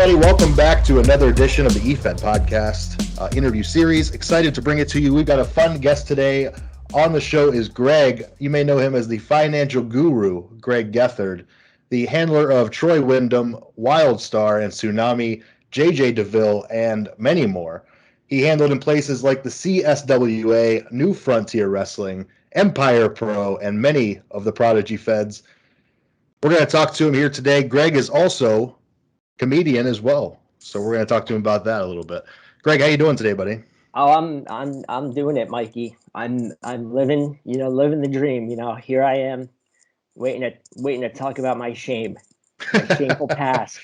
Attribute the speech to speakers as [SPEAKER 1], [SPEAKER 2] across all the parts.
[SPEAKER 1] everybody. Welcome back to another edition of the EFed podcast interview series. Excited to bring it to you. We've got a fun guest today. On the show is Gregg. You may know him as the financial guru, Gregg Gethard, the handler of Troy Wyndham, Wildstar, and Tsunami, JJ DeVille, and many more. He handled in places like the CSWA, New Frontier Wrestling, Empire Pro, and many of the Prodigy Feds. We're going to talk to him here today. Gregg is also comedian as well, so we're going to talk to him about that a little bit. Gregg, how you doing today, buddy?
[SPEAKER 2] Oh, I'm doing it, Mikey. I'm living the dream. Here I am, waiting to talk about my shameful past.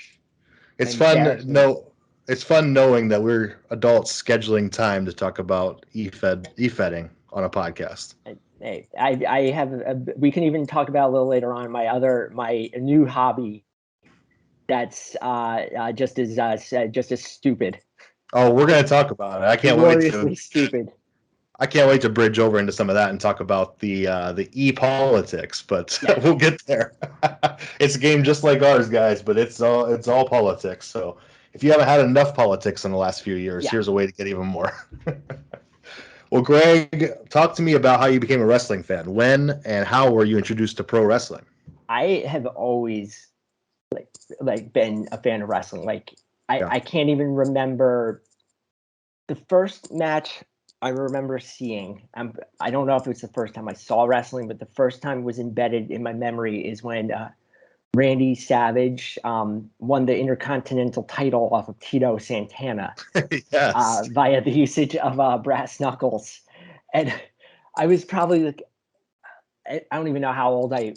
[SPEAKER 1] It's fun. No, it's fun knowing that we're adults scheduling time to talk about EFedding on a podcast.
[SPEAKER 2] Hey, I have. We can even talk about a little later on my new hobby. That's just as stupid.
[SPEAKER 1] Oh, we're going to talk about it. I can't wait to.
[SPEAKER 2] Stupid.
[SPEAKER 1] I can't wait to bridge over into some of that and talk about the e-politics, but yeah. We'll get there. It's a game just like ours, guys, but it's all politics. So if you haven't had enough politics in the last few years, Here's a way to get even more. Well, Gregg, talk to me about how you became a wrestling fan. When and how were you introduced to pro wrestling?
[SPEAKER 2] I have always like been a fan of wrestling. I can't even remember the first match I remember seeing. I don't know if it was the first time I saw wrestling, but the first time it was embedded in my memory is when Randy Savage won the Intercontinental title off of Tito Santana.
[SPEAKER 1] Yes.
[SPEAKER 2] Via the usage of brass knuckles. And I was probably like, I don't even know how old I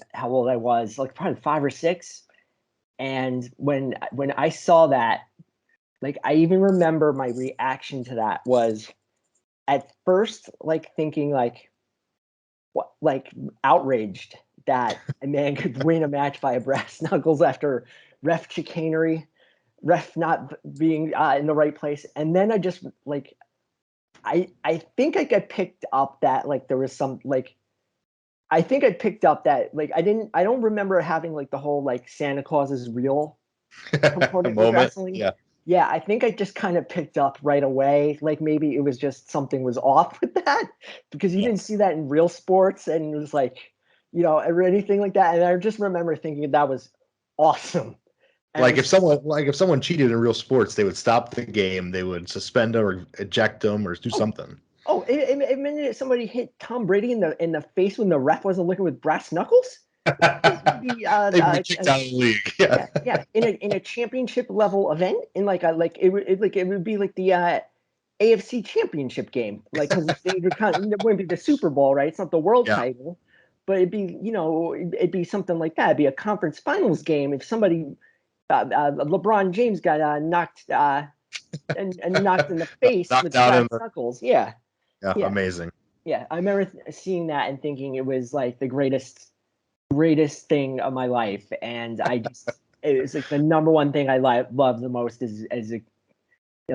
[SPEAKER 2] was, like probably 5 or 6. And when I saw that, like I even remember my reaction to that was at first like thinking like what, like outraged that a man could win a match by a brass knuckles after ref chicanery, ref not being in the right place. And then I just like I think I picked up that like there was some like I think I picked up that like I don't remember having like the whole like Santa Claus is real component of wrestling. Yeah, I think I just kind of picked up right away. Like maybe it was just something was off with that because you didn't see that in real sports and it was like, or anything like that. And I just remember thinking that was awesome. And
[SPEAKER 1] like if someone cheated in real sports, they would stop the game, they would suspend them or eject them or do something.
[SPEAKER 2] Oh, it meant somebody hit Tom Brady in the face when the ref wasn't looking with brass knuckles.
[SPEAKER 1] They'd be kicked out of the league.
[SPEAKER 2] Yeah. In a championship level event, in it would be like the AFC championship game, like because it wouldn't be the Super Bowl, right? It's not the world title, but it'd be something like that. It'd be a conference finals game if somebody LeBron James got knocked and knocked in the face with brass knuckles. Yeah,
[SPEAKER 1] amazing.
[SPEAKER 2] Yeah, I remember seeing that and thinking it was like the greatest thing of my life, and it was like the number one thing I love the most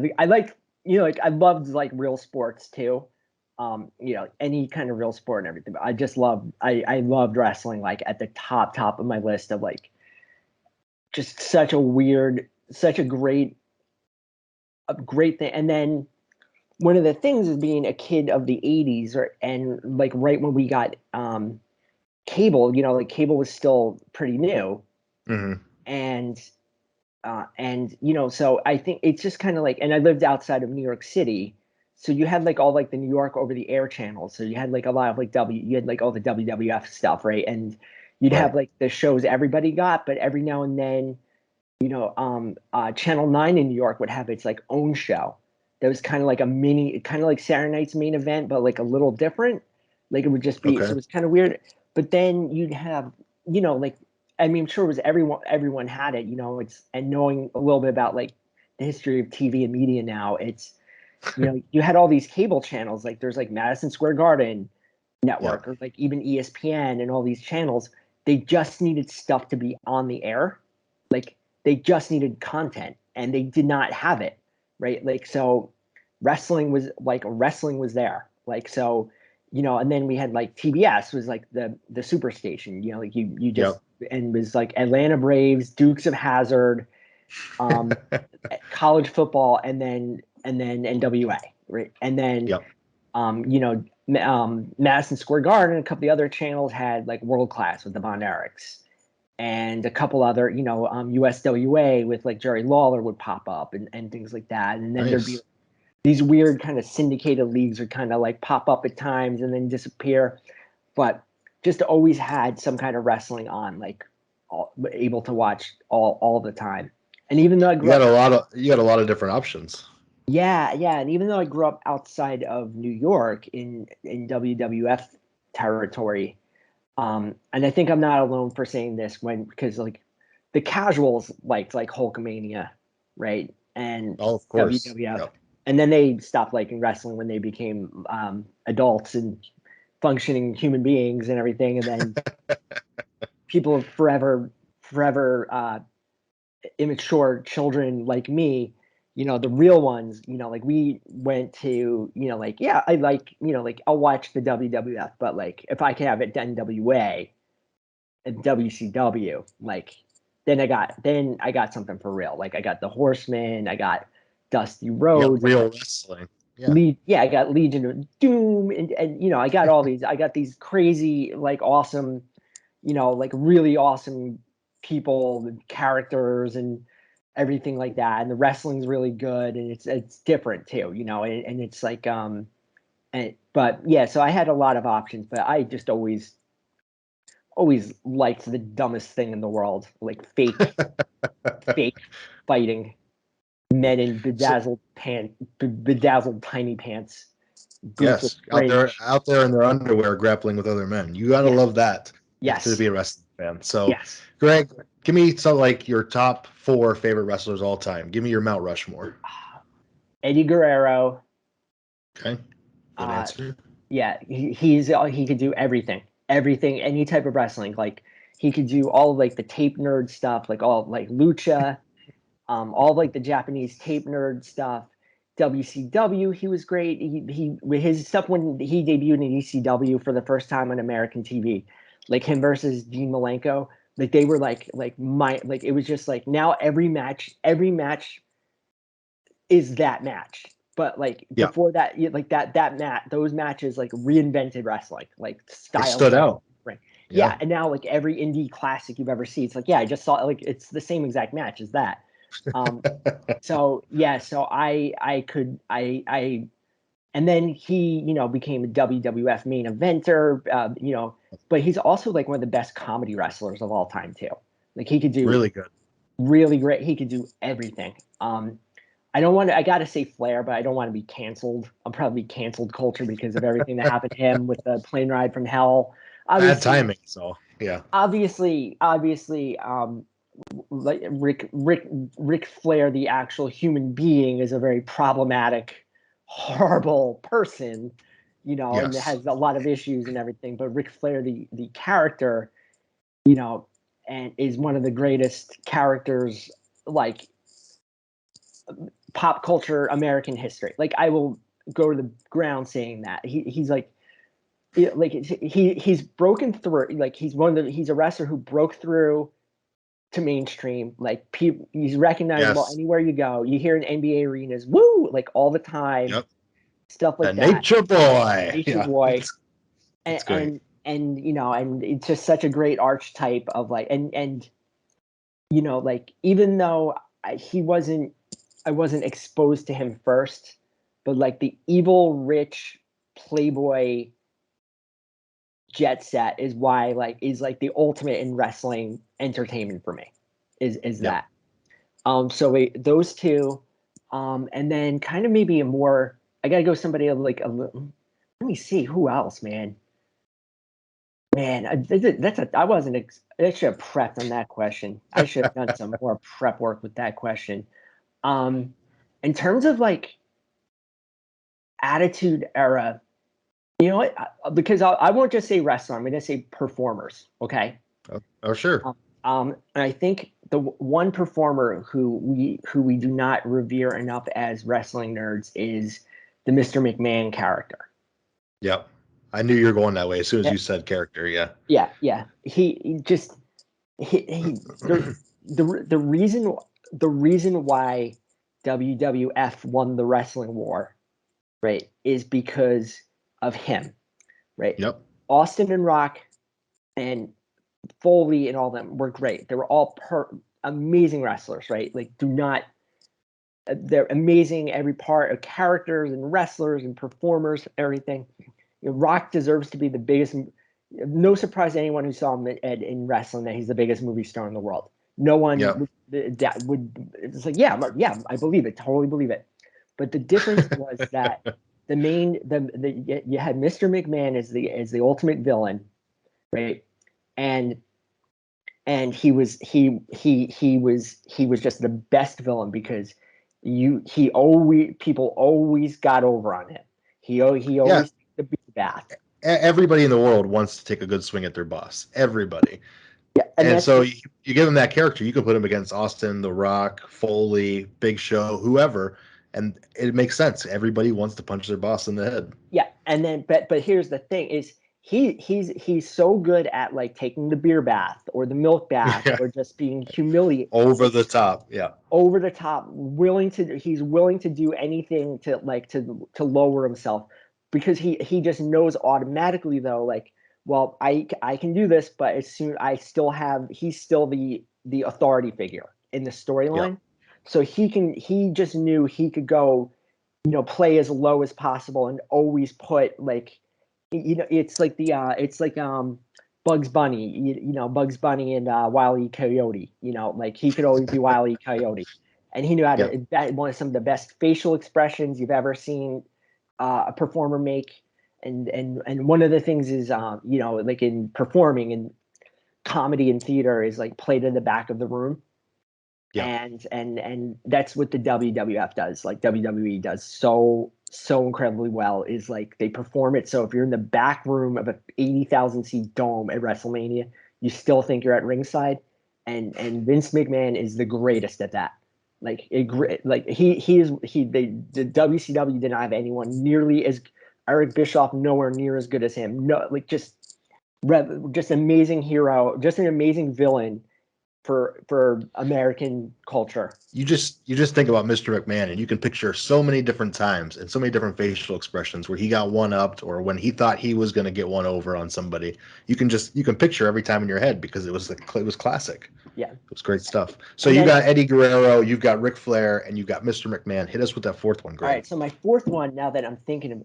[SPEAKER 2] I loved like real sports too, any kind of real sport and everything. But I just loved wrestling like at the top of my list of like just such a great thing. And then one of the things is being a kid of the 80s and like right when we got cable, like cable was still pretty new.
[SPEAKER 1] Mm-hmm.
[SPEAKER 2] And so I think it's just kind of like, and I lived outside of New York City, so you had like all like the New York over the air channels, so you had like a lot of like you had like all the WWF stuff, right? And you'd have like the shows everybody got, but every now and then Channel 9 in New York would have its like own show that was kind of like kind of like Saturday Night's Main Event, but like a little different. Like it would just be, so it was kind of weird. But then you'd have, like, I mean, I'm sure it was everyone had it, and knowing a little bit about like the history of TV and media now, it's, you had all these cable channels, like there's like Madison Square Garden network or like even ESPN and all these channels. They just needed stuff to be on the air. Like they just needed content and they did not have it. Right. Like, so wrestling was there. Like, so, and then we had like TBS was like the superstation, like you just, and it was like Atlanta Braves, Dukes of Hazzard, um, college football, and then NWA, right? And then
[SPEAKER 1] Yep.
[SPEAKER 2] Madison Square Garden and a couple of the other channels had like World Class with the Von Erichs, and a couple other, USWA with like Jerry Lawler would pop up and things like that. And then there'd be
[SPEAKER 1] Nice.
[SPEAKER 2] these weird kind of syndicated leagues would kind of like pop up at times and then disappear. But just always had some kind of wrestling on, like able to watch all the time. And even though I
[SPEAKER 1] You
[SPEAKER 2] grew
[SPEAKER 1] got
[SPEAKER 2] up,
[SPEAKER 1] a lot of different options.
[SPEAKER 2] yeah, and even though I grew up outside of New York in WWF territory, and I think I'm not alone for saying this because like the casuals liked like Hulkamania, right? And
[SPEAKER 1] Oh, of course.
[SPEAKER 2] WWF.
[SPEAKER 1] Yep.
[SPEAKER 2] And then they stopped liking wrestling when they became adults and functioning human beings and everything. And then people forever immature children like me, the real ones, like we went to, like, yeah, I like, like I'll watch the WWF, but like if I can have it NWA and WCW, like then I got something for real. Like I got the Horsemen, I got Dusty
[SPEAKER 1] You got
[SPEAKER 2] Rhodes,
[SPEAKER 1] real wrestling. Yeah.
[SPEAKER 2] I got Legion of Doom, and I got all these. I got these crazy, like awesome, like really awesome people, and characters, and everything like that. And the wrestling's really good, and it's different too, and it's like but yeah, so I had a lot of options, but I just always liked the dumbest thing in the world, like fake fighting men in
[SPEAKER 1] So
[SPEAKER 2] bedazzled tiny pants, boots with
[SPEAKER 1] yes,
[SPEAKER 2] fringe.
[SPEAKER 1] out there in their underwear grappling with other men. You gotta
[SPEAKER 2] Yes,
[SPEAKER 1] love that to
[SPEAKER 2] yes,
[SPEAKER 1] be a wrestling fan. So,
[SPEAKER 2] yes.
[SPEAKER 1] Greg, give me some like your top 4 favorite wrestlers all time. Give me your Mount Rushmore.
[SPEAKER 2] Eddie Guerrero.
[SPEAKER 1] Okay. Good
[SPEAKER 2] Uh,
[SPEAKER 1] answer.
[SPEAKER 2] yeah, he could do everything, any type of wrestling. Like he could do all of, like the tape nerd stuff, like all like lucha, all of, like the Japanese tape nerd stuff. WCW, he was great. He with his stuff when he debuted in ECW for the first time on American TV, like him versus Dean Malenko. Like they were like it was just like now every match is that match. But like
[SPEAKER 1] Yeah.
[SPEAKER 2] before that, like those matches like reinvented wrestling, like
[SPEAKER 1] They
[SPEAKER 2] styles
[SPEAKER 1] stood
[SPEAKER 2] of
[SPEAKER 1] out.
[SPEAKER 2] right.
[SPEAKER 1] Yeah.
[SPEAKER 2] Yeah, and now like every indie classic you've ever seen, it's like, yeah, I just saw like it's the same exact match as that. Um, so yeah, so I and then he, became a WWF main eventer, but he's also like one of the best comedy wrestlers of all time too. Like he could do
[SPEAKER 1] Really good.
[SPEAKER 2] really great. He could do everything. I don't want to. I gotta say Flair, but I don't want to be canceled. I'll probably be canceled culture because of everything that happened to him with the plane ride from hell.
[SPEAKER 1] Bad
[SPEAKER 2] Obviously,
[SPEAKER 1] timing. So yeah.
[SPEAKER 2] obviously, like Rick Flair, the actual human being, is a very problematic, horrible person, and
[SPEAKER 1] Yes.
[SPEAKER 2] has a lot of issues and everything. But Rick Flair, the character, and is one of the greatest characters, like pop culture American history. Like I will go to the ground saying that he's like he's broken through. Like he's a wrestler who broke through to mainstream. Like he's recognizable
[SPEAKER 1] Yes.
[SPEAKER 2] anywhere you go. You hear in NBA arenas, woo, like all the time,
[SPEAKER 1] Yep.
[SPEAKER 2] stuff
[SPEAKER 1] The
[SPEAKER 2] like that.
[SPEAKER 1] Nature Boy.
[SPEAKER 2] Nature
[SPEAKER 1] Yeah.
[SPEAKER 2] Boy, and
[SPEAKER 1] It's great.
[SPEAKER 2] and it's just such a great archetype of like and like even though I wasn't exposed to him first, but like the evil rich playboy jet set is why is like the ultimate in wrestling entertainment for me. Is
[SPEAKER 1] Yep.
[SPEAKER 2] that so those two, and then kind of maybe a more, I gotta go somebody like let me see who else, man. I wasn't I should have prepped on that question. I should have done some more prep work with that question. Um, in terms of like attitude era, you know what? Because I won't just say wrestler. I'm going to say performers. Okay.
[SPEAKER 1] Oh, sure.
[SPEAKER 2] And I think the one performer who we do not revere enough as wrestling nerds is the Mr. McMahon character.
[SPEAKER 1] Yep. I knew you were going that way as soon as
[SPEAKER 2] Yeah,
[SPEAKER 1] you said character. Yeah.
[SPEAKER 2] yeah. He just he the reason. the reason why WWF won the wrestling war, right, is because of him, right?
[SPEAKER 1] Yep.
[SPEAKER 2] Austin and Rock and Foley and all of them were great. They were all amazing wrestlers, right? Like, they're amazing every part of characters and wrestlers and performers, everything. Rock deserves to be the biggest. No surprise to anyone who saw him in wrestling that he's the biggest movie star in the world. No one
[SPEAKER 1] Yep.
[SPEAKER 2] that would. It's like, yeah, I believe it, totally believe it. But the difference was that you had Mr. McMahon as the ultimate villain, right? And he was just the best villain because people always got over on him. He
[SPEAKER 1] Yeah.
[SPEAKER 2] always took the beat bath.
[SPEAKER 1] Everybody in the world wants to take a good swing at their boss. Everybody.
[SPEAKER 2] Yeah,
[SPEAKER 1] and so you give him that character, you can put him against Austin, The Rock, Foley, Big Show, whoever, and it makes sense. Everybody wants to punch their boss in the head.
[SPEAKER 2] Yeah, and then but here's the thing: is he's so good at like taking the beer bath or the milk bath
[SPEAKER 1] Yeah.
[SPEAKER 2] or just being humiliated,
[SPEAKER 1] Over the top. Yeah.
[SPEAKER 2] over the top, he's willing to do anything to lower himself because he just knows automatically though, like, well, I can do this, but as soon he's still the authority figure in the storyline.
[SPEAKER 1] Yep.
[SPEAKER 2] So he just knew he could go, play as low as possible and always put like, it's like Bugs Bunny, Bugs Bunny and Wile E. Coyote, like he could always be Wile E. Coyote, and he knew how
[SPEAKER 1] Yep.
[SPEAKER 2] to. That one of some of the best facial expressions you've ever seen a performer make, and one of the things is, like in performing and comedy and theater is like played in the back of the room.
[SPEAKER 1] Yep.
[SPEAKER 2] And that's what the WWF does, like WWE does so incredibly well, is like they perform it. So if you're in the back room of a 80,000 seat dome at WrestleMania, you still think you're at ringside. And Vince McMahon is the greatest at that. Like the WCW didn't have anyone nearly as Eric Bischoff, nowhere near as good as him. No, like just amazing hero, just an amazing villain for American culture.
[SPEAKER 1] You just think about Mr. McMahon, and you can picture so many different times and so many different facial expressions where he got one upped or when he thought he was going to get one over on somebody. You can picture every time in your head because it was classic.
[SPEAKER 2] Yeah,
[SPEAKER 1] it was great stuff. So you got Eddie Guerrero, you've got Ric Flair, and you've got Mr. McMahon. Hit us with that fourth one, Greg.
[SPEAKER 2] All right, so my fourth one, now that I'm thinking of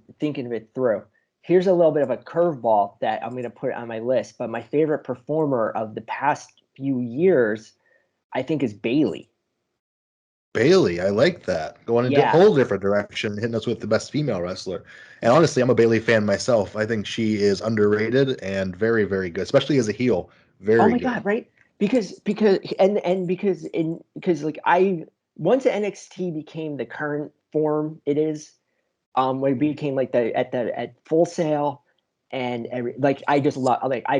[SPEAKER 2] it through, here's a little bit of a curveball that I'm going to put on my list. But my favorite performer of the past few years, I think, is Bayley.
[SPEAKER 1] Bayley, I like that. Going in a whole different direction, hitting us with the best female wrestler. And honestly, I'm a Bayley fan myself. I think she is underrated and very, very good, especially as a heel. Very good.
[SPEAKER 2] Oh my god, right? Because like once NXT became the current form it is, when it became like at Full Sail and I just love, like I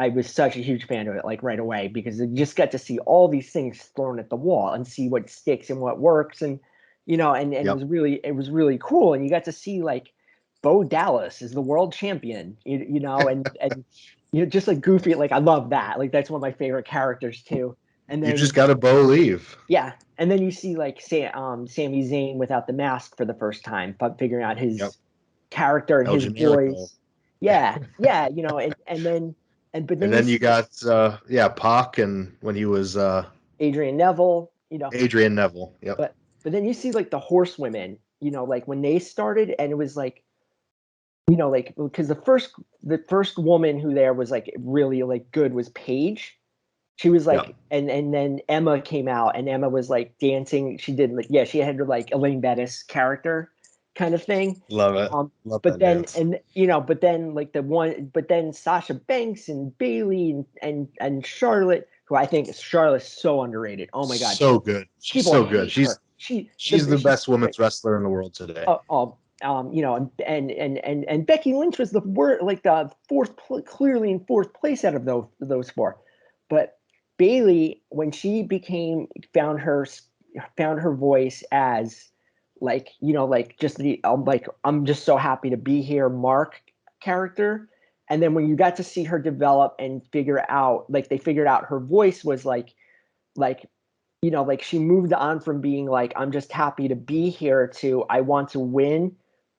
[SPEAKER 2] was such a huge fan of it like right away because I just got to see all these things thrown at the wall and see what sticks and what works, and and
[SPEAKER 1] Yep.
[SPEAKER 2] it was really cool, and you got to see like Bo Dallas is the world champion, and just like goofy, like I love that, like that's one of my favorite characters too. And then
[SPEAKER 1] you just got to believe.
[SPEAKER 2] Yeah, and then you see like Sami Zayn without the mask for the first time, but figuring out his character and
[SPEAKER 1] El
[SPEAKER 2] his
[SPEAKER 1] Generico.
[SPEAKER 2] voice. Yeah, and then
[SPEAKER 1] you got Pac, and when he was
[SPEAKER 2] Adrian Neville,
[SPEAKER 1] Adrian Neville. Yep.
[SPEAKER 2] But then you see like the horsewomen, like when they started, and it was like, like because the first woman who there was like really like good was Paige. She was like, and then Emma came out, and Emma was like dancing. She did like, she had her like Elaine Bettis character kind of thing.
[SPEAKER 1] Love it.
[SPEAKER 2] Love but then dance. But then like but then Sasha Banks and Bayley and Charlotte, who I think Charlotte's so underrated. Oh my god,
[SPEAKER 1] so good. She's so good. She's the best women's wrestler in the world today.
[SPEAKER 2] And Becky Lynch was the clearly in fourth place out of those four, but Bayley, when she found her voice as like, just the I'm just so happy to be here Mark character. And then when you got to see her develop and figure out, like they figured out her voice was like like she moved on from being like, I'm just happy to be here to I want to win,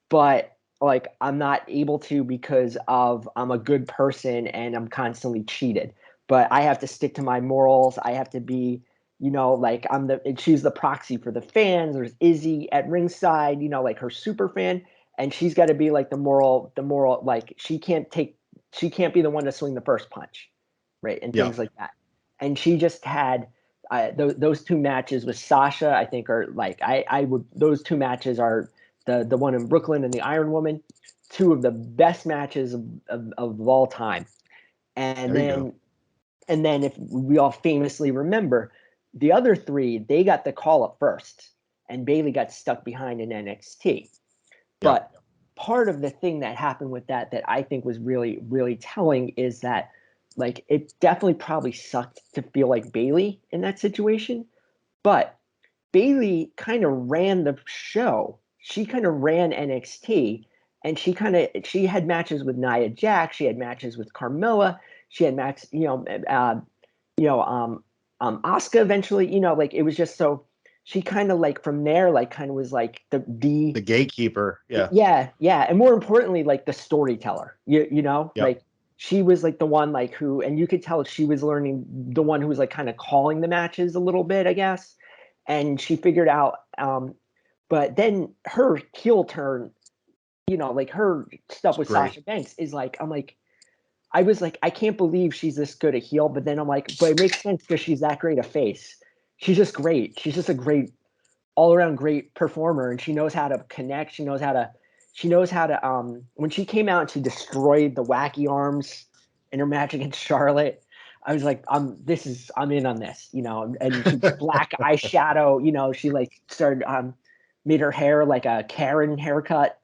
[SPEAKER 2] but like I'm not able to because of I'm a good person and I'm constantly cheated. But I have to stick to my morals. I have to be, like she's the proxy for the fans. There's Izzy at ringside, like her super fan, and she's got to be like the moral, like she can't be the one to swing the first punch, right? And
[SPEAKER 1] Yeah.
[SPEAKER 2] things like that. And she just had those two matches with Sasha, I think, are like I would those two matches are the one in Brooklyn and the Iron Woman, two of the best matches of all time. And
[SPEAKER 1] There you go.
[SPEAKER 2] then if we all famously remember, the other three, they got the call up first, and Bayley got stuck behind in NXT.
[SPEAKER 1] Yeah.
[SPEAKER 2] But part of the thing that happened with that I think was really, really telling is that like it definitely probably sucked to feel like Bayley in that situation, but Bayley kind of ran the show. She kind of ran NXT, and she had matches with Nia Jax. She had matches with Carmella. She had Asuka eventually. Like it was just so. She kind of like from there, like kind of was like
[SPEAKER 1] The gatekeeper. Yeah.
[SPEAKER 2] yeah, and more importantly, like the storyteller.
[SPEAKER 1] Yep.
[SPEAKER 2] Like she was like the one like who, and you could tell she was learning the one who was like kind of calling the matches a little bit, I guess, and she figured out. But then her heel turn, like her stuff
[SPEAKER 1] It's
[SPEAKER 2] with
[SPEAKER 1] great.
[SPEAKER 2] Sasha Banks is like, I was like, I can't believe she's this good a heel, but then I'm like, but it makes sense because she's that great a face. She's just great. She's just a great all around great performer, and she knows how to connect. She knows how to when she came out and she destroyed the wacky arms in her match against Charlotte. I was like, I'm in on this, and she black eyeshadow, she like started made her hair like a Karen haircut,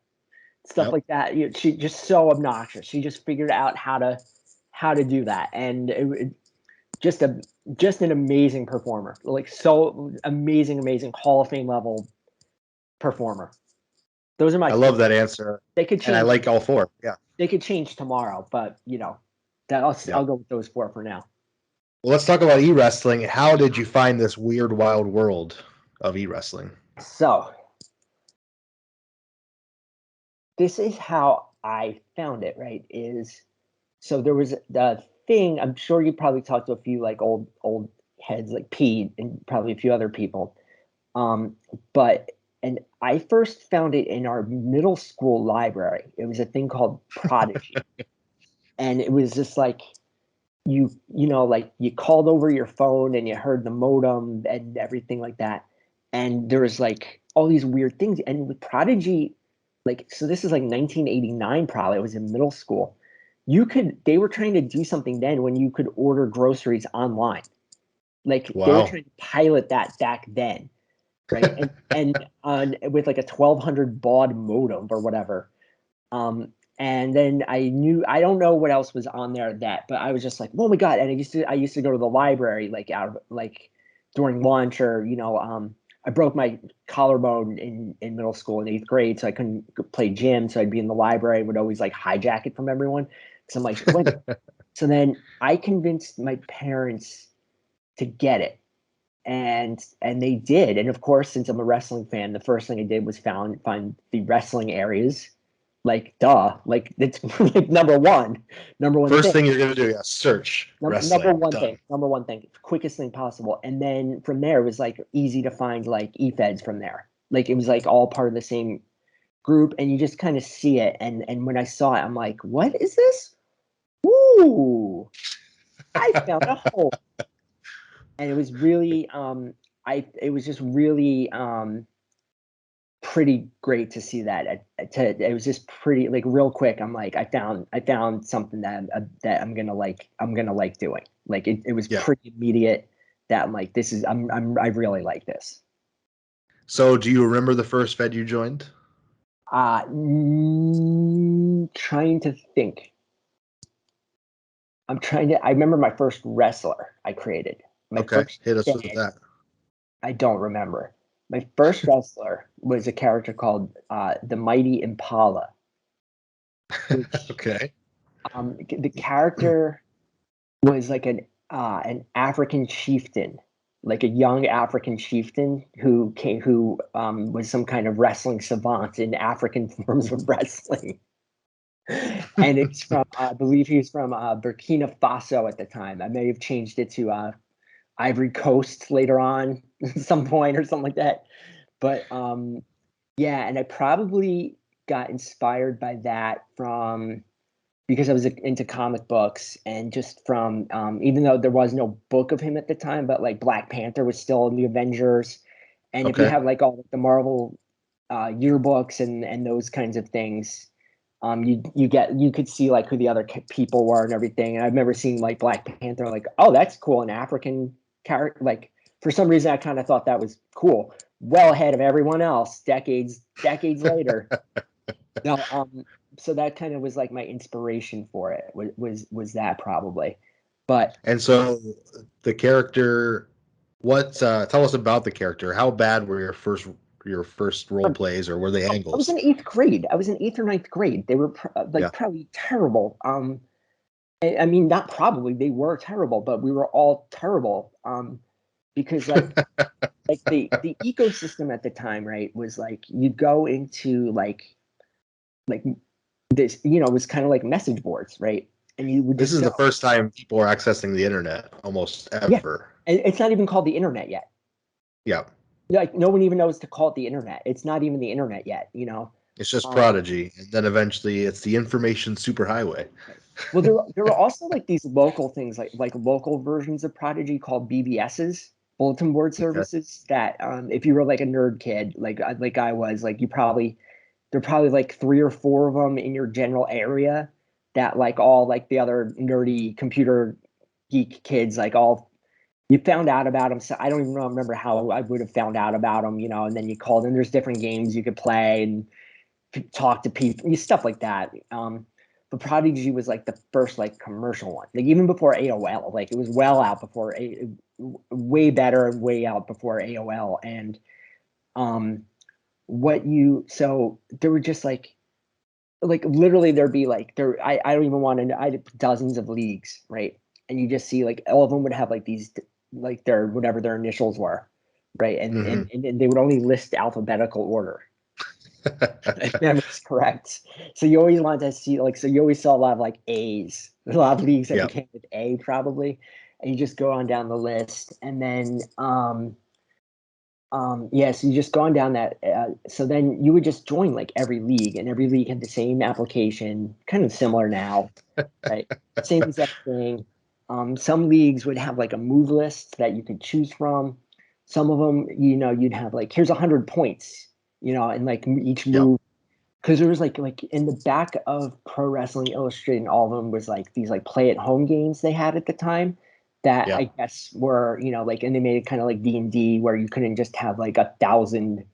[SPEAKER 2] stuff
[SPEAKER 1] Yep.
[SPEAKER 2] like that. She just so obnoxious. She just figured out how to do that, and just a just an amazing performer, like so amazing Hall of Fame level performer. Those are my
[SPEAKER 1] I love
[SPEAKER 2] four.
[SPEAKER 1] that answer.
[SPEAKER 2] They could
[SPEAKER 1] And I
[SPEAKER 2] change.
[SPEAKER 1] like all four. Yeah.
[SPEAKER 2] They could change tomorrow, but that I'll
[SPEAKER 1] Yep.
[SPEAKER 2] go with those four for now.
[SPEAKER 1] Well, let's talk about e-wrestling. How did you find this weird, wild world of e-wrestling?
[SPEAKER 2] So this is how I found it. Right? Is so there was the thing. I'm sure you probably talked to a few like old heads like Pete and probably a few other people. Um, but and I first found it in our middle school library. It was a thing called Prodigy, and it was just like like you called over your phone and you heard the modem and everything like that, and there was like all these weird things. And with Prodigy, like so this is like 1989 probably. I was in middle school. They were trying to do something then when you could order groceries online. Like they were
[SPEAKER 1] Wow.
[SPEAKER 2] trying to pilot that back then, right? And on with like a 1200 baud modem or whatever. And then I don't know what else was on there but I was just like, oh my god! And I used to go to the library like out of like during lunch or I broke my collarbone in middle school in 8th grade, so I couldn't play gym. So I'd be in the library, would always like hijack it from everyone. So I'm like, what? So then I convinced my parents to get it, and they did. And of course, since I'm a wrestling fan, the first thing I did was find the wrestling areas. Like duh, like it's like number one
[SPEAKER 1] First
[SPEAKER 2] thing,
[SPEAKER 1] thing you're gonna do, yeah, search
[SPEAKER 2] number
[SPEAKER 1] wrestling.
[SPEAKER 2] one thing,
[SPEAKER 1] Done.
[SPEAKER 2] number one thing, quickest thing possible. And then from there, it was like easy to find like EFEDs from there. Like it was like all part of the same group, and you just kind of see it. And when I saw it, I'm like, what is this? Ooh, I found a hole. And it was really it was just really pretty great to see that. It was just pretty like real quick. I'm like, I found something that I'm gonna like doing. Like it was
[SPEAKER 1] Yeah.
[SPEAKER 2] pretty immediate that I'm like, this is I really like this.
[SPEAKER 1] So, do you remember the first Fed you joined?
[SPEAKER 2] Trying to think. I remember my first wrestler I created. My
[SPEAKER 1] Okay,
[SPEAKER 2] first
[SPEAKER 1] hit us with
[SPEAKER 2] Fed,
[SPEAKER 1] that.
[SPEAKER 2] I don't remember. My first wrestler was a character called the Mighty Impala, which
[SPEAKER 1] Okay.
[SPEAKER 2] the character was like an African chieftain, like a young African chieftain who was some kind of wrestling savant in African forms of wrestling. And it's from, I believe he was from Burkina Faso at the time. I may have changed it to Ivory Coast later on at some point or something like that. But yeah, and I probably got inspired by that from because I was into comic books and just from even though there was no book of him at the time, but like Black Panther was still in the Avengers, and if you
[SPEAKER 1] Okay.
[SPEAKER 2] have like all the Marvel yearbooks and those kinds of things, you could see like who the other people were and everything. And I remember seeing like Black Panther, like, oh, that's cool, an African character. Like for some reason, I kind of thought that was cool, well ahead of everyone else, decades later. No, so that kind of was like my inspiration for it. Was that probably, but
[SPEAKER 1] And so the character, what tell us about the character. How bad were your first role
[SPEAKER 2] um,
[SPEAKER 1] plays, or were they
[SPEAKER 2] I was
[SPEAKER 1] angles?
[SPEAKER 2] in eighth grade. I was in eighth or ninth grade. They were
[SPEAKER 1] Yeah.
[SPEAKER 2] like probably terrible. I mean, not probably, they were terrible, but we were all terrible. Because like the ecosystem at the time, right, was like you go into like this, it was kind of like message boards, right? And you would
[SPEAKER 1] This
[SPEAKER 2] just
[SPEAKER 1] is
[SPEAKER 2] go,
[SPEAKER 1] the first time people are accessing the internet almost
[SPEAKER 2] yeah.
[SPEAKER 1] ever.
[SPEAKER 2] And it's not even called the internet yet.
[SPEAKER 1] Yeah.
[SPEAKER 2] Like no one even knows to call it the internet. It's not even the internet yet.
[SPEAKER 1] It's just
[SPEAKER 2] Um,
[SPEAKER 1] Prodigy, and then eventually it's the information superhighway.
[SPEAKER 2] right. Well, there were also like these local things, like local versions of Prodigy called BBSs, bulletin board
[SPEAKER 1] Okay.
[SPEAKER 2] services. That if you were like a nerd kid, like I was, like there are probably like three or four of them in your general area that like all like the other nerdy computer geek kids like all you found out about them. So I don't even remember how I would have found out about them, and then you called and there's different games you could play and talk to people, stuff like that. But Prodigy was like the first like commercial one, like even before AOL, like it was well out before way better and way out before AOL. And um, so there were just like literally there'd be like I don't even want to, I had dozens of leagues, right? And you just see like all of them would have like these like their whatever their initials were, right? And
[SPEAKER 1] Hmm.
[SPEAKER 2] and they would only list alphabetical order. If memory's correct. So you always want to see like, so you always saw a lot of like A's, a lot of leagues that
[SPEAKER 1] Yeah.
[SPEAKER 2] began with A probably, and you just go on down the list, and then yeah, so you just go on down that. So then you would just join like every league, and every league had the same application, kind of similar now, right? Same exact thing. Some leagues would have like a move list that you could choose from. Some of them, you'd have like, here's 100 points, and like each
[SPEAKER 1] Yeah.
[SPEAKER 2] move, because there was like in the back of Pro Wrestling Illustrated and all of them was like these like play at home games they had at the time that
[SPEAKER 1] Yeah.
[SPEAKER 2] I guess were, like, and they made it kind of like D&D where you couldn't just have like a thousand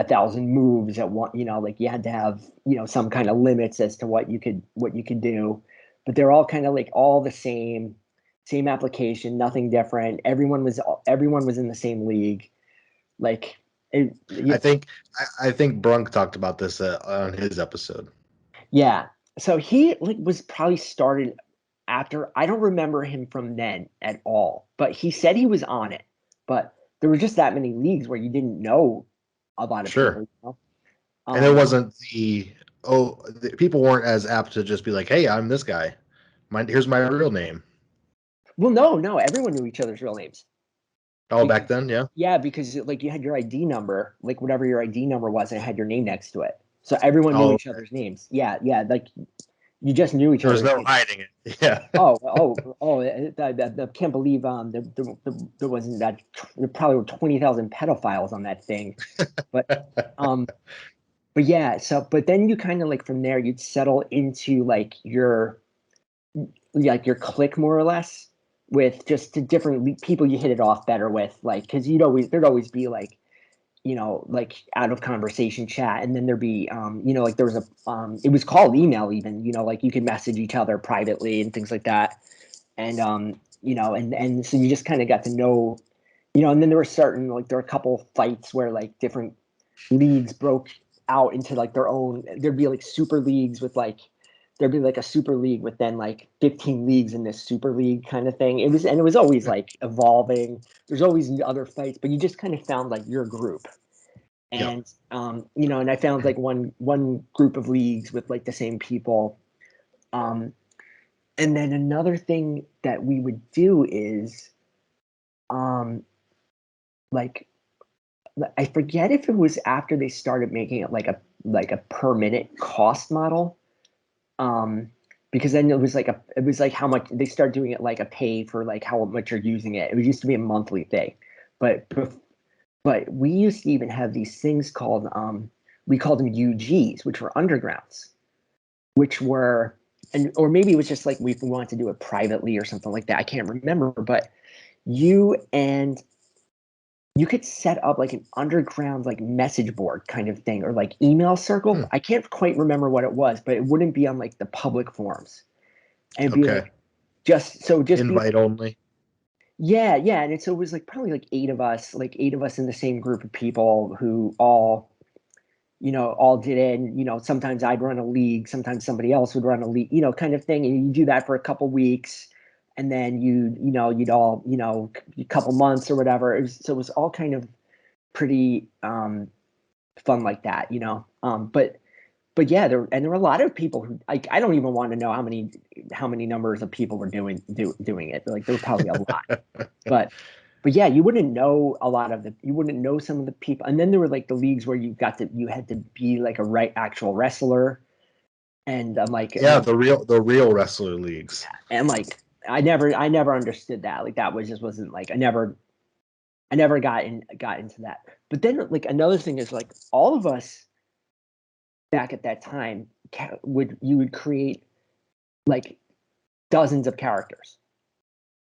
[SPEAKER 2] moves at one, like you had to have, some kind of limits as to what you could do. But they're all kind of like all the same application, nothing different. Everyone was in the same league. Like
[SPEAKER 1] I think I think Brunk talked about this on his episode.
[SPEAKER 2] yeah. So he like was probably started after. I don't remember him from then at all, but he said he was on it. But there were just that many leagues where you didn't know a lot of people.
[SPEAKER 1] Sure.
[SPEAKER 2] You know?
[SPEAKER 1] And it
[SPEAKER 2] Um,
[SPEAKER 1] wasn't people weren't as apt to just be like, "Hey, I'm this guy. Here's my real name."
[SPEAKER 2] well, no, everyone knew each other's real names
[SPEAKER 1] Oh, back
[SPEAKER 2] because
[SPEAKER 1] then, yeah.
[SPEAKER 2] yeah, because like you had your ID number, like whatever your ID number was, and it had your name next to it. So everyone knew
[SPEAKER 1] Oh,
[SPEAKER 2] each other's names. Yeah, yeah, like you just knew each
[SPEAKER 1] there was
[SPEAKER 2] other's
[SPEAKER 1] no
[SPEAKER 2] names.
[SPEAKER 1] hiding it. Yeah.
[SPEAKER 2] Oh! I can't believe there wasn't that. There probably were 20,000 pedophiles on that thing, but um, but yeah. So, but then you kind of like from there you'd settle into like your clique more or less with just the different people you hit it off better with, like because there'd always be like like out of conversation chat, and then there'd be like there was it was called email even, like you could message each other privately and things like that. And and so you just kind of got to know, and then there were there were a couple fights where like different leagues broke out into like their own. There'd be like super leagues with like there'd be like a super league with then like 15 leagues in this super league kind of thing. It was always like evolving. There's always other fights, but you just kind of found like your group.
[SPEAKER 1] Yep.
[SPEAKER 2] And and I found like one group of leagues with like the same people. And then another thing that we would do is like I forget if it was after they started making it like a per minute cost model. Because then it was like how much they start doing it like a pay for like how much you're using it. It used to be a monthly thing, but we used to even have these things called we called them UGs, which were undergrounds, which were or maybe it was just like we wanted to do it privately or something like that. I can't remember, but you could set up like an underground like message board kind of thing or like email circle. I can't quite remember what it was, but it wouldn't be on like the public forums. And it'd be like just
[SPEAKER 1] invite only.
[SPEAKER 2] Yeah, and so it was like probably like eight of us in the same group of people who all did it. And sometimes I'd run a league, sometimes somebody else would run a league, kind of thing. And you do that for a couple weeks, and then you'd all a couple months or whatever. So it was all kind of pretty fun like that. But yeah, there were a lot of people who I don't even want to know how many numbers of people were doing it. Like there were probably a lot, but yeah, you wouldn't know some of the people. And then there were like the leagues where you had to be like a actual wrestler, and I'm like,
[SPEAKER 1] the real wrestler leagues.
[SPEAKER 2] And like I never understood that. Like that wasn't like I never got into that. But then like another thing is like all of us back at that time would create like dozens of characters.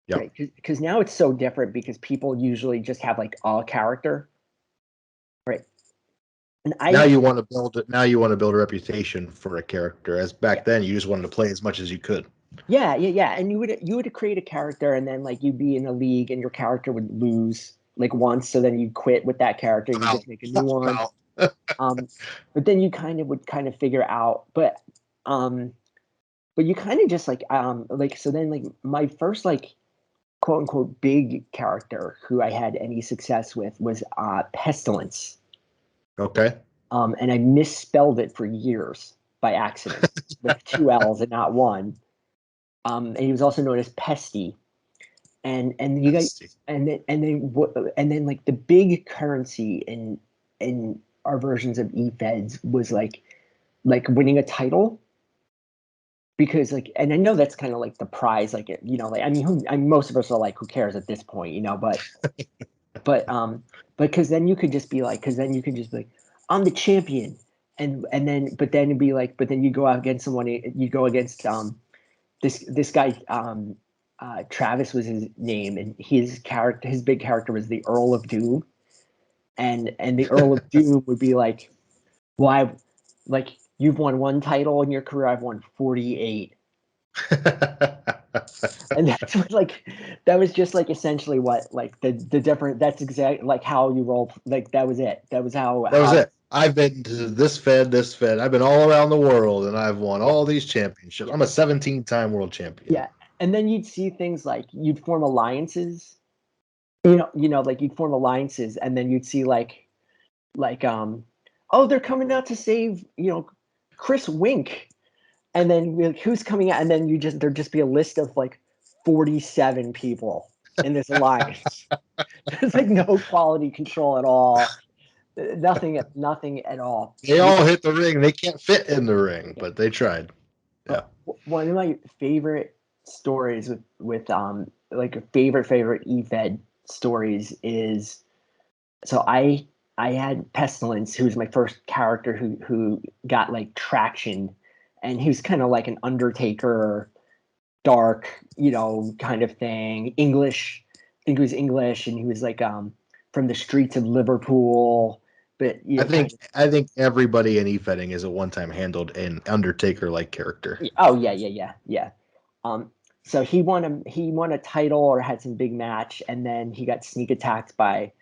[SPEAKER 1] Yep.
[SPEAKER 2] Right? Because now it's so different because people usually just have like a character, right? And
[SPEAKER 1] now you want to build a reputation for a character, as back then you just wanted to play as much as you could.
[SPEAKER 2] Yeah. And you would create a character, and then like you'd be in a league and your character would lose like once, so then you quit with that character and you just make a new one. But then you would figure out, but you kind of just like so then like my first like quote unquote big character who I had any success with was Pestilence.
[SPEAKER 1] Okay.
[SPEAKER 2] And I misspelled it for years by accident with two L's and not one. And he was also known as Pesty. And you guys and then like the big currency in our versions of EFEDs was like winning a title. Because like, and I know that's kind of like the prize, like like most of us are like, who cares at this point, but because then you could just be like, I'm the champion, and then it'd be like, but then you go out against someone, you go against this guy, Travis was his name, and his big character was the Earl of Doom, and the Earl of Doom would be like, well, you've won one title in your career, I've won 48. And that's what that was just like essentially what like the different, that's exactly like how you roll, like that was it. That was it.
[SPEAKER 1] I've been to this Fed. I've been all around the world and I've won all these championships. Yeah. I'm a 17-time world champion.
[SPEAKER 2] Yeah. And then you'd see things like you'd form alliances, like you'd form alliances, and then you'd see oh, they're coming out to save, Chris Wink. And then like, who's coming out? And then there'd just be a list of like 47 people in this alliance. There's like no quality control at all. Nothing at all.
[SPEAKER 1] They all hit the ring. They can't fit in the ring, but they tried. Yeah.
[SPEAKER 2] One of my favorite stories with like favorite EFED stories is, so I had Pestilence, who was my first character who got like traction, and he was kind of like an Undertaker, dark, kind of thing. English, I think he was English, and he was like from the streets of Liverpool. But
[SPEAKER 1] I think everybody in EFEDing is a one-time handled an Undertaker-like character.
[SPEAKER 2] Oh yeah. So he won a title or had some big match, and then he got sneak attacked by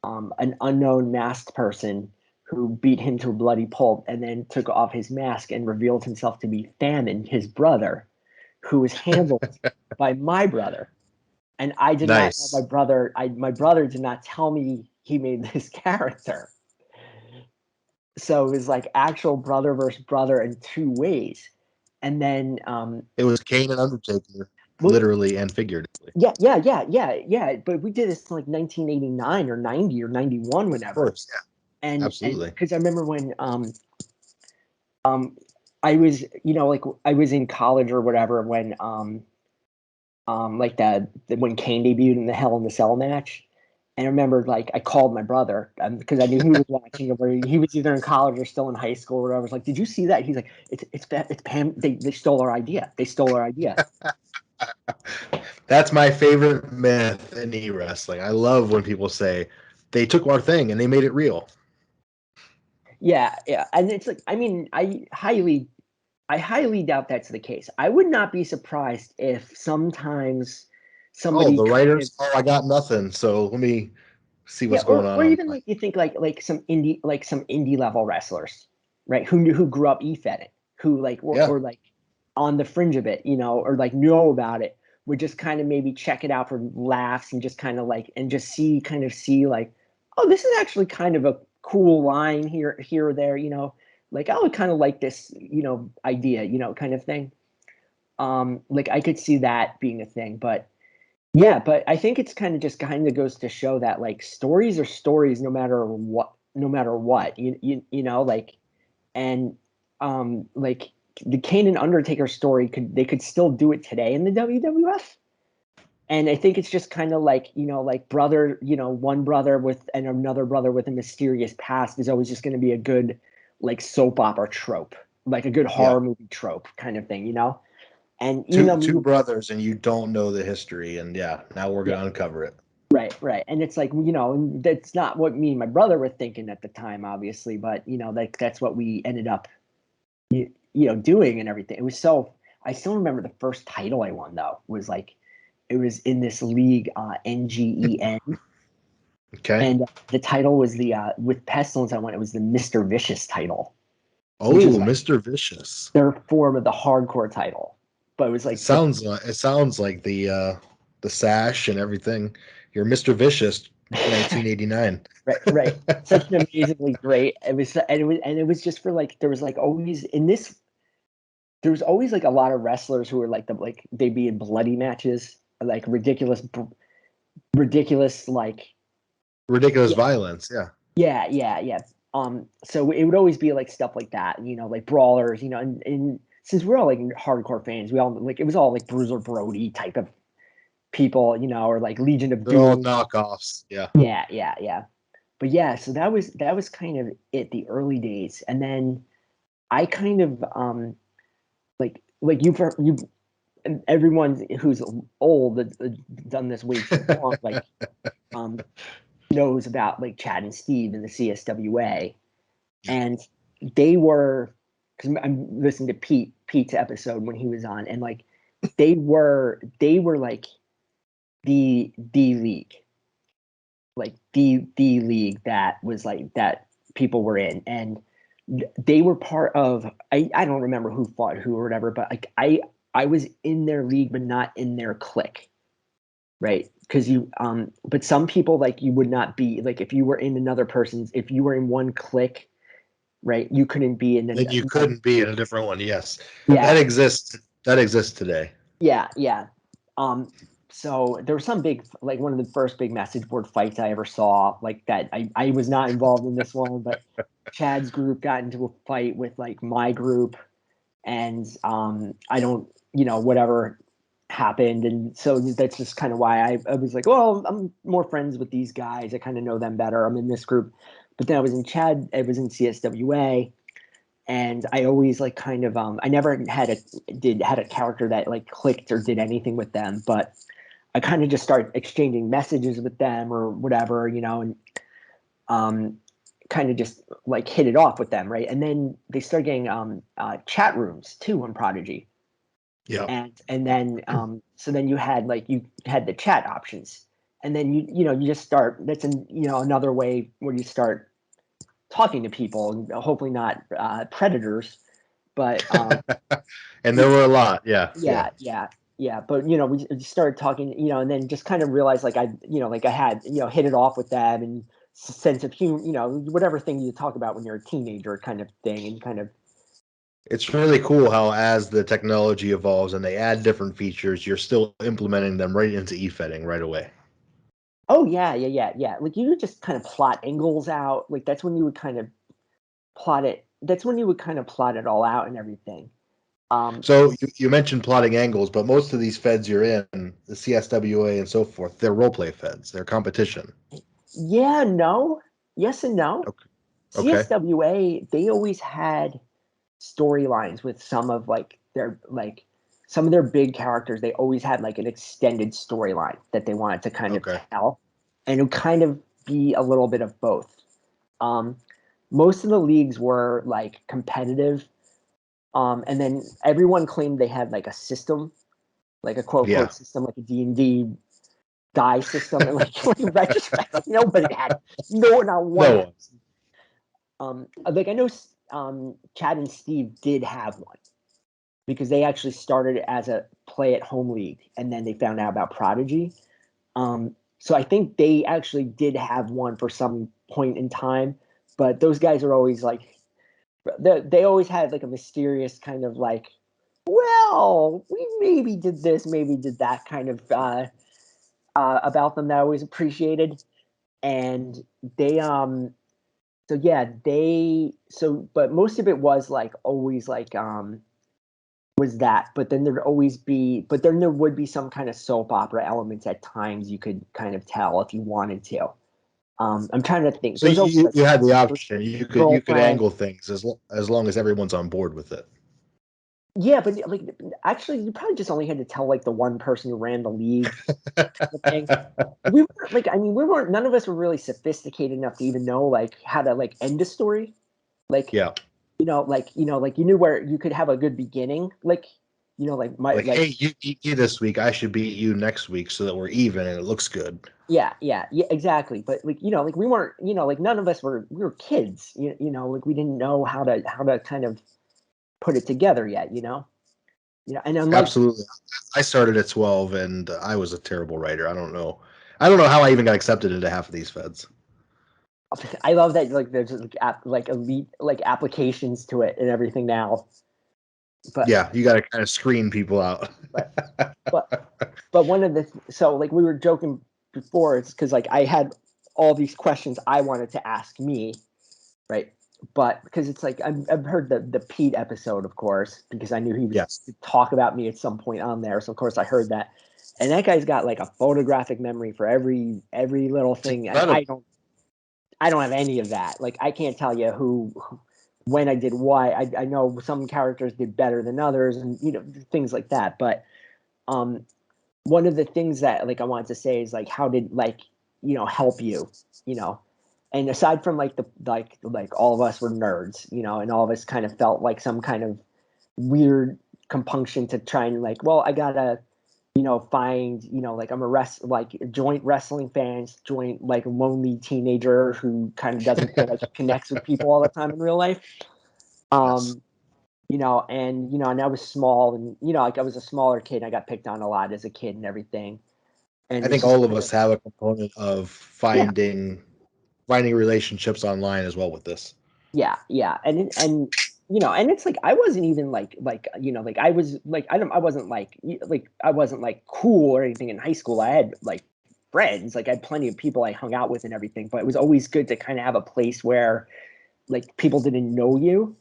[SPEAKER 2] an unknown masked person who beat him to a bloody pulp and then took off his mask and revealed himself to be Famine, his brother, who was handled by my brother. And I did not know
[SPEAKER 1] Nice.
[SPEAKER 2] my brother did not tell me he made this character. So it was like actual brother versus brother in two ways. And then
[SPEAKER 1] It was Kane and Undertaker,
[SPEAKER 2] well,
[SPEAKER 1] literally and figuratively.
[SPEAKER 2] yeah. But we did this in like 1989 or 90 or 91,
[SPEAKER 1] Of
[SPEAKER 2] whenever.
[SPEAKER 1] course, yeah,
[SPEAKER 2] And
[SPEAKER 1] absolutely.
[SPEAKER 2] because I remember when I was, like I was in college or whatever when like when Kane debuted in the Hell in the Cell match. And I remember like I called my brother because I knew he was watching it, where he was either in college or still in high school or whatever. I was like, "Did you see that?" He's like, "It's Pam. They stole our idea. They stole our idea."
[SPEAKER 1] That's my favorite myth in e-wrestling. I love when people say they took our thing and they made it real.
[SPEAKER 2] Yeah, and it's like, I mean, I highly doubt that's the case. I would not be surprised if sometimes
[SPEAKER 1] Oh,
[SPEAKER 2] somebody
[SPEAKER 1] the
[SPEAKER 2] kind of,
[SPEAKER 1] writers, oh, I got nothing, so let me see
[SPEAKER 2] yeah,
[SPEAKER 1] what's going on
[SPEAKER 2] or even
[SPEAKER 1] online.
[SPEAKER 2] like you think like some indie level wrestlers, right? Who grew up EFed it, who like
[SPEAKER 1] Yeah,
[SPEAKER 2] or like on the fringe of it, or like know about it, would just kind of maybe check it out for laughs and just kind of like and just see like, oh, this is actually kind of a cool line here or there, like I would kind of like this, idea, kind of thing. Like I could see that being a thing, but yeah, but I think it's kind of goes to show that like stories are stories no matter what, like, and like the Kane and Undertaker story could still do it today in the WWF. And I think it's just kind of like, like brother, one brother with and another brother with a mysterious past is always just going to be a good like soap opera trope, like a good
[SPEAKER 1] yeah.
[SPEAKER 2] horror movie trope kind of thing. And even
[SPEAKER 1] Two
[SPEAKER 2] though
[SPEAKER 1] two brothers and you don't know the history, and yeah, now we're
[SPEAKER 2] yeah,
[SPEAKER 1] gonna uncover it.
[SPEAKER 2] right. And it's like, that's not what me and my brother were thinking at the time, obviously, but like that's what we ended up doing and everything. It was so I still remember the first title I won though was like it was in this league, NGEN,
[SPEAKER 1] Okay.
[SPEAKER 2] and the title was the with Pestilence I won. It was the Mr. Vicious title, which is
[SPEAKER 1] Oh,
[SPEAKER 2] like
[SPEAKER 1] Mr. Vicious.
[SPEAKER 2] their form of the hardcore title. But it was
[SPEAKER 1] It
[SPEAKER 2] like
[SPEAKER 1] sounds like the sash and everything. You're Mr. Vicious, 1989.
[SPEAKER 2] right. Such an amazingly great. It was just for like there was like always in this there was always like a lot of wrestlers who were like they'd be in bloody matches, like ridiculous like
[SPEAKER 1] Ridiculous
[SPEAKER 2] yeah
[SPEAKER 1] violence. Yeah.
[SPEAKER 2] yeah. So it would always be like stuff like that, like brawlers, and since we're all like hardcore fans, we all like it was all like Bruiser Brody type of people, or like Legion of
[SPEAKER 1] They're all
[SPEAKER 2] Doom.
[SPEAKER 1] knockoffs. Yeah.
[SPEAKER 2] Yeah. But yeah, so that was kind of it, the early days, and then I kind of like you and everyone who's old that's done this way too long, like um knows about like Chad and Steve in the CSWA,
[SPEAKER 1] Yeah.
[SPEAKER 2] and they were because I'm listening to Pete's episode when he was on, and like they were like the league, like the league that was like that people were in, and they were part of I don't remember who fought who or whatever, but like I was in their league but not in their clique, right? Because but some people like you would not be like if you were in one clique, right, you couldn't be in
[SPEAKER 1] Then you
[SPEAKER 2] another.
[SPEAKER 1] couldn't be in a different one. Yes.
[SPEAKER 2] Yeah,
[SPEAKER 1] That exists. That exists today.
[SPEAKER 2] yeah. um so there was some big like one of the first big message board fights I ever saw like that. I was not involved in this one, but Chad's group got into a fight with like my group, and I don't, whatever happened, and so that's just kind of why I was like, well, I'm more friends with these guys. I kind of know them better. I'm in this group, but then I was in CSWA, and I always like kind of I never had a character that like clicked or did anything with them, but I kind of just started exchanging messages with them or whatever, and um, kind of just like hit it off with them, right? And then they started getting chat rooms too on Prodigy,
[SPEAKER 1] Yeah.
[SPEAKER 2] and then so then you had the chat options, and then you just start. That's another way where you start talking to people, and hopefully not predators. But
[SPEAKER 1] And there were a lot. Yeah.
[SPEAKER 2] yeah. But we started talking, and then just kind of realized like I had hit it off with them, and sense of humor, whatever thing you talk about when you're a teenager, kind of thing, and kind of.
[SPEAKER 1] It's really cool how as the technology evolves and they add different features, you're still implementing them right into EFEDing right away.
[SPEAKER 2] Oh yeah. Like you would just kind of plot angles out. Like that's when you would kind of plot it. That's when you would kind of plot it all out and everything.
[SPEAKER 1] So you mentioned plotting angles, but most of these feds you're in, the CSWA and so forth, they're roleplay feds. They're competition.
[SPEAKER 2] Yeah, no, yes and no.
[SPEAKER 1] Okay. Okay.
[SPEAKER 2] CSWA, they always had storylines with some of their big characters. They always had like an extended storyline that they wanted to kind of
[SPEAKER 1] Okay.
[SPEAKER 2] tell, and it would kind of be a little bit of both. Um, Most of the leagues were like competitive, and then everyone claimed they had like a system, like a quote
[SPEAKER 1] Yeah.
[SPEAKER 2] unquote system, like a D&D die system, and like in retrospect, nobody had not one.
[SPEAKER 1] No.
[SPEAKER 2] Like I know Chad and Steve did have one because they actually started as a play at home league, and then they found out about Prodigy. So I think they actually did have one for some point in time, but those guys are always like they always had like a mysterious kind of like, well, we maybe did this, maybe did that kind of about them that I always appreciated. And they so yeah, but most of it was like always like was that, but then there would be some kind of soap opera elements at times you could kind of tell if you wanted to. I'm trying to think.
[SPEAKER 1] So
[SPEAKER 2] There's always
[SPEAKER 1] you
[SPEAKER 2] like
[SPEAKER 1] had the option. You could
[SPEAKER 2] girlfriend.
[SPEAKER 1] angle things as long as everyone's on board with it.
[SPEAKER 2] Yeah, but like actually, you probably just only had to tell like the one person who ran the league kind of thing. We weren't like, I mean, we weren't. None of us were really sophisticated enough to even know like how to like end a story. Like
[SPEAKER 1] Yeah.
[SPEAKER 2] like you knew where you could have a good beginning. Like like my
[SPEAKER 1] Like,
[SPEAKER 2] like
[SPEAKER 1] hey, you beat me this week. I should beat you next week so that we're even and it looks good.
[SPEAKER 2] yeah, exactly. But like like we weren't like none of us we were kids. Like we didn't know how to kind of put it together yet. And unlike
[SPEAKER 1] Absolutely. I started at 12 and I was a terrible writer. I don't know. I don't know how I even got accepted into half of these feds.
[SPEAKER 2] I love that like there's like like elite like applications to it and everything now. But
[SPEAKER 1] Yeah, you got to kind of screen people out.
[SPEAKER 2] but but but one of the so like we were joking before, it's because like I had all these questions I wanted to ask me, right? But because it's like I've heard the Pete episode, of course, because I knew he was
[SPEAKER 1] Yes.
[SPEAKER 2] to talk about me at some point on there. So of course I heard that, and that guy's got like a photographic memory for every little
[SPEAKER 1] It's
[SPEAKER 2] thing, and
[SPEAKER 1] incredible.
[SPEAKER 2] I don't have any of that. Like I can't tell you when I did what. I know some characters did better than others, and things like that. But um, one of the things that like I wanted to say is like how did like help you, you know, and aside from like the like all of us were nerds, and all of us kind of felt like some kind of weird compunction to try and like, well, I gotta find, like I'm a like joint wrestling fans, joint like lonely teenager who kind of doesn't feel like he connects with people all the time in real life.
[SPEAKER 1] Yes.
[SPEAKER 2] Um, and I was small, and like I was a smaller kid. And I got picked on a lot as a kid and everything. And
[SPEAKER 1] I
[SPEAKER 2] it's
[SPEAKER 1] think
[SPEAKER 2] just
[SPEAKER 1] all of
[SPEAKER 2] kind
[SPEAKER 1] us
[SPEAKER 2] of
[SPEAKER 1] have a component of
[SPEAKER 2] yeah,
[SPEAKER 1] finding relationships online as well with this.
[SPEAKER 2] yeah, and it's like I wasn't even like I was like I wasn't like cool or anything in high school. I had like friends, like I had plenty of people I hung out with and everything, but it was always good to kind of have a place where like people didn't know you,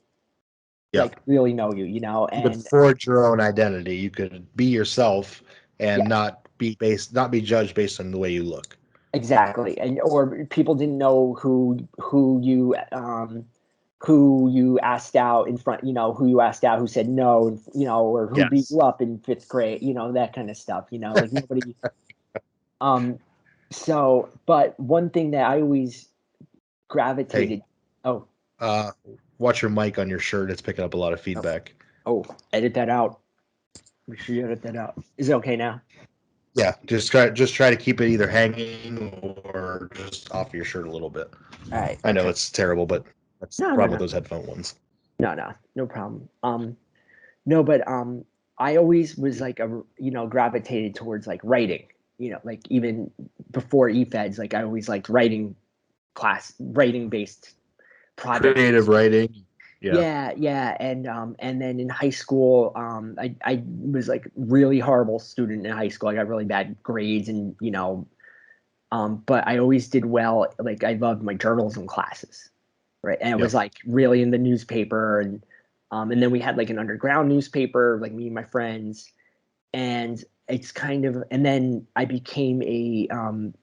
[SPEAKER 1] Yeah.
[SPEAKER 2] like really know you,
[SPEAKER 1] You could
[SPEAKER 2] and
[SPEAKER 1] forge your own identity. You could be yourself and
[SPEAKER 2] yes,
[SPEAKER 1] not be judged based on the way you look.
[SPEAKER 2] exactly, and or people didn't know who you asked out in front, who you asked out, who said no, or who beat
[SPEAKER 1] Yes.
[SPEAKER 2] you up in fifth grade, that kind of stuff, like nobody. Um, but one thing that I always
[SPEAKER 1] Hey,
[SPEAKER 2] gravitated. Oh,
[SPEAKER 1] uh, watch your mic on your shirt. It's picking up a lot of
[SPEAKER 2] oh,
[SPEAKER 1] feedback.
[SPEAKER 2] oh, edit that out. Make sure you edit that out. Is it okay now?
[SPEAKER 1] Yeah, just try to keep it either hanging or just off your shirt a little bit.
[SPEAKER 2] All right,
[SPEAKER 1] I know it's terrible, but That's the
[SPEAKER 2] No, no,
[SPEAKER 1] problem
[SPEAKER 2] no,
[SPEAKER 1] with those headphone ones.
[SPEAKER 2] no problem. No, but I always was like gravitated towards like writing. Like even before EFEDs, like I always liked writing based project
[SPEAKER 1] Creative
[SPEAKER 2] based.
[SPEAKER 1] writing. Yeah.
[SPEAKER 2] Yeah, and then in high school, I was like really horrible student in high school. I got really bad grades, and but I always did well. Like I loved my journalism classes, right? And it was
[SPEAKER 1] Yep.
[SPEAKER 2] like really in the newspaper, and then we had like an underground newspaper, like me and my friends, and it's kind of, and then I became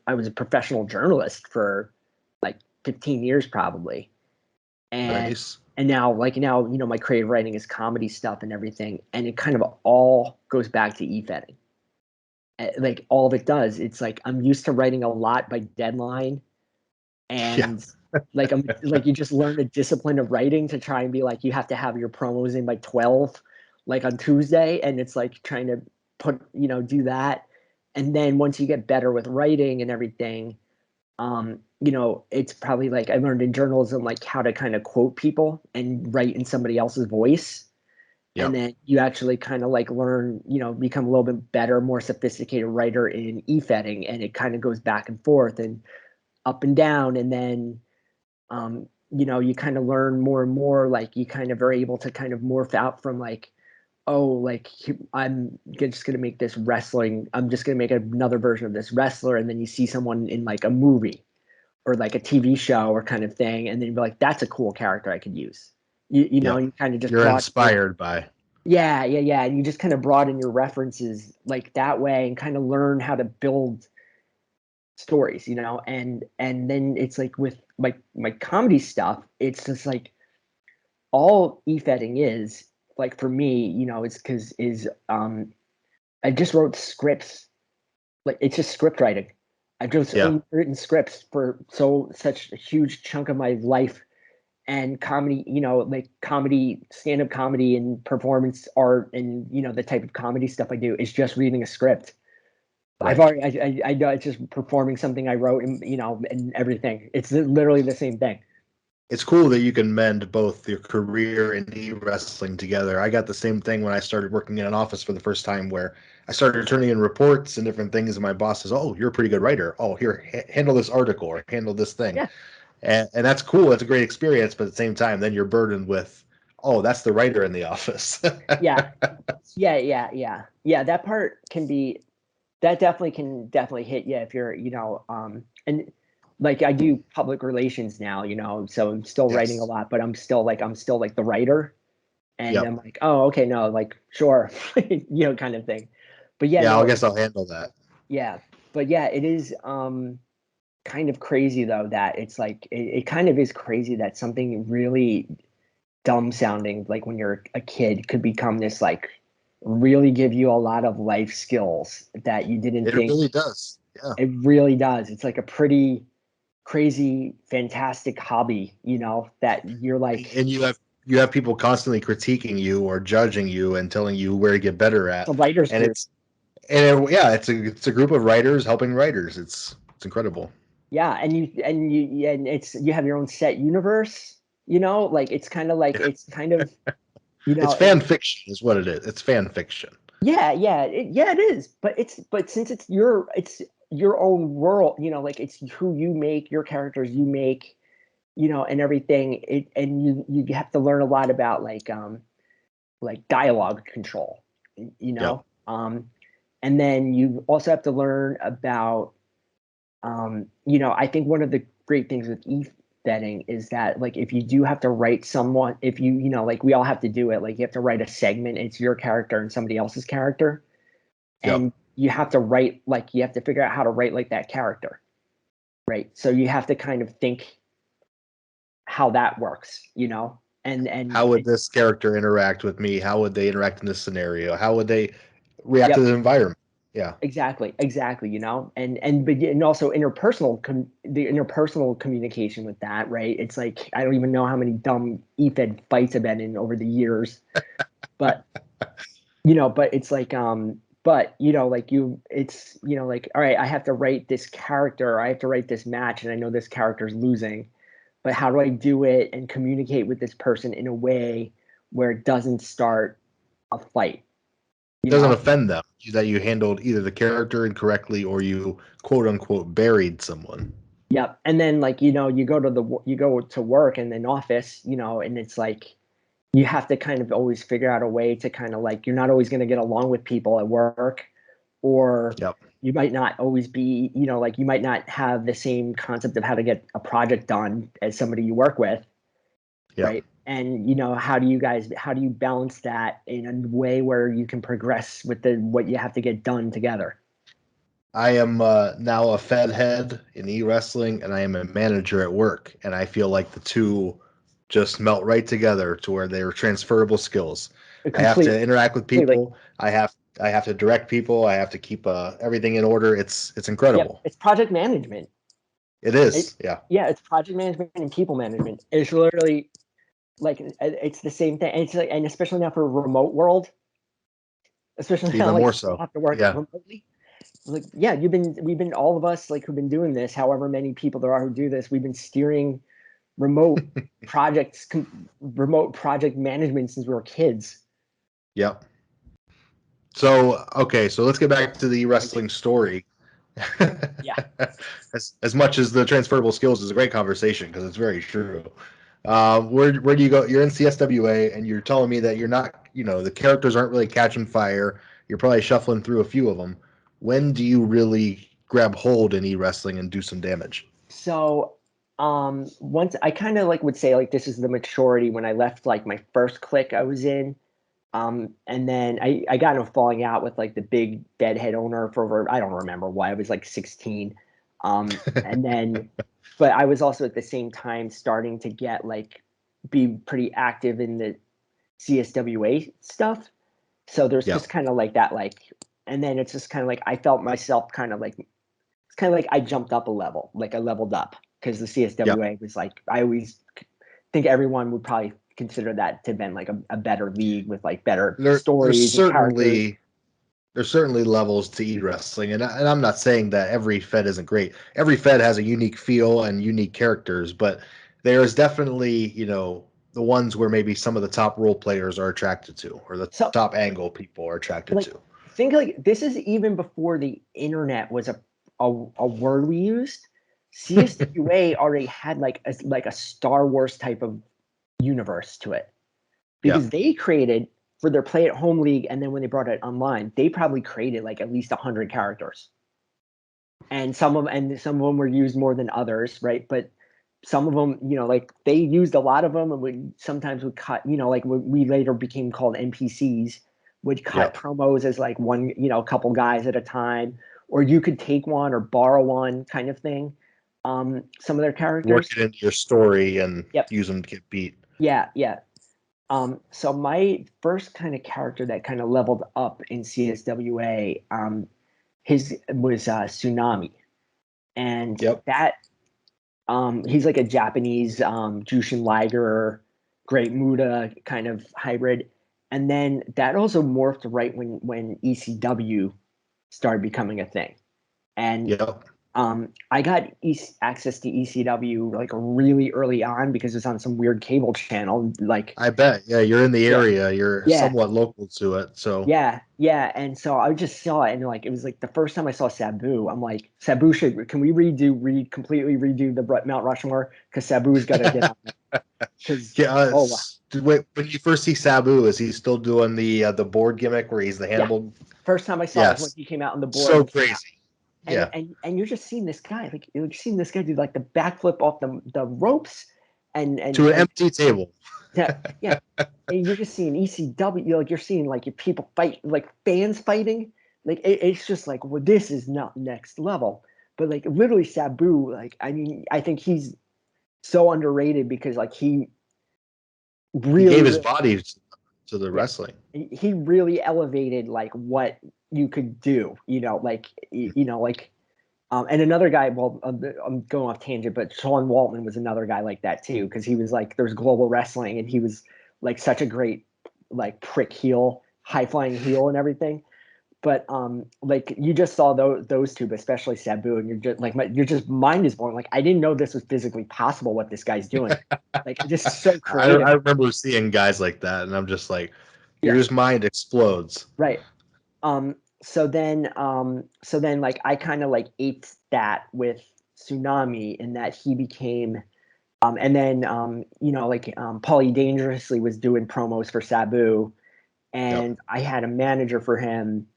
[SPEAKER 2] I was a professional journalist for like 15 years probably, and
[SPEAKER 1] Nice.
[SPEAKER 2] now my creative writing is comedy stuff and everything, and it kind of all goes back to e-fetting. Like all of it does, it's like I'm used to writing a lot by deadline,
[SPEAKER 1] Yeah.
[SPEAKER 2] and like I'm like you just learn the discipline of writing to try and be like you have to have your promos in by 12 like on Tuesday, and it's like trying to do that. And then once you get better with writing and everything, it's probably like I learned in journalism like how to kind of quote people and write in somebody else's voice. And
[SPEAKER 1] Yep.
[SPEAKER 2] then you actually kind of like learn, become a little bit better, more sophisticated writer in e-fetting, and it kind of goes back and forth and up and down. And then you kind of learn more and more, like you kind of are able to kind of morph out from like, oh, like I'm just gonna make this wrestling, I'm just gonna make another version of this wrestler, and then you see someone in like a movie or like a TV show or kind of thing, and then you're like, that's a cool character I could use.
[SPEAKER 1] Yep.
[SPEAKER 2] You kind of just
[SPEAKER 1] You're
[SPEAKER 2] broaden your,
[SPEAKER 1] inspired by.
[SPEAKER 2] yeah, and you just kind of broaden your references like that way, and kind of learn how to build stories, and then it's like with my comedy stuff, it's just like all e-fetting is like for me, it's because is I just wrote scripts, like it's just script writing. I've just
[SPEAKER 1] Yeah.
[SPEAKER 2] only written scripts for such a huge chunk of my life, and comedy, like comedy, stand-up comedy and performance art, and the type of comedy stuff I do is just reading a script. I've
[SPEAKER 1] Right.
[SPEAKER 2] already, I know it's just performing something I wrote, and and everything. It's literally the same thing.
[SPEAKER 1] It's cool that you can mend both your career and e-wrestling together. I got the same thing when I started working in an office for the first time, where I started turning in reports and different things, and my boss says, "Oh, you're a pretty good writer. Oh, here, handle this article or handle this thing,"
[SPEAKER 2] Yeah,
[SPEAKER 1] and that's cool. That's a great experience. But at the same time, then you're burdened with, "Oh, that's the writer in the office."
[SPEAKER 2] yeah, yeah. That part can be, that definitely hit you if you're, and like I do public relations now, so I'm still writing a
[SPEAKER 1] Yes.
[SPEAKER 2] lot, but I'm still like the writer, and I'm
[SPEAKER 1] Yep.
[SPEAKER 2] like, oh, okay, no, like sure, kind of thing. But yeah,
[SPEAKER 1] Yeah,
[SPEAKER 2] no,
[SPEAKER 1] I guess I'll handle that.
[SPEAKER 2] yeah, but yeah, it is kind of crazy though that it's like it kind of is crazy that something really dumb sounding like when you're a kid could become this like really give you a lot of life skills that you didn't
[SPEAKER 1] It
[SPEAKER 2] think.
[SPEAKER 1] really does. Yeah.
[SPEAKER 2] It really does. It's like a pretty crazy, fantastic hobby, that you're like
[SPEAKER 1] And you have people constantly critiquing you or judging you and telling you where to get better
[SPEAKER 2] a
[SPEAKER 1] at.
[SPEAKER 2] writer's
[SPEAKER 1] And
[SPEAKER 2] group.
[SPEAKER 1] yeah, it's a group of writers helping writers. It's incredible.
[SPEAKER 2] Yeah, and it's you have your own set universe, like
[SPEAKER 1] Yeah.
[SPEAKER 2] it's kind of, you
[SPEAKER 1] It's
[SPEAKER 2] know, it,
[SPEAKER 1] fan fiction is what it is. It's fan fiction.
[SPEAKER 2] yeah, it is. But since it's your own world, like it's who you make, your characters you make, and everything. And you have to learn a lot about like dialogue control, you
[SPEAKER 1] Yep.
[SPEAKER 2] know. And then you also have to learn about, I think one of the great things with e-betting is that like if you do have to write someone, if like we all have to do it, like you have to write a segment, it's your character and somebody else's character,
[SPEAKER 1] Yep.
[SPEAKER 2] and you have to write like you have to figure out how to write like that character, right? So you have to kind of think how that works, and
[SPEAKER 1] How would this character interact with me? How would they interact in this scenario? How would they react to
[SPEAKER 2] yep,
[SPEAKER 1] the environment? Yeah.
[SPEAKER 2] exactly, and also the interpersonal communication with that, right? It's like I don't even know how many dumb EFED fights I've been in over the years, but but it's like but like it's like all right, I have to write this character, I have to write this match, and I know this character's losing, but how do I do it and communicate with this person in a way where it doesn't start a fight?
[SPEAKER 1] It doesn't offend them that you handled either the character incorrectly or you quote unquote buried someone.
[SPEAKER 2] Yep. And then like, you go to work in an office, and it's like you have to kind of always figure out a way to kind of like, you're not always going to get along with people at work, or
[SPEAKER 1] Yep.
[SPEAKER 2] you might not always be, like you might not have the same concept of how to get a project done as somebody you work with.
[SPEAKER 1] Yep.
[SPEAKER 2] Right. And, how do you balance that in a way where you can progress with what you have to get done together?
[SPEAKER 1] I am now a Fed head in e-wrestling, and I am a manager at work, and I feel like the two just melt right together to where they're transferable skills. I have to interact with people. I have to direct people. I have to keep everything in order. It's incredible.
[SPEAKER 2] Yep. It's project management.
[SPEAKER 1] It is. Yeah.
[SPEAKER 2] Yeah, it's project management and people management. It's literally like it's the same thing. And it's like, and especially now for a remote world, especially now,
[SPEAKER 1] Even
[SPEAKER 2] like
[SPEAKER 1] more
[SPEAKER 2] people
[SPEAKER 1] so.
[SPEAKER 2] have to work
[SPEAKER 1] Yeah.
[SPEAKER 2] remotely. Like, yeah, we've been all of us like who've been doing this, however many people there are who do this, we've been steering remote remote project management since we were kids.
[SPEAKER 1] Yep. So, okay, so let's get back to the wrestling story.
[SPEAKER 2] Yeah.
[SPEAKER 1] As much as the transferable skills is a great conversation because it's very true. Where do you go? You're in CSWA, and you're telling me that you're not, the characters aren't really catching fire. You're probably shuffling through a few of them. When do you really grab hold in e-wrestling and do some damage?
[SPEAKER 2] So, once I kind of like would say like this is the maturity when I left like my first clique I was in. And then I got in a falling out with like the big deadhead owner for over, I don't remember why, I was like 16. And then, but I was also at the same time starting to get like, be pretty active in the CSWA stuff. So there's
[SPEAKER 1] Yeah.
[SPEAKER 2] just kind of like that, like, and then it's just kind of like, I felt myself kind of like, it's kind of like I jumped up a level, like I leveled up because the CSWA was like, I always think everyone would probably consider that to have been like a better league with like better stories and characters.
[SPEAKER 1] There's certainly levels to e-wrestling, and I'm not saying that every Fed isn't great. Every Fed has a unique feel and unique characters, but there is definitely, the ones where maybe some of the top role players are attracted to, or the
[SPEAKER 2] So
[SPEAKER 1] top angle people are attracted
[SPEAKER 2] like
[SPEAKER 1] to.
[SPEAKER 2] think like this is even before the internet was a word we used. CSWA already had like a Star Wars type of universe to it
[SPEAKER 1] Yeah.
[SPEAKER 2] because they created for their play at home league, and then when they brought it online, they probably created like at least 100 characters. And some of them were used more than others, right? But some of them, like they used a lot of them, and would sometimes would cut, like we later became called NPCs, would cut promos as like one, a couple guys at a time, or you could take one or borrow one kind of thing. Some of their characters.
[SPEAKER 1] Work it into your story and
[SPEAKER 2] Yep.
[SPEAKER 1] use them to get beat.
[SPEAKER 2] Yeah, yeah. So my first kind of character that kind of leveled up in CSWA, his was Tsunami, and that he's like a Japanese Jushin Liger, Great Muda kind of hybrid, and then that also morphed right when ECW started becoming a thing, and I got access to ECW like really early on because it's on some weird cable channel. Like
[SPEAKER 1] I bet. Yeah, you're in the area. You're somewhat local to it. So
[SPEAKER 2] yeah. And so I just saw it, and like it was like the first time I saw Sabu. I'm like, Sabu can we completely redo the Mount Rushmore because Sabu's got to get on there. Because
[SPEAKER 1] when you first see Sabu, is he still doing the board gimmick where he's the Hannibal?
[SPEAKER 2] First time I saw it was when he came out on the board.
[SPEAKER 1] So crazy.
[SPEAKER 2] And you're just seeing this guy, like you're seeing this guy do like the backflip off the ropes and
[SPEAKER 1] to an empty table.
[SPEAKER 2] Yeah. And you're just seeing ECW, like you're seeing like your people fight, like fans fighting. Like it's just like, well, this is not next level. But like literally Sabu, like I mean, I think he's so underrated because like he
[SPEAKER 1] gave his body to the wrestling.
[SPEAKER 2] He really elevated like what you could do, like and another guy, well, I'm going off tangent, but Sean Waltman was another guy like that too, because he was like, there's global wrestling, and he was like such a great like prick heel, high flying heel, and everything. but like you just saw those two, but especially Sabu, and you're just like your just mind is blown. Like I didn't know this was physically possible. What this guy's doing, like this is so creative.
[SPEAKER 1] I remember seeing guys like that, and I'm just like, your
[SPEAKER 2] Yeah,
[SPEAKER 1] just mind explodes.
[SPEAKER 2] right. So then like I kind of like ate that with Tsunami in that he became and then like Paulie Dangerously was doing promos for Sabu,
[SPEAKER 1] Yep.
[SPEAKER 2] and I had a manager for him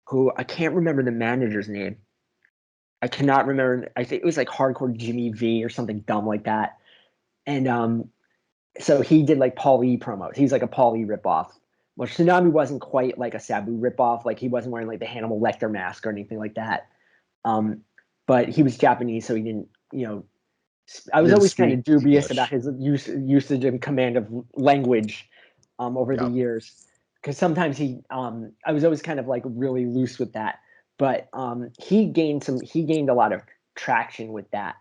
[SPEAKER 2] who I can't remember the manager's name. I cannot remember. I think it was like Hardcore Jimmy V or something dumb like that. And so he did like Paulie promos. He's like a Paulie ripoff. Well, Tsunami wasn't quite like a Sabu ripoff. Like he wasn't wearing like the Hannibal Lecter mask or anything like that. Um, but he was Japanese, so he didn't. I was
[SPEAKER 1] Didn't
[SPEAKER 2] always kind
[SPEAKER 1] speak
[SPEAKER 2] of dubious about
[SPEAKER 1] English.
[SPEAKER 2] his usage and command of language over the
[SPEAKER 1] Yeah.
[SPEAKER 2] years, because sometimes I was always kind of like really loose with that. But he gained a lot of traction with that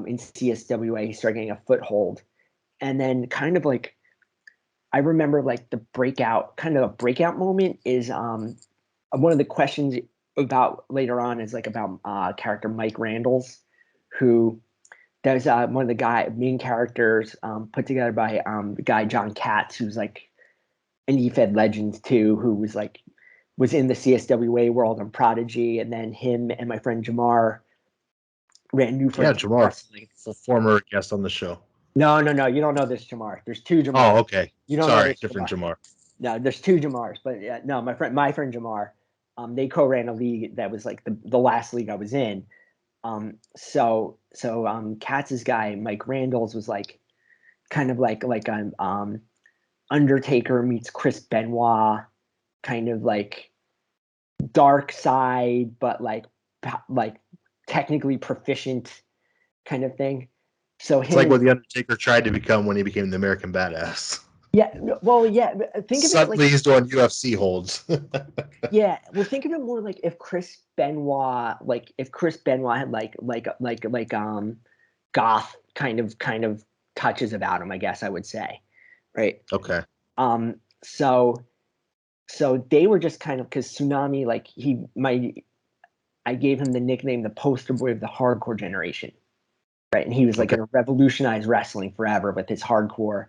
[SPEAKER 2] in CSWA. He started getting a foothold, and then kind of like I remember like the breakout moment is one of the questions about later on is like about character Mike Randalls, who there's one of the main characters put together by the guy John Katz, who's like an EFed legend too, who was in the CSWA world on Prodigy, and then him and my friend Jamar ran New
[SPEAKER 1] Yeah,
[SPEAKER 2] Frontier
[SPEAKER 1] Jamar,
[SPEAKER 2] Wrestling.
[SPEAKER 1] former guest on the show.
[SPEAKER 2] No, you don't know this Jamar. There's two
[SPEAKER 1] Oh,
[SPEAKER 2] Jamars.
[SPEAKER 1] okay.
[SPEAKER 2] You don't know
[SPEAKER 1] Sorry,
[SPEAKER 2] this
[SPEAKER 1] different
[SPEAKER 2] Jamar.
[SPEAKER 1] Jamar.
[SPEAKER 2] No, there's two Jamars, but no, my friend Jamar, they co-ran a league that was like the last league I was in. So Katz's guy Mike Randalls was like kind of like an Undertaker meets Chris Benoit, kind of like dark side, but like technically proficient kind of thing. So
[SPEAKER 1] It's
[SPEAKER 2] him
[SPEAKER 1] like
[SPEAKER 2] and
[SPEAKER 1] what the Undertaker tried to become when he became the American Badass.
[SPEAKER 2] yeah, well, yeah. Think of it like
[SPEAKER 1] Suddenly, he's doing UFC holds.
[SPEAKER 2] yeah. Well, think of it more like if Chris Benoit had goth kind of touches about him. I guess I would say, right?
[SPEAKER 1] Okay.
[SPEAKER 2] Um. So so they were just kind of because Tsunami like I gave him the nickname the poster boy of the hardcore generation, right? And he was like
[SPEAKER 1] Okay.
[SPEAKER 2] going to revolutionize wrestling forever with his hardcore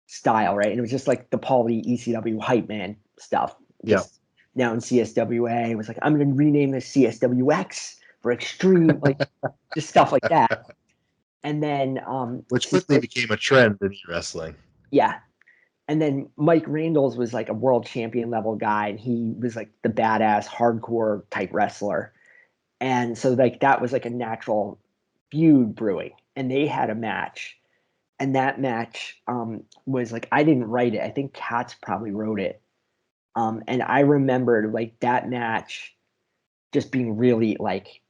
[SPEAKER 2] style, right? And it was just like the Paulie ECW hype man stuff.
[SPEAKER 1] Yeah.
[SPEAKER 2] Just now in CSWA, it was like I'm going to rename this CSWX for extreme, like just stuff like that. And then
[SPEAKER 1] Which quickly became a trend in wrestling.
[SPEAKER 2] yeah, and then Mike Randalls was like a world champion level guy, and he was like the badass hardcore type wrestler. And so like that was like a natural feud brewing. And they had a match. And that match was like I didn't write it. I think Katz probably wrote it. And I remembered like that match just being really like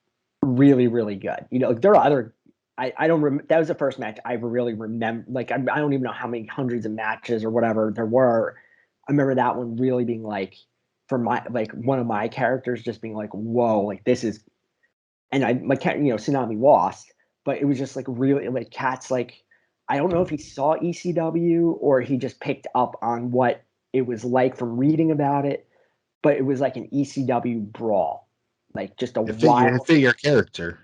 [SPEAKER 2] really, really good. Like, there are other I don't remember that was the first match I really remember. Like I don't even know how many hundreds of matches or whatever there were. I remember that one really being like for my like one of my characters just being like, whoa, like this is and I my cat, Tsunami lost, but it was just like really like Cat's like I don't know if he saw ECW or he just picked up on what it was like from reading about it, but it was like an ECW brawl, like just a
[SPEAKER 1] It
[SPEAKER 2] wild
[SPEAKER 1] fit your character.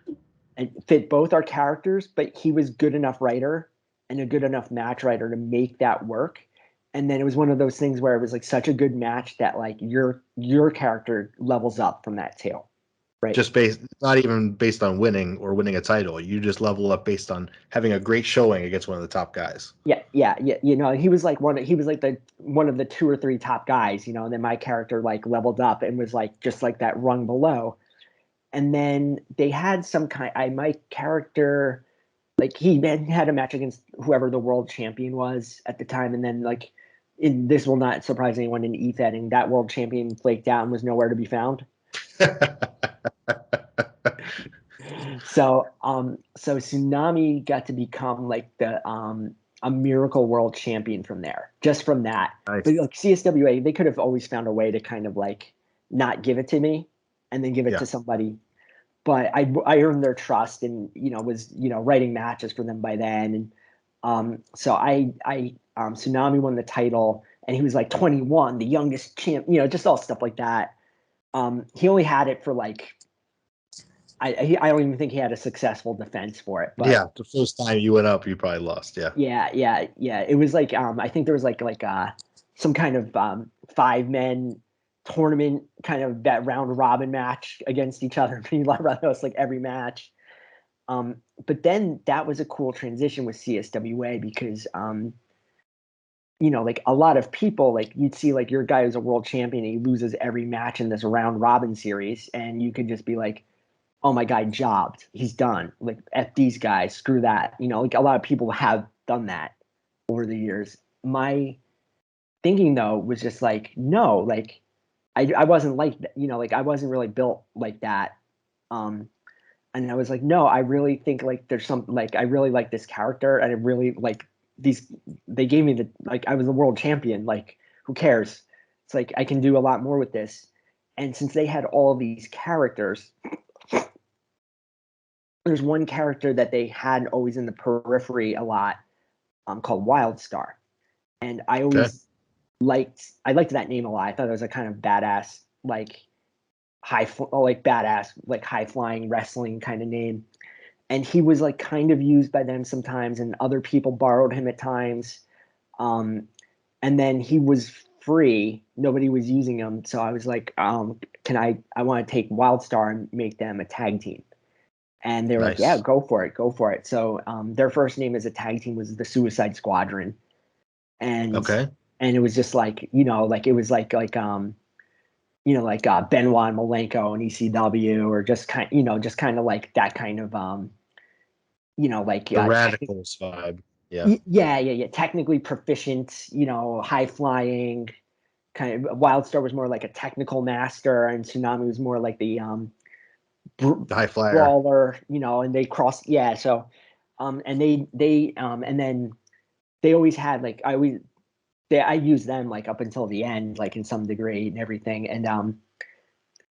[SPEAKER 2] and fit both our characters, but he was good enough writer and a good enough match writer to make that work. And then it was one of those things where it was like such a good match that like your character levels up from that too. Right.
[SPEAKER 1] Just based, not even based on winning or winning a title. You just level up based on having a great showing against one of the top guys.
[SPEAKER 2] Yeah. He was like he was like the one of the two or three top guys, and then my character like leveled up and was like just like that rung below. And then they had my character like he had a match against whoever the world champion was at the time, and then like this will not surprise anyone in EFed, and that world champion flaked out and was nowhere to be found. So Tsunami got to become like the a miracle world champion from there, just from that.
[SPEAKER 1] Nice.
[SPEAKER 2] But like CSWA, they could have always found a way to kind of like not give it to me and then give it
[SPEAKER 1] Yeah.
[SPEAKER 2] to somebody. But I earned their trust and was writing matches for them by then, and so I Tsunami won the title and he was like 21, the youngest champ, just all stuff like that. He only had it for like I don't even think he had a successful defense for it, but
[SPEAKER 1] Yeah, the first time you went up, you probably lost. Yeah.
[SPEAKER 2] yeah. It was like I think there was like some kind of 5 men tournament kind of that round robin match against each other. It was like every match. But then that was a cool transition with CSWA because like a lot of people, like you'd see like your guy who's a world champion, and he loses every match in this round robin series, and you could just be like, oh my god, jobbed, he's done, like F these guys, screw that. Like a lot of people have done that over the years. My thinking though was just like, no, like I wasn't like that, like I wasn't really built like that. And I was like, no, I really think like there's some, like I really like this character, and I really like these. They gave me the, like I was the world champion. Like who cares? It's like I can do a lot more with this. And since they had all these characters, there's one character that they had always in the periphery a lot, called Wildstar, and
[SPEAKER 1] Okay.
[SPEAKER 2] I liked that name a lot. I thought it was a kind of badass, like badass, like high flying wrestling kind of name. And he was like kind of used by them sometimes, and other people borrowed him at times. Um, and then he was free; nobody was using him, so I was like, "Can I? I want to take Wildstar and make them a tag team." And they were like, "Yeah,
[SPEAKER 1] Nice.
[SPEAKER 2] go for it, go for it." So their first name as a tag team was the Suicide Squadron, and
[SPEAKER 1] Okay.
[SPEAKER 2] it was just like, like it was like Benoit and Malenko and ECW, or just just kind of like that kind of like
[SPEAKER 1] The Radicals vibe. Yeah.
[SPEAKER 2] yeah, technically proficient, high flying kind of. Wildstar was more like a technical master, and Tsunami was more like the br-
[SPEAKER 1] The high flyer.
[SPEAKER 2] brawler, and they crossed, yeah. So and and then they always had like I used them like up until the end, like in some degree and everything. And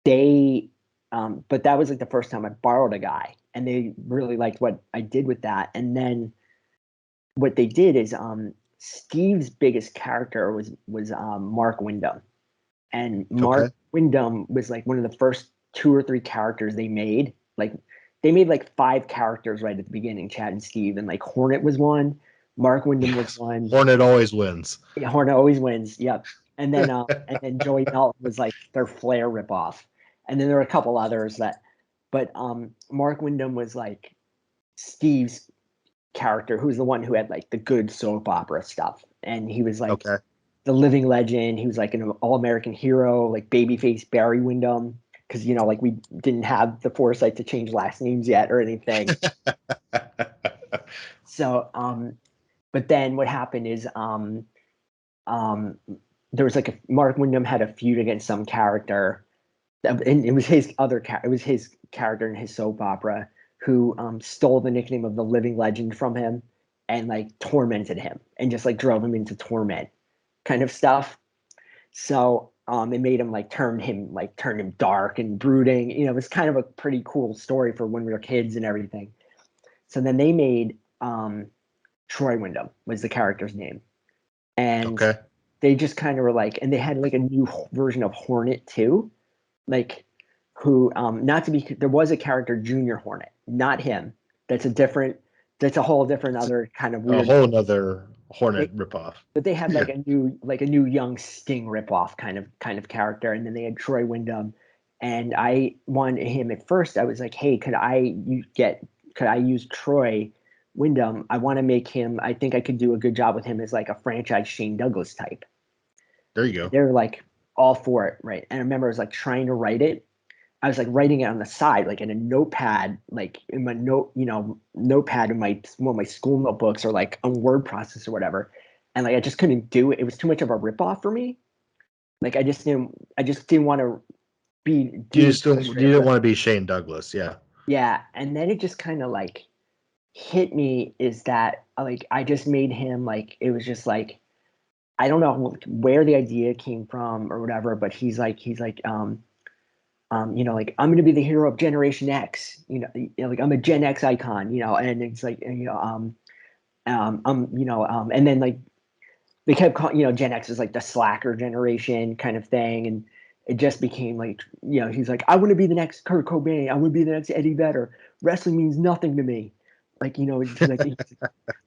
[SPEAKER 2] they but that was like the first time I borrowed a guy, and they really liked what I did with that. And then what they did is Steve's biggest character was Mark Wyndham, and
[SPEAKER 1] Okay.
[SPEAKER 2] Mark Wyndham was like one of the first 2 or 3 characters they made. Like they made like 5 characters right at the beginning, Chad and Steve, and like Hornet was one, Mark Wyndham was
[SPEAKER 1] Yes.
[SPEAKER 2] one.
[SPEAKER 1] Hornet always wins.
[SPEAKER 2] Yeah, Hornet always wins. Yep. And then Joey Melton was like their Flair ripoff, and then there were a couple others that, but Mark Wyndham was like Steve's character, who's the one who had like the good soap opera stuff, and he was like
[SPEAKER 1] Okay.
[SPEAKER 2] the living legend. He was like an all-American hero, like babyface Barry Windham, because like we didn't have the foresight to change last names yet or anything. So but then what happened is um there was like Mark Windham had a feud against some character, and it was it was his character in his soap opera, who stole the nickname of the living legend from him, and like tormented him and just like drove him into torment kind of stuff. So it made him like turn him dark and brooding. It was kind of a pretty cool story for when we were kids and everything. So then they made Troy Wyndham was the character's name, and
[SPEAKER 1] Okay.
[SPEAKER 2] they just kind of were like, and they had like a new version of Hornet too, like who not to be, there was a character Junior Hornet, not him. That's a different, that's a whole different
[SPEAKER 1] It's
[SPEAKER 2] other kind of
[SPEAKER 1] a
[SPEAKER 2] weird.
[SPEAKER 1] whole nother
[SPEAKER 2] They,
[SPEAKER 1] Hornet ripoff.
[SPEAKER 2] but they had
[SPEAKER 1] Yeah.
[SPEAKER 2] like a new young Sting ripoff kind of character, and then they had Troy Wyndham, and I wanted him at first. I was like, hey, could I use Troy Wyndham? I want to make him. I think I could do a good job with him as like a franchise Shane Douglas type.
[SPEAKER 1] There you go.
[SPEAKER 2] They were like all for it, right? And I remember I was like trying to write it. I was like writing it on the side, like in a notepad, like in my notepad in my one of my school notebooks, or like on word process or whatever. And like I just couldn't do it. It was too much of a ripoff for me. Like I just didn't want to
[SPEAKER 1] You
[SPEAKER 2] do
[SPEAKER 1] just don't. You didn't
[SPEAKER 2] illustrator.
[SPEAKER 1] want to be Shane Douglas. Yeah.
[SPEAKER 2] Yeah. And then it just kind of like hit me, is that like I just made him, like it was just like I don't know where the idea came from or whatever, but like I'm going to be the hero of Generation X, like I'm a Gen X icon, and it's like, and then like they kept calling, Gen X is like the slacker generation kind of thing, it just became like, he's like, I want to be the next Kurt Cobain. I want to be the next Eddie Vedder. Wrestling means nothing to me. Like, he's like,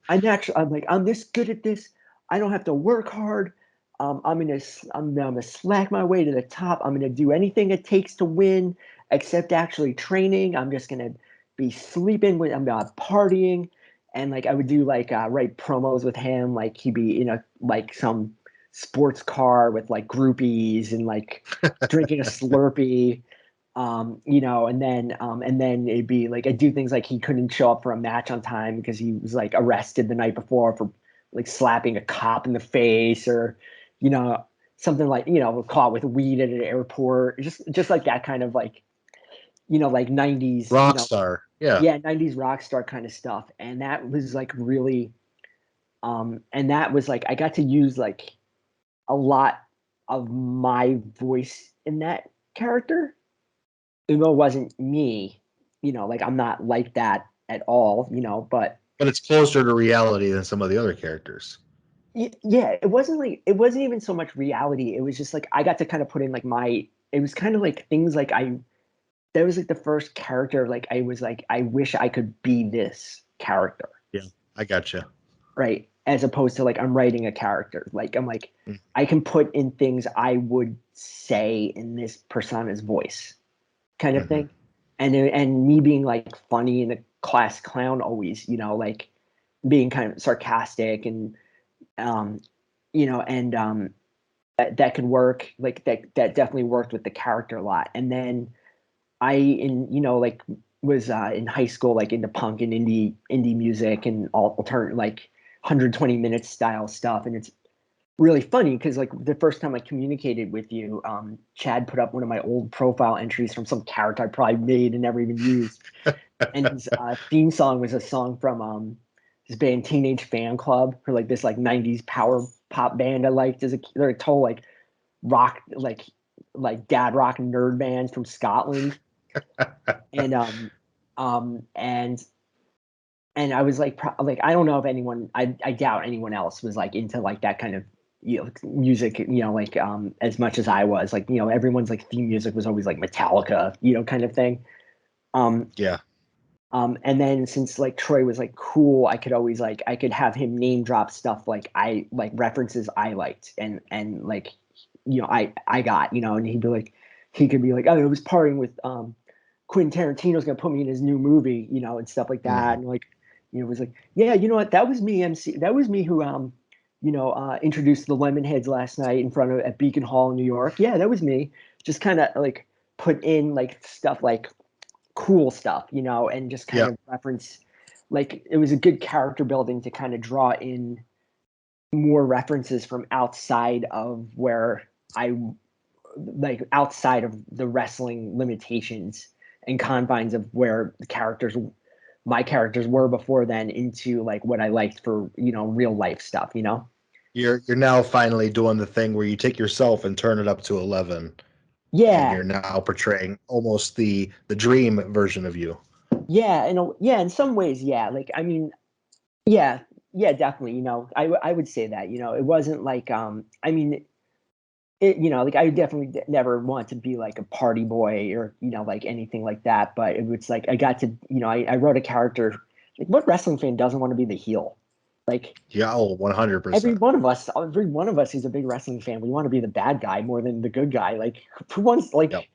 [SPEAKER 2] I'm like, I'm this good at this. I don't have to work hard. I'm gonna slack my way to the top. I'm gonna do anything it takes to win, except actually training. I'm just gonna be sleeping with. I'm not partying, and like I would do like write promos with him. Like he'd be in a like some sports car with like groupies and like drinking a Slurpee. And then it'd be like I do things like he couldn't show up for a match on time because he was like arrested the night before for like slapping a cop in the face or, you know, something like, caught with weed at an airport, just like that kind of like, like 90s,
[SPEAKER 1] Rock star. Yeah.
[SPEAKER 2] yeah, 90s rock star kind of stuff. And that was like really, and that was like I got to use like a lot of my voice in that character even though it wasn't me, like I'm not like that at all, but
[SPEAKER 1] But it's closer to reality than some of the other characters.
[SPEAKER 2] yeah, it wasn't even so much reality. It was just like I got to kind of put in like it was kind of like things like that was like the first character like I was like I wish I could be this character.
[SPEAKER 1] Yeah, I gotcha.
[SPEAKER 2] Right. As opposed to like I'm writing a character. Like I'm like
[SPEAKER 1] Mm.
[SPEAKER 2] I can put in things I would say in this persona's voice. Kind of
[SPEAKER 1] Mm-hmm.
[SPEAKER 2] thing. And me being like funny and a class clown always, like being kind of sarcastic and um, and that could work. Like that definitely worked with the character a lot. And then like was in high school like into punk and indie music and alternate like 120 minutes style stuff. And it's really funny because like the first time I communicated with you, Chad put up one of my old profile entries from some character I probably made and never even used, and his theme song was a song from this band Teenage Fan Club, for like this like '90s power pop band I liked as a they're a total like rock like dad rock nerd band from Scotland, and um and and I was like, like I don't know if anyone, I doubt anyone else was like into like that kind of music, like as much as I was. Like everyone's like theme music was always like Metallica, kind of thing. Um,
[SPEAKER 1] Yeah.
[SPEAKER 2] and then since like Troy was like cool, I could always like I could have him name drop stuff like I like references I liked and like I got and he could be like, oh, I was partying with Quentin Tarantino's gonna put me in his new movie, and stuff like that.
[SPEAKER 1] Mm-hmm.
[SPEAKER 2] And like, it was like, yeah, you know what? That was me, MC. That was me who, introduced the Lemonheads last night in front of at Beacon Hall in New York. Yeah, that was me. Just kind of like put in like stuff like cool stuff, and just kind
[SPEAKER 1] Yeah.
[SPEAKER 2] of reference. Like it was a good character building to kind of draw in more references from outside of where I like outside of the wrestling limitations and confines of where my characters were before then into like what I liked for real life stuff.
[SPEAKER 1] You're now finally doing the thing where you take yourself and turn it up to 11, and
[SPEAKER 2] Yeah,
[SPEAKER 1] you're now portraying almost the dream version of you.
[SPEAKER 2] yeah, yeah. In some ways, yeah. Like I mean, yeah, yeah, definitely. I would say that. It wasn't like I mean, like I definitely never want to be like a party boy or like anything like that. But it was like I got to I wrote a character. Like what wrestling fan doesn't want to be the heel? Like
[SPEAKER 1] Yeah, oh, 100%.
[SPEAKER 2] every one of us who's a big wrestling fan, we want to be the bad guy more than the good guy. Like who wants
[SPEAKER 1] Yep.
[SPEAKER 2] like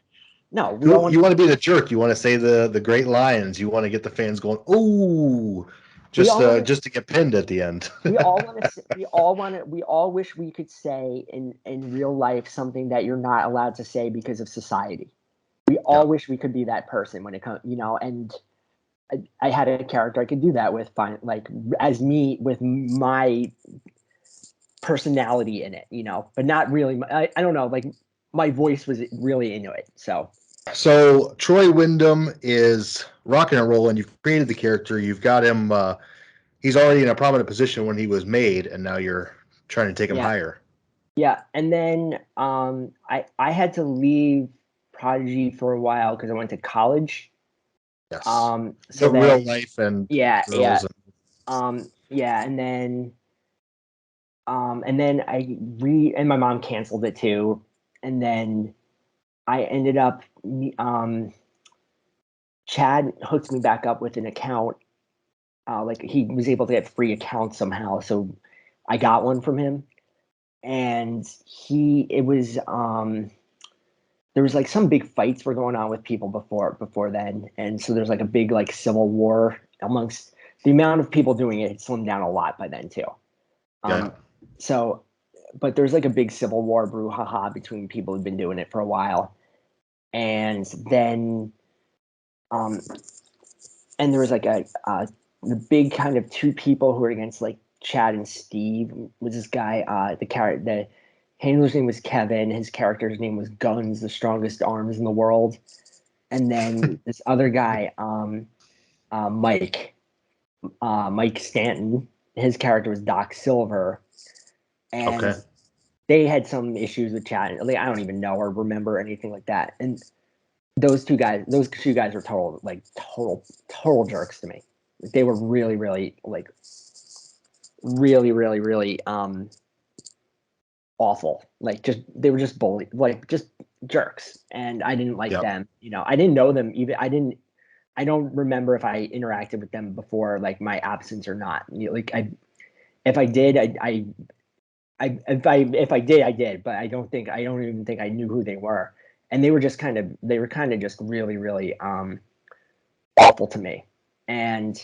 [SPEAKER 2] no, we all want
[SPEAKER 1] You want to be the jerk. You want to say the great lines. You want to get the fans going, ooh,
[SPEAKER 2] we all want to
[SPEAKER 1] just to get pinned at the end.
[SPEAKER 2] we all wish we could say in real life something that you're not allowed to say because of society. We
[SPEAKER 1] Yeah.
[SPEAKER 2] all wish we could be that person when it comes, and I had a character I could do that with, fine, like as me with my personality in it, but not really. I don't know, like my voice was really into it. So
[SPEAKER 1] So Troy Wyndham is rocking and rolling. You've created the character. You've got him. He's already in a prominent position when he was made, and now you're trying to take him
[SPEAKER 2] yeah,
[SPEAKER 1] higher.
[SPEAKER 2] yeah. And then I had to leave Prodigy for a while because I went to college.
[SPEAKER 1] Yes.
[SPEAKER 2] So
[SPEAKER 1] Real
[SPEAKER 2] then
[SPEAKER 1] life and
[SPEAKER 2] yeah, yeah,
[SPEAKER 1] girls. And,
[SPEAKER 2] yeah, and then and my mom canceled it too, and then I ended up, Chad hooked me back up with an account. Like he was able to get free accounts somehow, so I got one from him, and it was there was like some big fights were going on with people before then, and so there's like a big like civil war amongst the amount of people doing it. It slimmed down a lot by then too.
[SPEAKER 1] Yeah.
[SPEAKER 2] So, but there's like a big civil war brouhaha between people who've been doing it for a while, and then and there was like the big kind of two people who were against like Chad and Steve was this guy, the handler's name was Kevin, his character's name was Guns, the strongest arms in the world. And then this other guy, Mike Stanton, his character was Doc Silver. And
[SPEAKER 1] Okay.
[SPEAKER 2] they had some issues with Chad. Like, I don't even know or remember anything like that. And those two guys were total jerks to me. They were really, really like really, really, really awful. Like they were just bullies, like just jerks. And I didn't like
[SPEAKER 1] Yep.
[SPEAKER 2] them. I didn't know them even. I don't remember if I interacted with them before like my absence or not. If I did, if I did, I did, but I don't even think I knew who they were. And they were kind of just really, really awful to me. And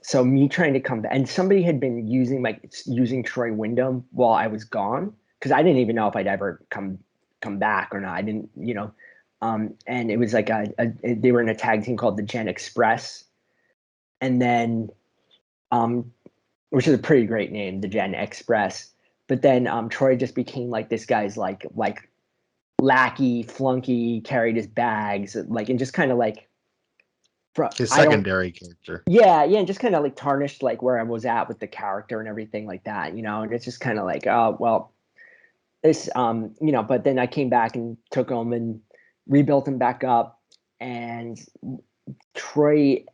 [SPEAKER 2] so me trying to come back, and somebody had been using Troy Wyndham while I was gone, because I didn't even know if I'd ever come back or not. I didn't, and it was like they were in a tag team called the Gen Express, and then which is a pretty great name, the Gen Express. But then Troy just became like this guy's like lackey, flunky, carried his bags, like, and just kind of like
[SPEAKER 1] His
[SPEAKER 2] I don't
[SPEAKER 1] secondary character.
[SPEAKER 2] yeah, and just kind of like tarnished like where I was at with the character and everything like that, and it's just kind of like, oh well, this but then I came back and took him and rebuilt him back up. And Troy,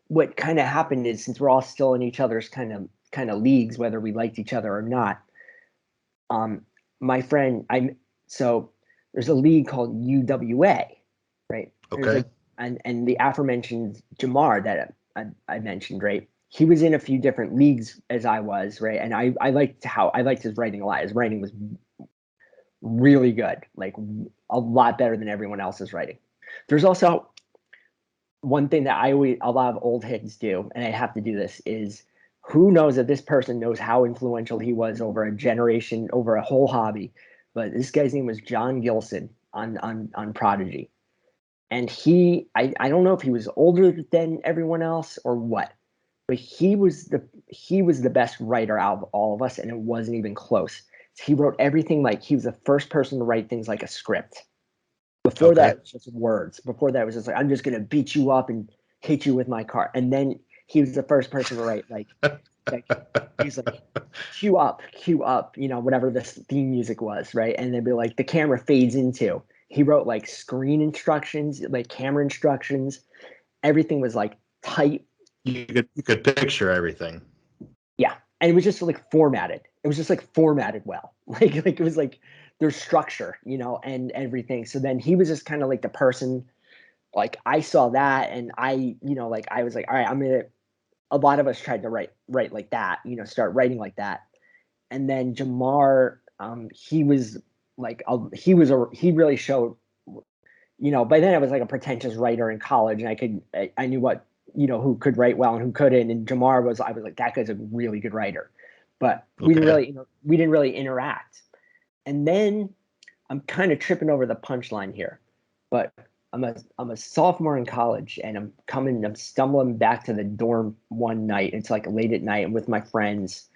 [SPEAKER 2] what kind of happened is, since we're all still in each other's kind of leagues, whether we liked each other or not, my friend, so there's a league called UWA, right? There's
[SPEAKER 1] Okay.
[SPEAKER 2] and the aforementioned Jamar that I mentioned, right? He was in a few different leagues as I was, right? And I liked his writing a lot. His writing was really good, like a lot better than everyone else's writing. There's also one thing that a lot of old heads do, and I have to do this, is who knows that this person knows how influential he was over a generation, over a whole hobby. But this guy's name was John Gilson on Prodigy. And I don't know if he was older than everyone else or what, but he was the best writer out of all of us, and it wasn't even close. He wrote everything like he was the first person to write things like a script. Before that,
[SPEAKER 1] Okay.
[SPEAKER 2] it was just words. Before that, it was just like, I'm just gonna beat you up and hit you with my car. And then he was the first person to write like he's like, cue up, whatever this theme music was, right? And they'd be like, the camera fades into. He wrote like screen instructions, like camera instructions. Everything was like tight.
[SPEAKER 1] You could picture everything.
[SPEAKER 2] Yeah. And it was just like formatted. It was just like formatted well. Like it was like there's structure, and everything. So then he was just kind of like the person, like I saw that, and like I was like, all right, a lot of us tried to write like that, start writing like that. And then Jamar, he was like he really showed, by then I was like a pretentious writer in college, and I knew what, who could write well and who couldn't. And Jamar I was like, that guy's a really good writer. But
[SPEAKER 1] Okay.
[SPEAKER 2] we didn't really interact. And then I'm kind of tripping over the punchline here, but I'm a sophomore in college, and I'm stumbling back to the dorm one night. It's like late at night. I'm with my friends,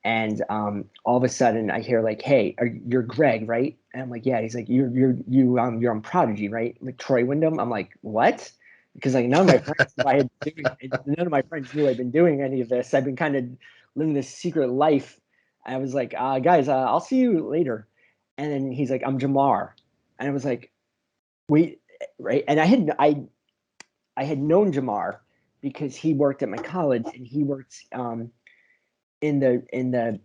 [SPEAKER 2] and all of a sudden I hear like, "Hey, you're Gregg, right?" And I'm like, "Yeah." He's like, "You're on Prodigy, right?" Like Troy Wyndham. I'm like, "What?" Because like none of my friends none of my friends knew I'd been doing any of this. I've been kind of living this secret life. I was like, "Guys, I'll see you later." And then he's like, "I'm Jamar," and I was like, "Wait, right?" And I had known Jamar because he worked at my college, and he worked in the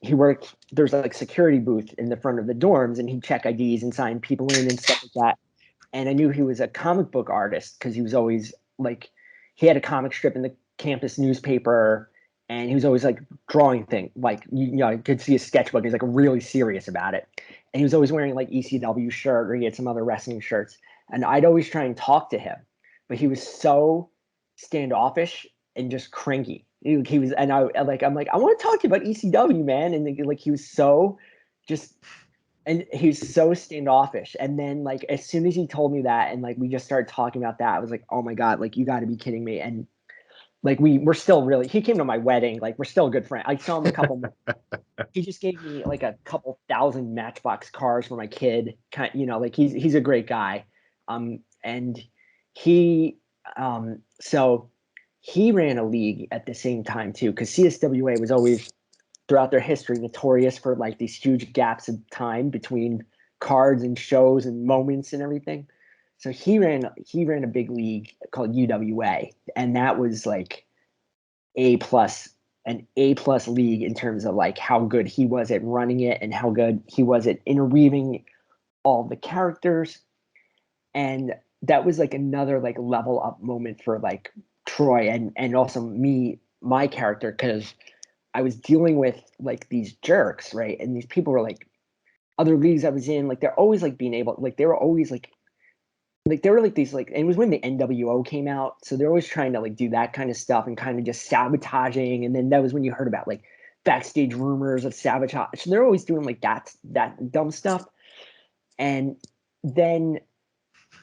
[SPEAKER 2] he worked, there's like security booth in the front of the dorms, and he'd check IDs and sign people in and stuff like that. And I knew he was a comic book artist because he was always like, he had a comic strip in the campus newspaper, and he was always like drawing things. Like, you know, you could see his sketchbook. He's like really serious about it. And he was always wearing like ECW shirt, or he had some other wrestling shirts. And I'd always try and talk to him, but he was so standoffish and just cranky. He was, and I'm like, I want to talk to you about ECW, man. And like, he was so just, and he's so standoffish. And then like as soon as he told me that, and like we just started talking about that, I was like, oh my god, like you got to be kidding me. And like we're still really, he came to my wedding, like we're still good friends. I saw him a couple he just gave me like a couple thousand Matchbox cars for my kid, kind, you know, like he's a great guy. And he so he ran a league at the same time too, because CSWA was always throughout their history notorious for like these huge gaps of time between cards and shows and moments and everything. So he ran a big league called UWA, and that was like A plus, an A plus league in terms of like how good he was at running it and how good he was at interweaving all the characters. And that was like another like level up moment for like Troy and also me, my character, because I was dealing with like these jerks, right? And these people were like other leagues I was in, like they're always like being able, like they were always like they were like these like, and it was when the NWO came out, so they're always trying to like do that kind of stuff and kind of just sabotaging. And then that was when you heard about like backstage rumors of sabotage. So they're always doing like that dumb stuff. And then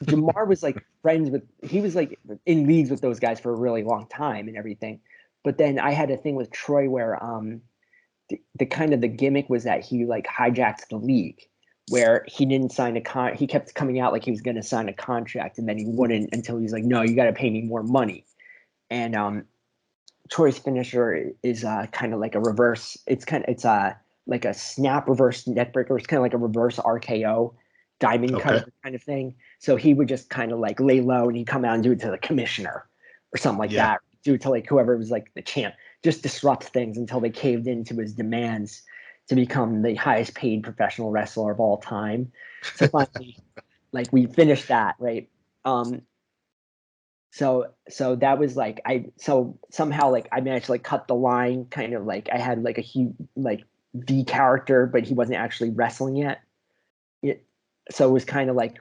[SPEAKER 2] Jamar was like friends with, he was like in leagues with those guys for a really long time and everything. But then I had a thing with Troy where the kind of the gimmick was that he like hijacked the league, where he didn't sign he kept coming out like he was going to sign a contract, and then he wouldn't until he's like, no, you got to pay me more money. And Troy's finisher is kind of like a reverse, it's like a snap reverse neckbreaker. It's kind of like a reverse RKO diamond cutter kind of thing. So he would just kind of like lay low, and he'd come out and do it to the commissioner or something like that, do it to like whoever was like the champ, just disrupt things until they caved into his demands to become the highest paid professional wrestler of all time. So finally, like we finished that, right? So that was like, so somehow like I managed to like cut the line, kind of like I had like a huge like V character, but he wasn't actually wrestling yet. So it was kind of like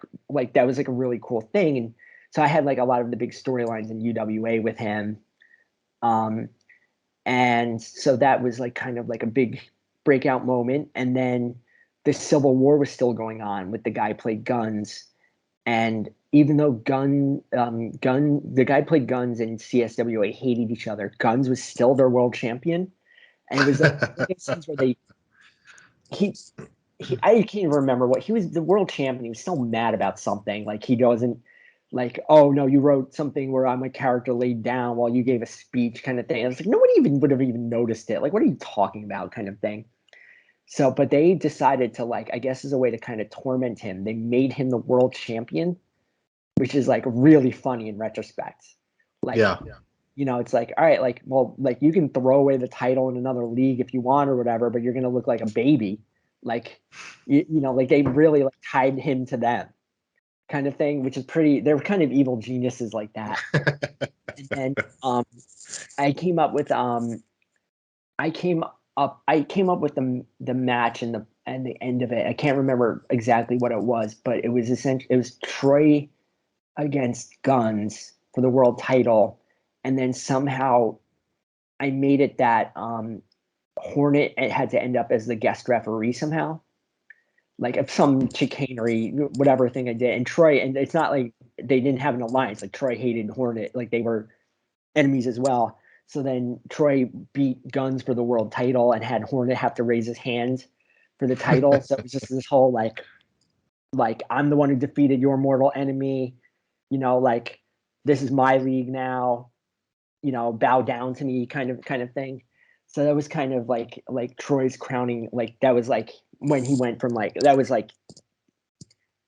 [SPEAKER 2] that was like a really cool thing. And so I had like a lot of the big storylines in UWA with him. And so that was like kind of like a big breakout moment. And then the Civil War was still going on with the guy who played Guns. And even though the guy who played Guns and CSWA hated each other, Guns was still their world champion. And it was like scenes where he I can't even remember what, he was the world champion. He was still mad about something. Like he doesn't like, oh no, you wrote something where I'm a character laid down while you gave a speech kind of thing. And it's like nobody even would have even noticed it. Like, what are you talking about kind of thing. So, but they decided to like, I guess as a way to kind of torment him, they made him the world champion, which is like really funny in retrospect. Like, you know, it's like, all right, like, well, like you can throw away the title in another league if you want or whatever, but you're going to look like a baby. Like, you know, like they really like tied him to them kind of thing, which is pretty, they're kind of evil geniuses like that. And then I came up with I came up with the match and the end of it. I can't remember exactly what it was, but it was essentially, it was Troy against Guns for the world title. And then somehow I made it that Hornet, it had to end up as the guest referee somehow, like of some chicanery, whatever thing I did. And Troy, and it's not like they didn't have an alliance. Like Troy hated Hornet, like they were enemies as well. So then Troy beat Guns for the world title and had Hornet have to raise his hand for the title. So it was just this whole like I'm the one who defeated your mortal enemy, you know, like this is my league now, you know, bow down to me kind of thing. So that was kind of like Troy's crowning, like that was like when he went from like, that was like,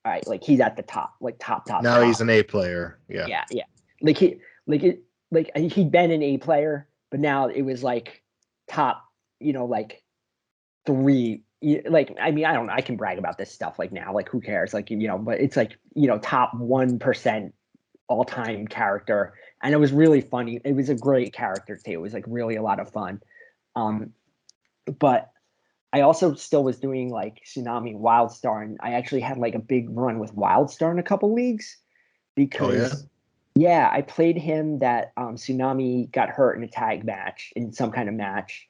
[SPEAKER 2] all right, like he's at the top, like top.
[SPEAKER 1] Now he's an A player.
[SPEAKER 2] Yeah. Like he'd been an A player, but now it was like top, you know, like three, like, I mean, I don't know, I can brag about this stuff like now, like who cares, like, but it's like, top 1% all-time character, and it was really funny. It was a great character too. It was like really a lot of fun. um but I also still was doing like Tsunami Wildstar, and I actually had like a big run with Wildstar in a couple leagues
[SPEAKER 1] Oh yeah.
[SPEAKER 2] because yeah, I played him that Tsunami got hurt in a tag match, in some kind of match.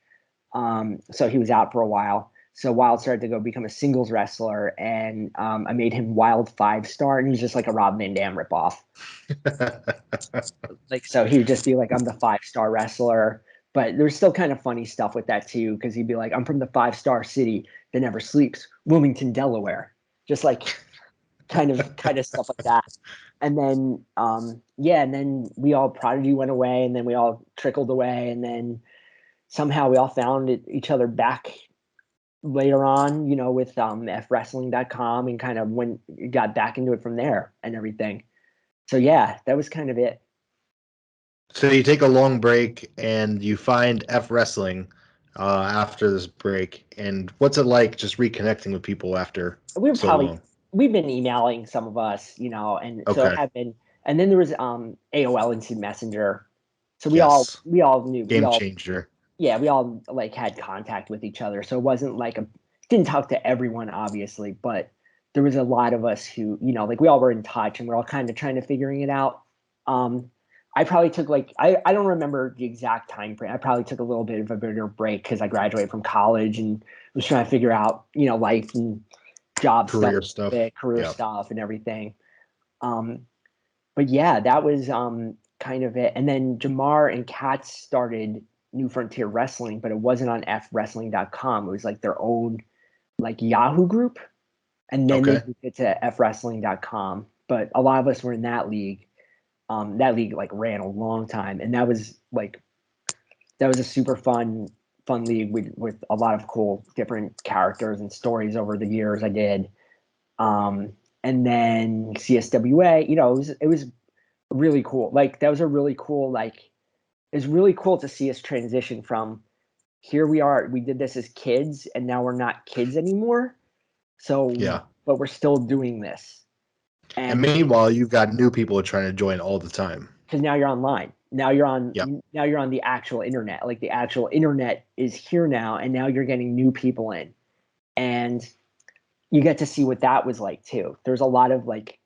[SPEAKER 2] So he was out for a while. So Wild started to go become a singles wrestler, and I made him Wild 5-star, and he's just like a Rob Van Dam ripoff. Like, so he would just be like, I'm the 5-star wrestler. But there's still kind of funny stuff with that too, because he'd be like, I'm from the 5-star city that never sleeps, Wilmington, Delaware. Just like kind of stuff like that. And then yeah, and then we all Prodigy went away, and then we all trickled away, and then somehow we all found each other back later on, with fwrestling.com, and kind of got back into it from there and everything. So yeah, that was kind of it.
[SPEAKER 1] So you take a long break and you find F Wrestling after this break. And what's it like just reconnecting with people after
[SPEAKER 2] we were
[SPEAKER 1] so
[SPEAKER 2] probably
[SPEAKER 1] long?
[SPEAKER 2] we've been emailing some of us, and so
[SPEAKER 1] Okay.
[SPEAKER 2] have been. And then there was AOL Instant Messenger. So we all
[SPEAKER 1] Yes.
[SPEAKER 2] we all knew we
[SPEAKER 1] Game
[SPEAKER 2] all
[SPEAKER 1] changer.
[SPEAKER 2] yeah, we all like had contact with each other. So it wasn't like didn't talk to everyone obviously, but there was a lot of us who, like we all were in touch, and we're all kind of trying to figuring it out. I probably took like I don't remember the exact time frame. I probably took a little bit of a bigger break because I graduated from college and was trying to figure out, life and job stuff,
[SPEAKER 1] Career stuff.
[SPEAKER 2] career
[SPEAKER 1] Yeah.
[SPEAKER 2] stuff and everything. Um, but yeah, that was kind of it. And then Jamar and Katz started New Frontier Wrestling, but it wasn't on fwrestling.com. It was like their own like Yahoo group. And then they
[SPEAKER 1] Okay.
[SPEAKER 2] moved it to fwrestling.com. But a lot of us were in that league. That league like ran a long time, and that was a super fun league with a lot of cool different characters and stories over the years I did. And then CSWA, it was really cool. Like that was a really cool it's really cool to see us transition from here we are, we did this as kids, and now we're not kids anymore. So,
[SPEAKER 1] Yeah.
[SPEAKER 2] but we're still doing this.
[SPEAKER 1] And
[SPEAKER 2] And
[SPEAKER 1] meanwhile, you've got new people trying to join all the time.
[SPEAKER 2] because now you're online.
[SPEAKER 1] Yeah.
[SPEAKER 2] Now you're on the actual internet. Like the actual internet is here now, and now you're getting new people in. And you get to see what that was like too. There's a lot of like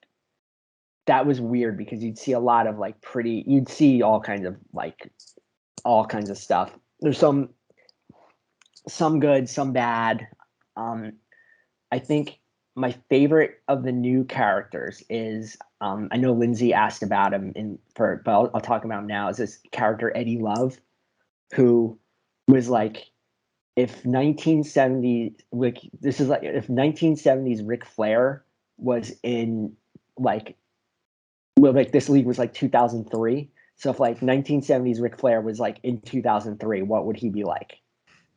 [SPEAKER 2] that was weird because you'd see a lot of like you'd see all kinds of stuff. There's some good, some bad. Um, I think my favorite of the new characters is I know Lindsay asked about him but I'll talk about him now. Is this character Eddie Love, who was like if 1970 like this is like if 1970s Ric Flair was in like this league was like 2003. So if like 1970s Ric Flair was like in 2003, what would he be like?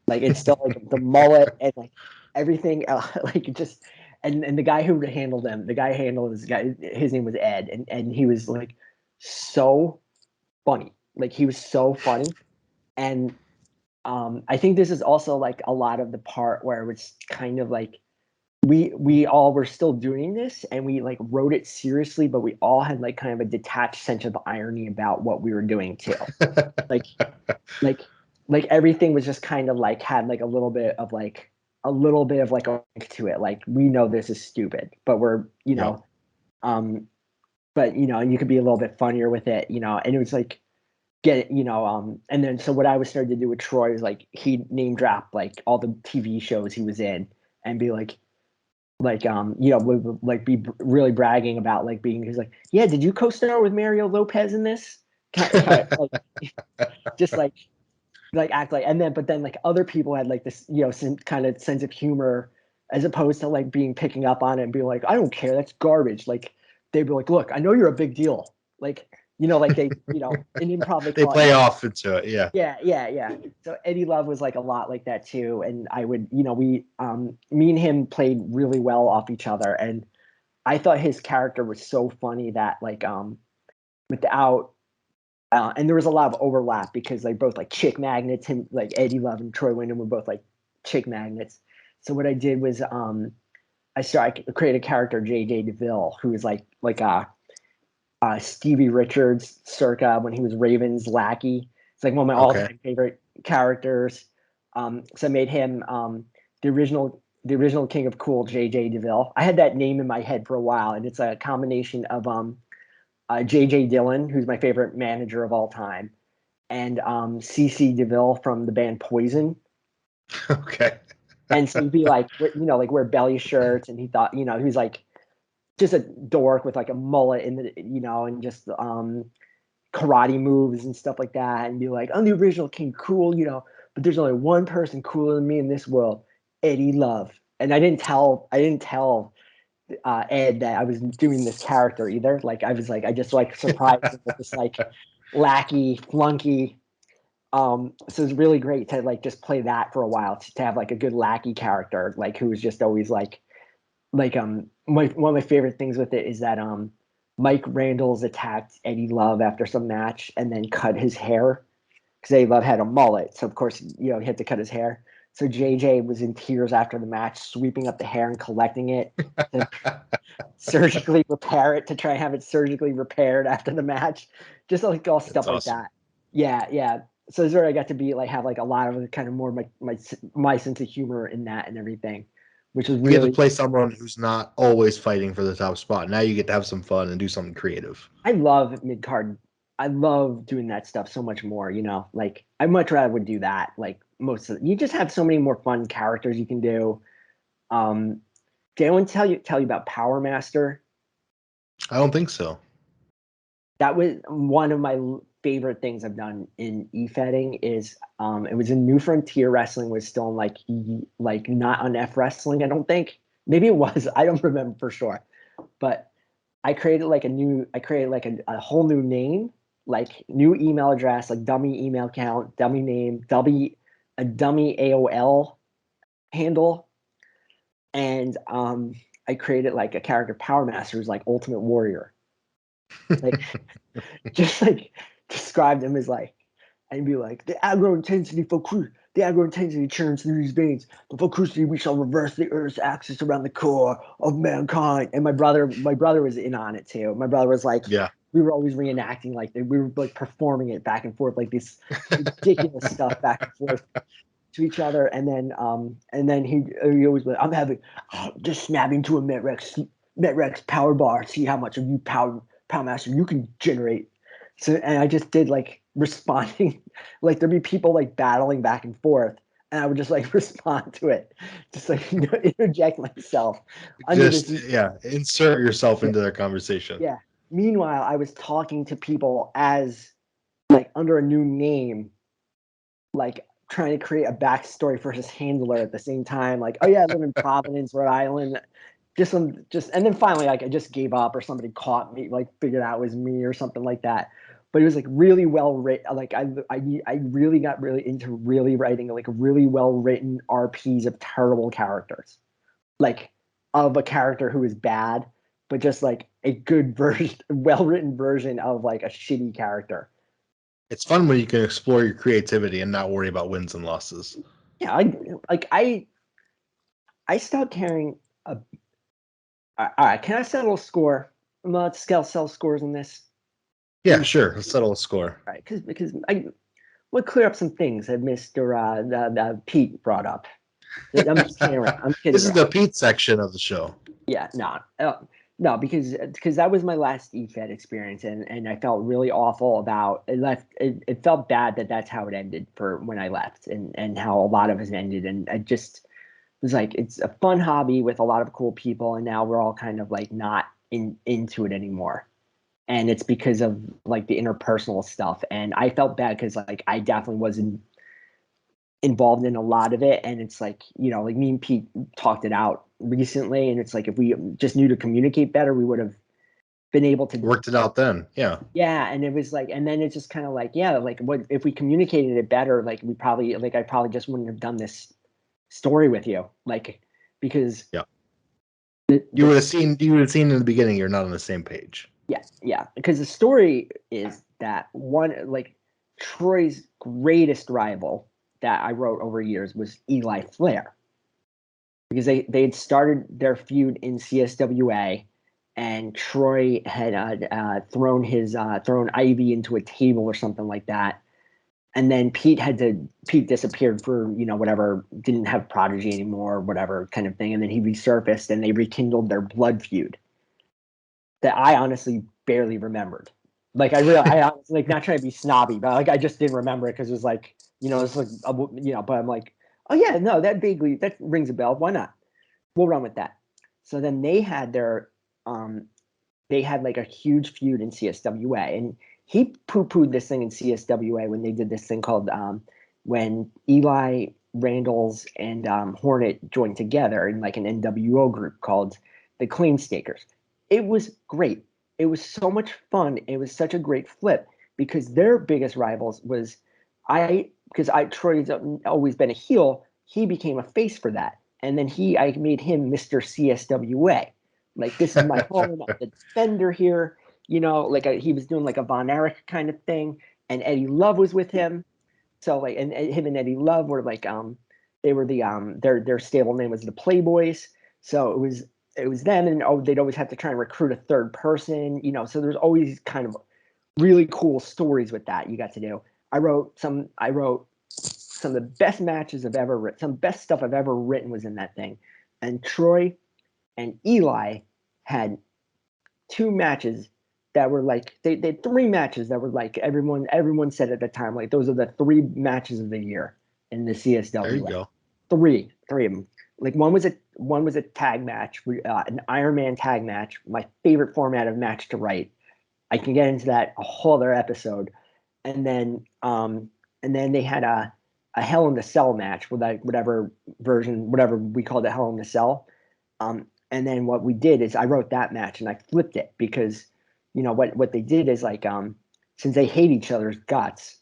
[SPEAKER 2] Like it's still like the mullet and like everything, like just and the guy who handled him, the guy who handled this guy, his name was Ed, and he was like so funny, like he was so funny, and I think this is also like a lot of the part where it was kind of like we all were still doing this and we like wrote it seriously, but we all had like kind of a detached sense of irony about what we were doing too. Like like like everything was just kind of like had like a little bit of like a link to it. Like we know this is stupid, but we're
[SPEAKER 1] Yeah.
[SPEAKER 2] um but you could be a little bit funnier with it, and it was like get it, and then so what I was starting to do with Troy was like he'd name drop like all the TV shows he was in and be would like be really bragging about like being he's like, yeah, did you co-star with Mario Lopez in this? Kind of like just like act like, and then but then like other people had like this some kind of sense of humor as opposed to like being picking up on it and being like, I don't care, that's garbage. Like they'd be like, look, I know you're a big deal. Like like they in improv they
[SPEAKER 1] They
[SPEAKER 2] call it
[SPEAKER 1] play off into it. Yeah.
[SPEAKER 2] yeah. So Eddie Love was like a lot like that too, and I would we me and him played really well off each other, and I thought his character was so funny that like without and there was a lot of overlap because they both like chick magnets. Him like Eddie Love and Troy Wyndham were both like chick magnets. So what I did was I created a character, JJ DeVille, who is like Stevie Richards circa when he was Raven's lackey. It's like one of my all-time favorite characters. So I made him the original King of Cool, JJ DeVille. I had that name in my head for a while, and it's a combination of JJ Dillon, who's my favorite manager of all time, and CC DeVille from the band Poison.
[SPEAKER 1] Okay.
[SPEAKER 2] And so he'd be like, like wear belly shirts, and he thought, he was like just a dork with like a mullet in the, and just karate moves and stuff like that, and be like, I'm the original King Cool, but there's only one person cooler than me in this world, Eddie Love. And I didn't tell Ed that I was doing this character either. Like I was like, I just like surprised him with this like lackey flunky. So it's really great to like just play that for a while, to have like a good lackey character, like who was just always like one of my favorite things with it is that Mike Randall's attacked Eddie Love after some match and then cut his hair, because Eddie Love had a mullet, so of course he had to cut his hair. So JJ was in tears after the match, sweeping up the hair and collecting it to surgically repair it, to try and have it surgically repaired after the match, just like all stuff like that. Yeah. So it's where I got to be like have like a lot of kind of more my sense of humor in that and everything, which was really.
[SPEAKER 1] You get to play someone who's not always fighting for the top spot. Now you get to have some fun and do something creative.
[SPEAKER 2] I love mid-card. I love doing that stuff so much more, like I much rather would do that. Like you just have so many more fun characters you can do. Did anyone tell you about Power Master?
[SPEAKER 1] I don't think so.
[SPEAKER 2] That was one of my favorite things I've done in EFedding. Is it was in New Frontier Wrestling, was still in like not on F Wrestling, I don't think. Maybe it was. I don't remember for sure. But I created like a whole new name, like new email address, like dummy email account, dummy name, a dummy AOL handle, and I created like a character, Power Master, who's like Ultimate Warrior. Like just like described him as like, and be like, the aggro intensity churns through these veins. But for crucially, we shall reverse the Earth's axis around the core of mankind. And my brother was in on it too. My brother was like,
[SPEAKER 1] yeah,
[SPEAKER 2] we were always reenacting, like we were like performing it back and forth, like this ridiculous stuff back and forth to each other. And then he always went, I'm having just snapping to a Metrex power bar, see how much of you power master you can generate. So, and I just did like responding, like there'd be people like battling back and forth, and I would just like respond to it, just like interject myself.
[SPEAKER 1] Insert yourself into their conversation.
[SPEAKER 2] Yeah. Meanwhile, I was talking to people as like under a new name, like trying to create a backstory for his handler at the same time. Like, oh yeah, I live in Providence, Rhode Island. And then finally, like I just gave up, or somebody caught me, like figured out it was me or something like that. But it was like really well written. Like I really got really into really writing like really well written RPs of terrible characters, like of a character who is bad, but just like a good version, well written version of like a shitty character.
[SPEAKER 1] It's fun when you can explore your creativity and not worry about wins and losses.
[SPEAKER 2] Yeah, I stopped caring. All right, can I settle a score? Let's settle scores in this.
[SPEAKER 1] Yeah, sure. Let's settle a score.
[SPEAKER 2] All right, because I would clear up some things that Mr. Pete brought up. I'm just kidding around. I'm kidding.
[SPEAKER 1] This is the Pete section of the show.
[SPEAKER 2] Yeah, no, because that was my last EFed experience, and I felt really awful about it. It felt bad that that's how it ended for when I left, and how a lot of us ended, and I just was like, it's a fun hobby with a lot of cool people, and now we're all kind of like not into it anymore. And it's because of like the interpersonal stuff. And I felt bad because like I definitely wasn't involved in a lot of it. And it's like, like me and Pete talked it out recently. And it's like, if we just knew to communicate better, we would have been able to
[SPEAKER 1] worked it out then. Yeah.
[SPEAKER 2] Yeah. And it was like, and then it's just kind of like, yeah, like what if we communicated it better? Like I probably just wouldn't have done this story with you. Like, because
[SPEAKER 1] you would have seen in the beginning, you're not on the same page.
[SPEAKER 2] Yeah, because the story is that one, like Troy's greatest rival that I wrote over years was Eli Flair, because they had started their feud in CSWA, and Troy had thrown Ivy into a table or something like that, and then Pete disappeared for whatever, didn't have Prodigy anymore, whatever kind of thing, and then he resurfaced and they rekindled their blood feud that I honestly barely remembered. Like I honestly, like, not trying to be snobby, but like I just didn't remember it because it was like it's like but I'm like, oh yeah, no, that rings a bell. Why not? We'll run with that. So then they had like a huge feud in CSWA, and he poo-pooed this thing in CSWA when they did this thing called when Eli Randalls and Hornet joined together in like an NWO group called the Claim Stakers. It was great. It was so much fun. It was such a great flip because their biggest rivals was Troy's always been a heel. He became a face for that. And then I made him Mr. CSWA. Like, this is my home. I'm the defender here. Like he was doing like a Von Erich kind of thing. And Eddie Love was with him. So like, and him and Eddie Love were like, they were their stable name was the Playboys. So it was them, and they'd always have to try and recruit a third person. So there's always kind of really cool stories with that you got to do. I wrote some of the best matches I've ever written. Some best stuff I've ever written was in that thing. And Troy and Eli had two matches that were like they had three matches that were like everyone said at the time, like, those are the three matches of the year in the CSW.
[SPEAKER 3] There you go.
[SPEAKER 2] Three of them. Like one was a tag match, an Iron Man tag match, my favorite format of match to write. I can get into that a whole other episode. And then they had a Hell in the Cell match with whatever we called it, Hell in the Cell. And then what we did is I wrote that match and I flipped it because, what they did is like, since they hate each other's guts,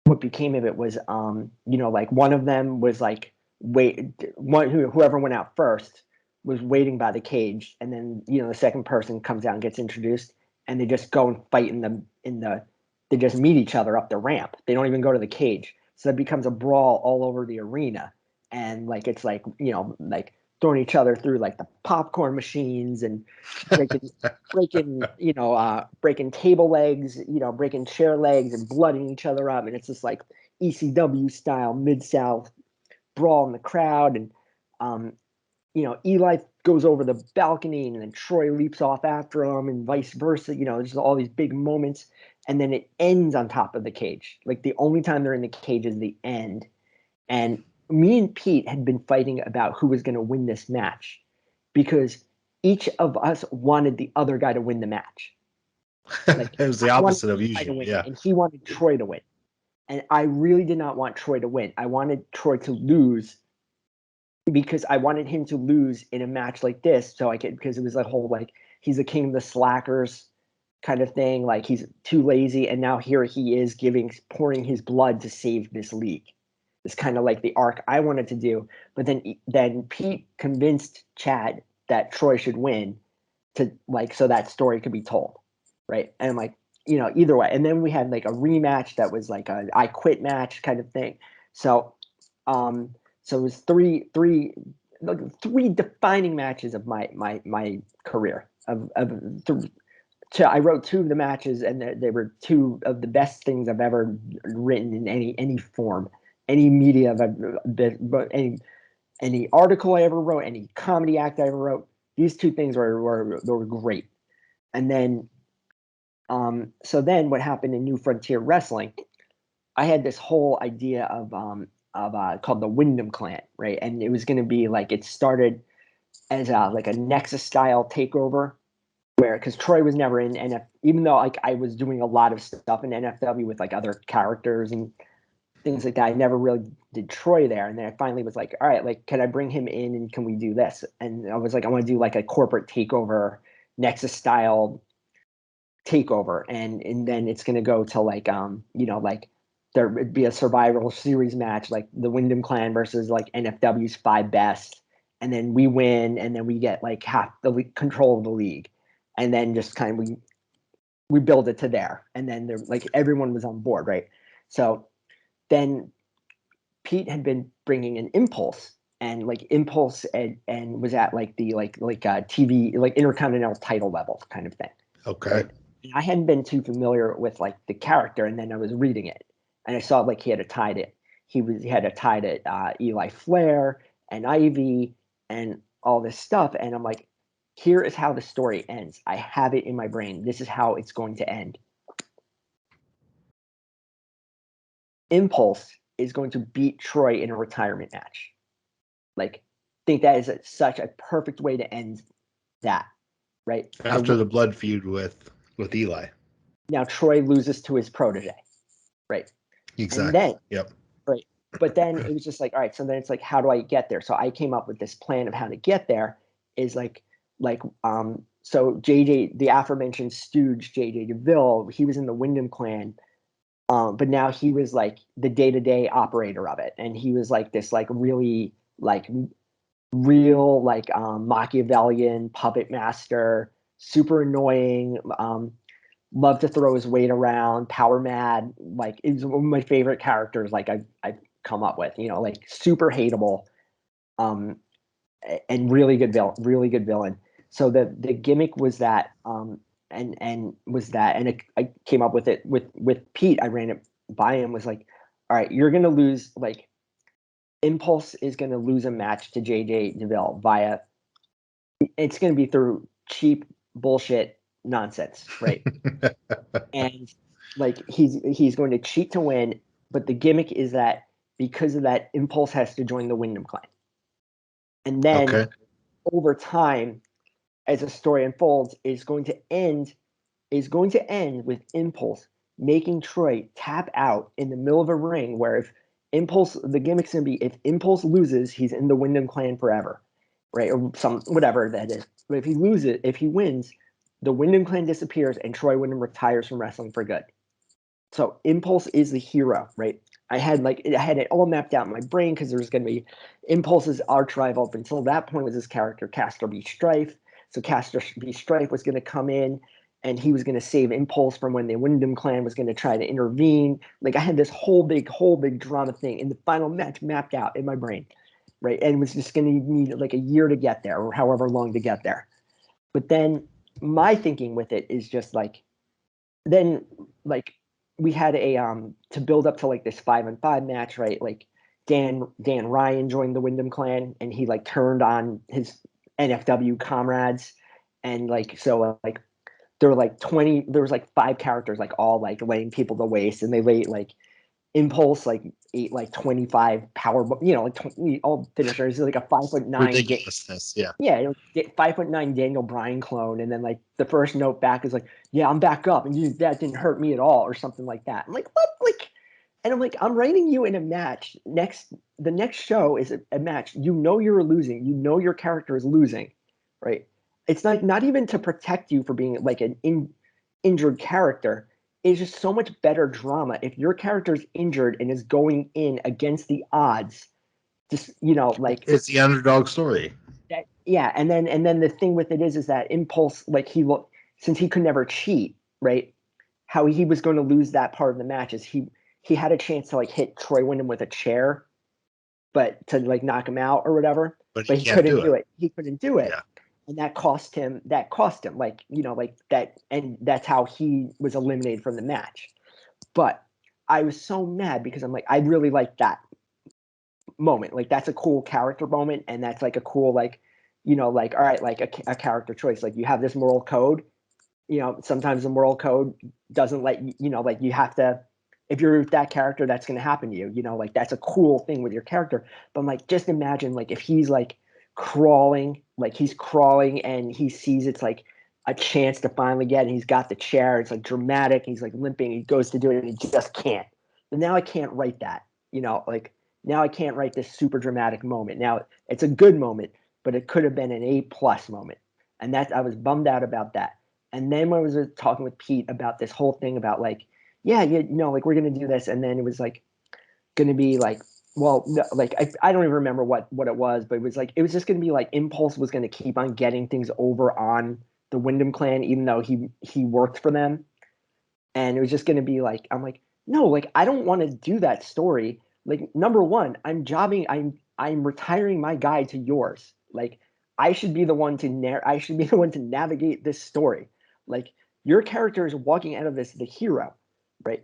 [SPEAKER 2] what became of it was, like one of them was like, whoever went out first was waiting by the cage. And then, the second person comes out and gets introduced, and they just go and fight they just meet each other up the ramp. They don't even go to the cage. So it becomes a brawl all over the arena. And like, it's like, like throwing each other through like the popcorn machines and breaking table legs, breaking chair legs and blooding each other up. And it's just like ECW style Mid-South brawl in the crowd. And, Eli goes over the balcony and then Troy leaps off after him and vice versa. There's all these big moments. And then it ends on top of the cage. Like, the only time they're in the cage is the end. And me and Pete had been fighting about who was going to win this match because each of us wanted the other guy to win the match.
[SPEAKER 3] Like, it was the opposite of usual. Yeah.
[SPEAKER 2] And he wanted Troy to win. And I really did not want Troy to win. I wanted Troy to lose because I wanted him to lose in a match like this. Because it was a whole, like, he's the king of the slackers kind of thing. Like, he's too lazy. And now here he is pouring his blood to save this league. It's kind of like the arc I wanted to do. But then Pete convinced Chad that Troy should win so that story could be told. Right. And I'm like, either way. And then we had like a rematch that was like a I quit match kind of thing. So it was three defining matches of my career. I wrote two of the matches, and they were two of the best things I've ever written in any form, any media any article I ever wrote, any comedy act I ever wrote. These two things were great. And then, so then what happened in New Frontier Wrestling? I had this whole idea of called the Wyndham Clan, right? And it was going to be like, it started as like a Nexus style takeover, because Troy was never in NF, even though like I was doing a lot of stuff in NFW with like other characters and things like that. I never really did Troy there. And then I finally was like, all right, like, can I bring him in and can we do this? And I was like, I want to do like a corporate takeover, Nexus style takeover. And then it's going to go to like, like there would be a survival series match, like the Wyndham Clan versus like NFW's 5 best. And then we win, and then we get like half the control of the league. And then just kind of we build it to there. And then like everyone was on board, right? So then Pete had been bringing an Impulse, and like Impulse and was at like the TV, like Intercontinental title level kind of thing.
[SPEAKER 3] Okay.
[SPEAKER 2] Right? I hadn't been too familiar with like the character, and then I was reading it, and I saw like he had a tie to he had a tie to Eli Flair and Ivy and all this stuff, and I'm like, here is how the story ends. I have it in my brain. This is how it's going to end. Impulse is going to beat Troy in a retirement match. Like, think that is such a perfect way to end that, right?
[SPEAKER 3] After the blood feud with Eli.
[SPEAKER 2] Now Troy loses to his protege, right?
[SPEAKER 3] Exactly.
[SPEAKER 2] And then,
[SPEAKER 3] yep.
[SPEAKER 2] Right. But then it was just like, all right, so then it's like, how do I get there? So I came up with this plan of how to get there is so JJ, the aforementioned stooge, JJ DeVille, he was in the Wyndham clan. But now he was like the day-to-day operator of it. And he was like this, like really like real, like Machiavellian puppet master, super annoying, loved to throw his weight around, power mad. Like, it's one of my favorite characters. Like I've come up with, like super hateable, and really good villain. So the gimmick was that, and I came up with it with Pete. I ran it by him. Was like, all right, you're gonna lose. Like, Impulse is gonna lose a match to JJ DeVille via. It's gonna be through cheap bullshit nonsense, right? And like he's going to cheat to win, but the gimmick is that because of that, Impulse has to join the Wyndham clan. And then over time, as the story unfolds, is going to end with Impulse making Troy tap out in the middle of a ring where if Impulse, the gimmick's gonna be if Impulse loses, he's in the Wyndham clan forever, right? Or some whatever that is. But if he wins, the Wyndham clan disappears and Troy Wyndham retires from wrestling for good. So Impulse is the hero, right? I had it all mapped out in my brain because there was going to be Impulse's arch rival up until that point was his character Castor B. Strife. So Castor B. Strife was going to come in and he was going to save Impulse from when the Wyndham clan was going to try to intervene. Like, I had this whole big drama thing in the final match mapped out in my brain, right? And it was just going to need like a year to get there or however long to get there. But then my thinking with it is just like, then like we had a to build up to like this 5-on-5 match, right? Like Dan Ryan joined the Wyndham clan and he like turned on his NFW comrades, and like so like there was like 5 characters like all like laying people to waste, and they laid like Impulse like ate like 25 power, like 20, all finishers, like a 5'9"
[SPEAKER 3] ridiculousness.
[SPEAKER 2] Yeah, 5'9" Daniel Bryan clone, and then like the first note back is like, yeah, I'm back up, and that didn't hurt me at all, or something like that. I'm like, what? Like, and I'm like, I'm writing you in a match. The next show is a match. You're losing. Your character is losing, right? It's like not even to protect you for being like an injured character. It's just so much better drama if your character is injured and is going in against the odds. Just like
[SPEAKER 3] it's the underdog story.
[SPEAKER 2] Yeah, and then the thing with it is that Impulse, like since he could never cheat, right? How he was going to lose that part of the match is he had a chance to like hit Troy Wyndham with a chair, but to like knock him out or whatever.
[SPEAKER 3] But
[SPEAKER 2] he couldn't do it. He couldn't do it.
[SPEAKER 3] Yeah.
[SPEAKER 2] And that cost him like like that, and that's how he was eliminated from the match. But I was so mad because I'm like, I really like that moment. Like, that's a cool character moment, and that's like a cool like like, all right, like a character choice. Like, you have this moral code. Sometimes the moral code doesn't let like you have to, if you're with that character, that's going to happen to you. Like, that's a cool thing with your character. But I'm like, just imagine like if he's like crawling and he sees it's like a chance to finally get, and he's got the chair. It's like dramatic. He's like limping. He goes to do it and he just can't. And now I can't write that. Like, now I can't write this super dramatic moment. Now it's a good moment, but it could have been an A+ moment. And I was bummed out about that. And then when I was talking with Pete about this whole thing about like, yeah, like we're going to do this. And then it was like going to be like, well, no, like I don't even remember what it was, but it was just going to be like Impulse was going to keep on getting things over on the Wyndham clan, even though he worked for them. And it was just going to be like, I'm like, no, like I don't want to do that story. like, number one, I'm retiring my guy to yours. Like, I should be the one to navigate this story. Like, your character is walking out of this the hero, right?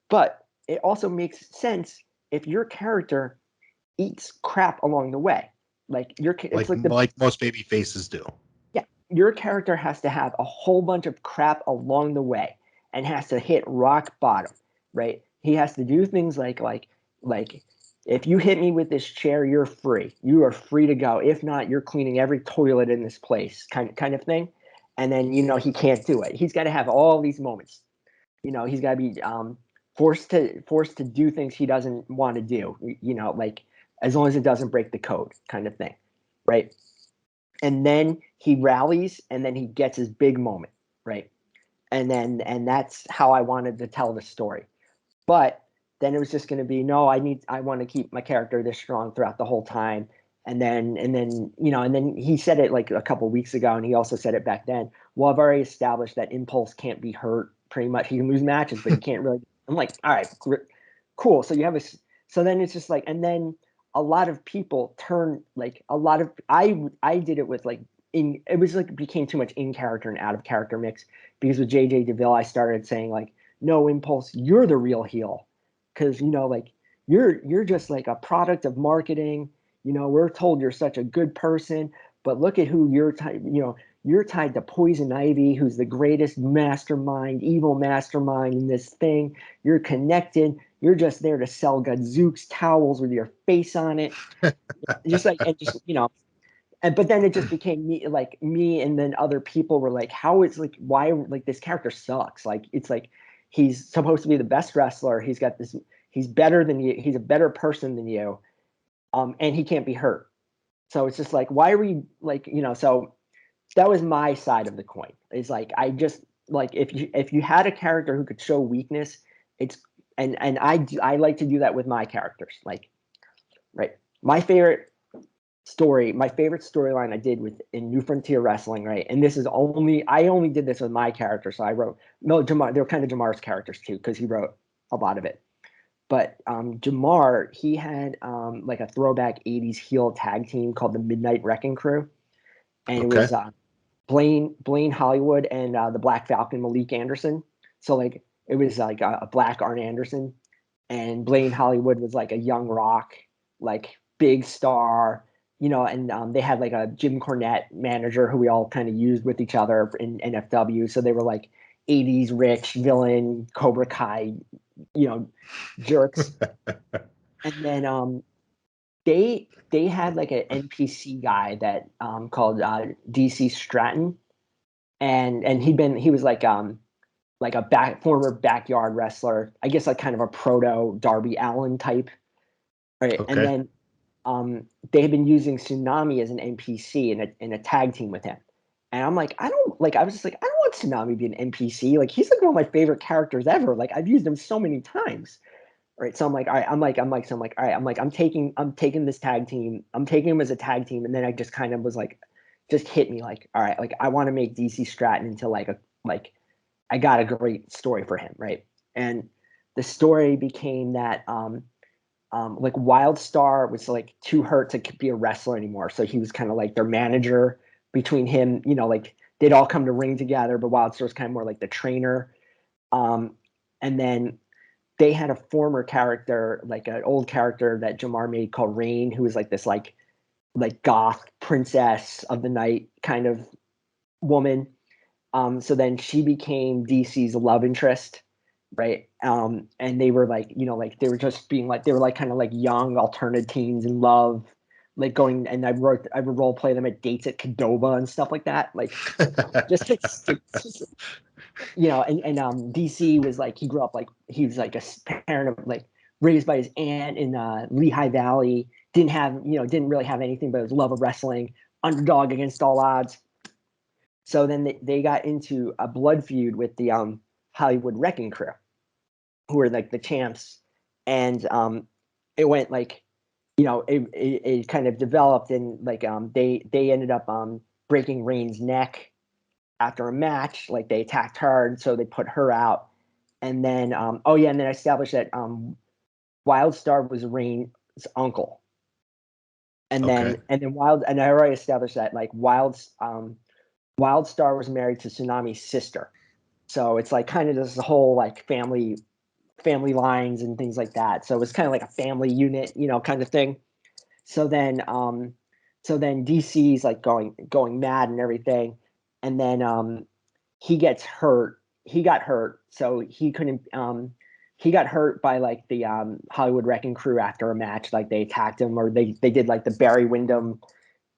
[SPEAKER 2] But it also makes sense if your character eats crap along the way. Like, it's
[SPEAKER 3] like most baby faces do.
[SPEAKER 2] yeah, your character has to have a whole bunch of crap along the way and has to hit rock bottom, right? He has to do things like if you hit me with this chair, you're free. You are free to go. If not, you're cleaning every toilet in this place, kind of thing. And then he can't do it. He's got to have all these moments. He's got to be forced to do things he doesn't want to do. Like, as long as it doesn't break the code, kind of thing, right? And then he rallies, and then he gets his big moment, right? And that's how I wanted to tell the story. But then it was just going to be, no, I want to keep my character this strong throughout the whole time. And then he said it like a couple weeks ago, and he also said it back then. Well, I've already established that Impulse can't be hurt. Pretty much, he can lose matches, but he can't really. I'm like, all right, cool. So you have a. So then it's just like, and then a lot of people turn like a lot of I did it with like it was like became too much in character and out of character mix, because with JJ DeVille I started saying like, no, Impulse, you're the real heel, because like you're just like a product of marketing. We're told you're such a good person, but look at who you're tied to Poison Ivy, who's the greatest mastermind, evil mastermind in this thing. You're connected. You're just there to sell Gadzooks towels with your face on it. Just like, and just, but then it just became me, and then other people were like, how is like, why, like, this character sucks. Like, it's like, he's supposed to be the best wrestler. He's better than you. He's a better person than you. And he can't be hurt. So it's just like, why are we like, so that was my side of the coin. It's like, I just like, if you had a character who could show weakness, it's and I like to do that with my characters. Like, right, my favorite storyline I did in New Frontier Wrestling, right, and I only did this with my character. So I wrote, no, Jamar, they were kind of Jamar's characters too, because he wrote a lot of it. But Jamar, he had like a throwback 80s heel tag team called the Midnight Wrecking Crew. And it was Blaine Hollywood and the Black Falcon, Malik Anderson. So like, it was like a black Arn Anderson, and Blaine Hollywood was like a young rock, like big star, and they had like a Jim Cornette manager who we all kind of used with each other in NFW. So they were like 80s rich villain, Cobra Kai, jerks. And then they had like an NPC guy that called DC Stratton, and he was like a former backyard wrestler, I guess, like kind of a proto Darby Allin type, right?
[SPEAKER 3] Okay.
[SPEAKER 2] And then they had been using Tsunami as an NPC in a tag team with him. And I'm like, I was just like, I don't want Tsunami to be an NPC. Like, he's like one of my favorite characters ever. Like, I've used him so many times. Right. So I'm like, all right, all right, I'm taking this tag team. I'm taking him as a tag team. And then I just kind of was like, just hit me like, all right, like, I want to make DC Stratton into like I got a great story for him. Right. And the story became that, like, Wildstar was like too hurt to be a wrestler anymore. So he was kind of like their manager. Between him, like, they'd all come to ring together, but Wildstar was kind of more like the trainer. And then they had a former character, like an old character that Jamar made called Rain, who was like this like goth princess of the night kind of woman. So then she became DC's love interest, right? And they were like, like, they were just being like, they were like kind of like young alternative teens in love, like going, and I would role play them at dates at Cadova and stuff like that, like just like and DC was like, he grew up like, he was like a parent of like raised by his aunt in Lehigh Valley, didn't really have anything but his love of wrestling, underdog against all odds. So then they got into a blood feud with the Hollywood Wrecking Crew, who were like the champs, and it went like, it kind of developed, and like they ended up breaking Rain's neck after a match. Like, they attacked her, and so they put her out. And then and then I established that Wildstar was Rain's uncle. And then
[SPEAKER 3] Okay.
[SPEAKER 2] and I already established that like Wildstar was married to Tsunami's sister. So it's like kind of this whole like family lines and things like that. So it was kind of like a family unit, kind of thing. So then DC's like going mad and everything. And then he gets hurt. He got hurt, so he couldn't he got hurt by like the Hollywood Wrecking Crew after a match. Like they attacked him, or they did like the Barry Windham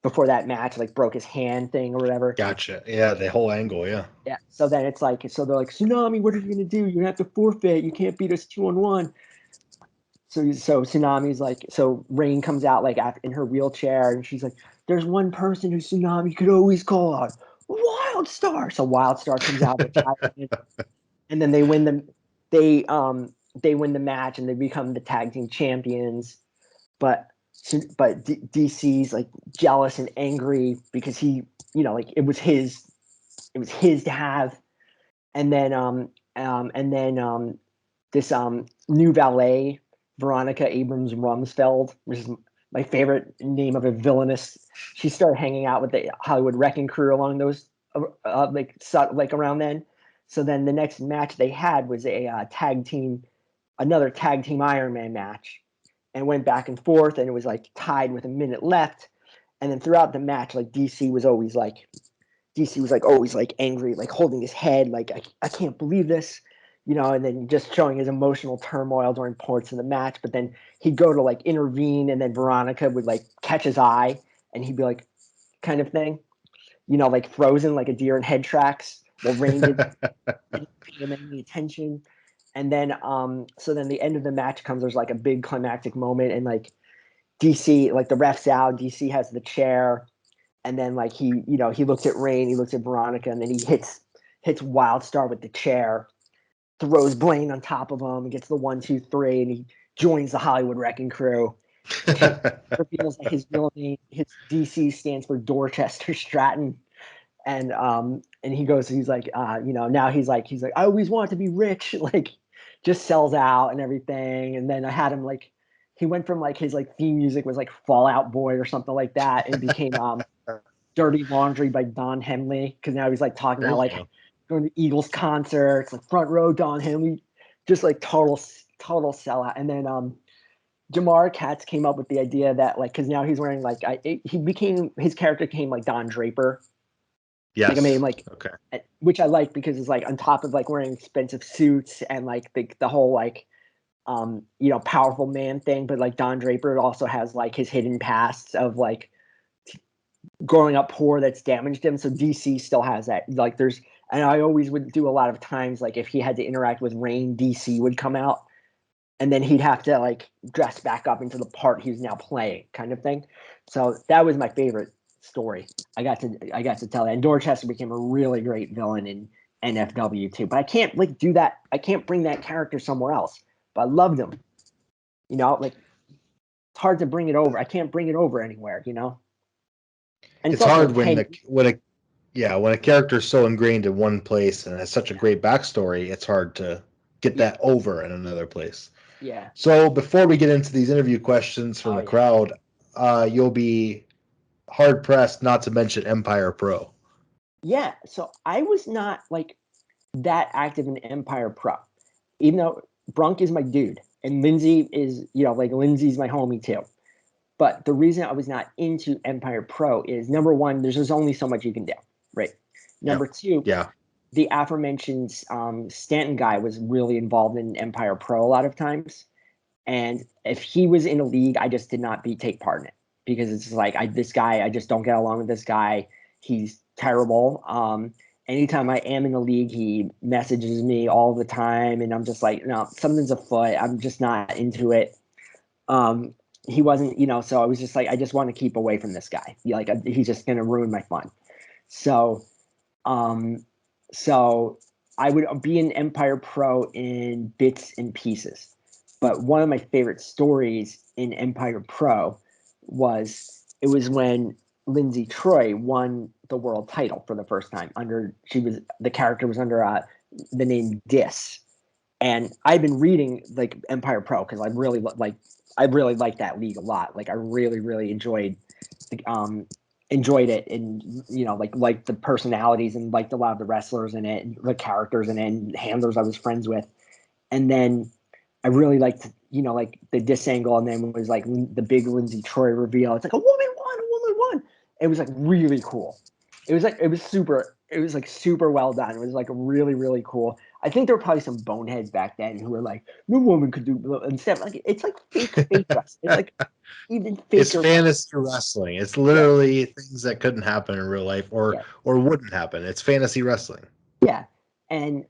[SPEAKER 2] before that match, like broke his hand thing or whatever.
[SPEAKER 3] Gotcha. Yeah, the whole angle. Yeah.
[SPEAKER 2] Yeah. So then it's like, so they're like, Tsunami, what are you gonna do? You're gonna have to forfeit. You can't beat us 2-on-1. So Tsunami's like, so Rain comes out like in her wheelchair, and she's like, "There's one person who Tsunami could always call on, Wildstar." So Wildstar comes out with Tyrant, and then they win they win the match, and they become the tag team champions. But DC's like jealous and angry because he, like it was his to have. And then this new valet, Veronica Abrams Rumsfeld, which is my favorite name of a villainess. She started hanging out with the Hollywood Wrecking Crew along those like around then. So then the next match they had was another tag team Iron Man match, and went back and forth, and it was like tied with a minute left. And then throughout the match, like DC was always like always like angry, like holding his head, like I can't believe this, and then just showing his emotional turmoil during parts of the match. But then he'd go to like intervene, and then Veronica would like catch his eye, and he'd be like, kind of thing, like frozen like a deer in head tracks. Well, Rain didn't pay him any attention. And then so then the end of the match comes, there's like a big climactic moment, and like DC, like the ref's out, DC has the chair. And then like he looks at Rain, he looks at Veronica, and then he hits Wildstar with the chair, throws Blaine on top of him, and gets the 1-2-3, and he joins the Hollywood Wrecking Crew. Reveals that his real name, his DC stands for Dorchester Stratton. And he goes, he's like, now he's like, I always wanted to be rich, like just sells out and everything. And then I had him like, he went from like his like theme music was like Fall Out Boy or something like that, and became Dirty Laundry by Don Henley, because now he's like talking about like going to Eagles concerts, like front row Don Henley, just like total sellout. And then Jamar Katz came up with the idea that like, because now he's wearing like his character became like Don Draper.
[SPEAKER 3] Yes.
[SPEAKER 2] Like I made him like,
[SPEAKER 3] okay.
[SPEAKER 2] Which I like, because it's like on top of like wearing expensive suits and like the whole like powerful man thing, but like Don Draper also has like his hidden past of like growing up poor that's damaged him. So DC still has that. Like and I always would do a lot of times, like if he had to interact with Rain, DC would come out, and then he'd have to like dress back up into the part he's now playing, kind of thing. So that was my favorite story. I got to tell that. And Dorchester became a really great villain in NFW too. But I can't like do that. I can't bring that character somewhere else. But I loved him. Like it's hard to bring it over. I can't bring it over anywhere. And
[SPEAKER 3] it's hard
[SPEAKER 2] when
[SPEAKER 3] a character is so ingrained in one place and has such a great backstory, it's hard to get that over in another place.
[SPEAKER 2] Yeah.
[SPEAKER 3] So before we get into these interview questions from the crowd, you'll be hard pressed not to mention Empire Pro.
[SPEAKER 2] Yeah. So I was not like that active in Empire Pro, even though Brunk is my dude and Lindsay is, like Lindsay's my homie too. But the reason I was not into Empire Pro is, number one, there's just only so much you can do, right? Number two, the aforementioned Stanton guy was really involved in Empire Pro a lot of times. And if he was in a league, I just did not take part in it, because it's like, this guy, I just don't get along with this guy. He's terrible. Anytime I am in the league, he messages me all the time, and I'm just like, no, something's afoot. I'm just not into it. He wasn't, so I was just like, I just want to keep away from this guy. Like, he's just going to ruin my fun. So I would be in Empire Pro in bits and pieces. But one of my favorite stories in Empire Pro was when Lindsay Troy won the world title for the first time. The character was under the name Dis. And I've been reading like Empire Pro because I really like that league a lot. Like I really enjoyed it, and like the personalities and liked a lot of the wrestlers in it, and the characters in it, and handlers I was friends with. And then I really liked like the diss angle, and then it was like the big Lindsay Troy reveal. It's like a woman won. It was like really cool. It was like super well done. It was like really cool. I think there were probably some boneheads back then who were like, no woman could do instead. Like it's like fake wrestling. It's like even faker.
[SPEAKER 3] It's fantasy wrestling. It's literally things that couldn't happen in real life or wouldn't happen. It's fantasy wrestling.
[SPEAKER 2] Yeah. And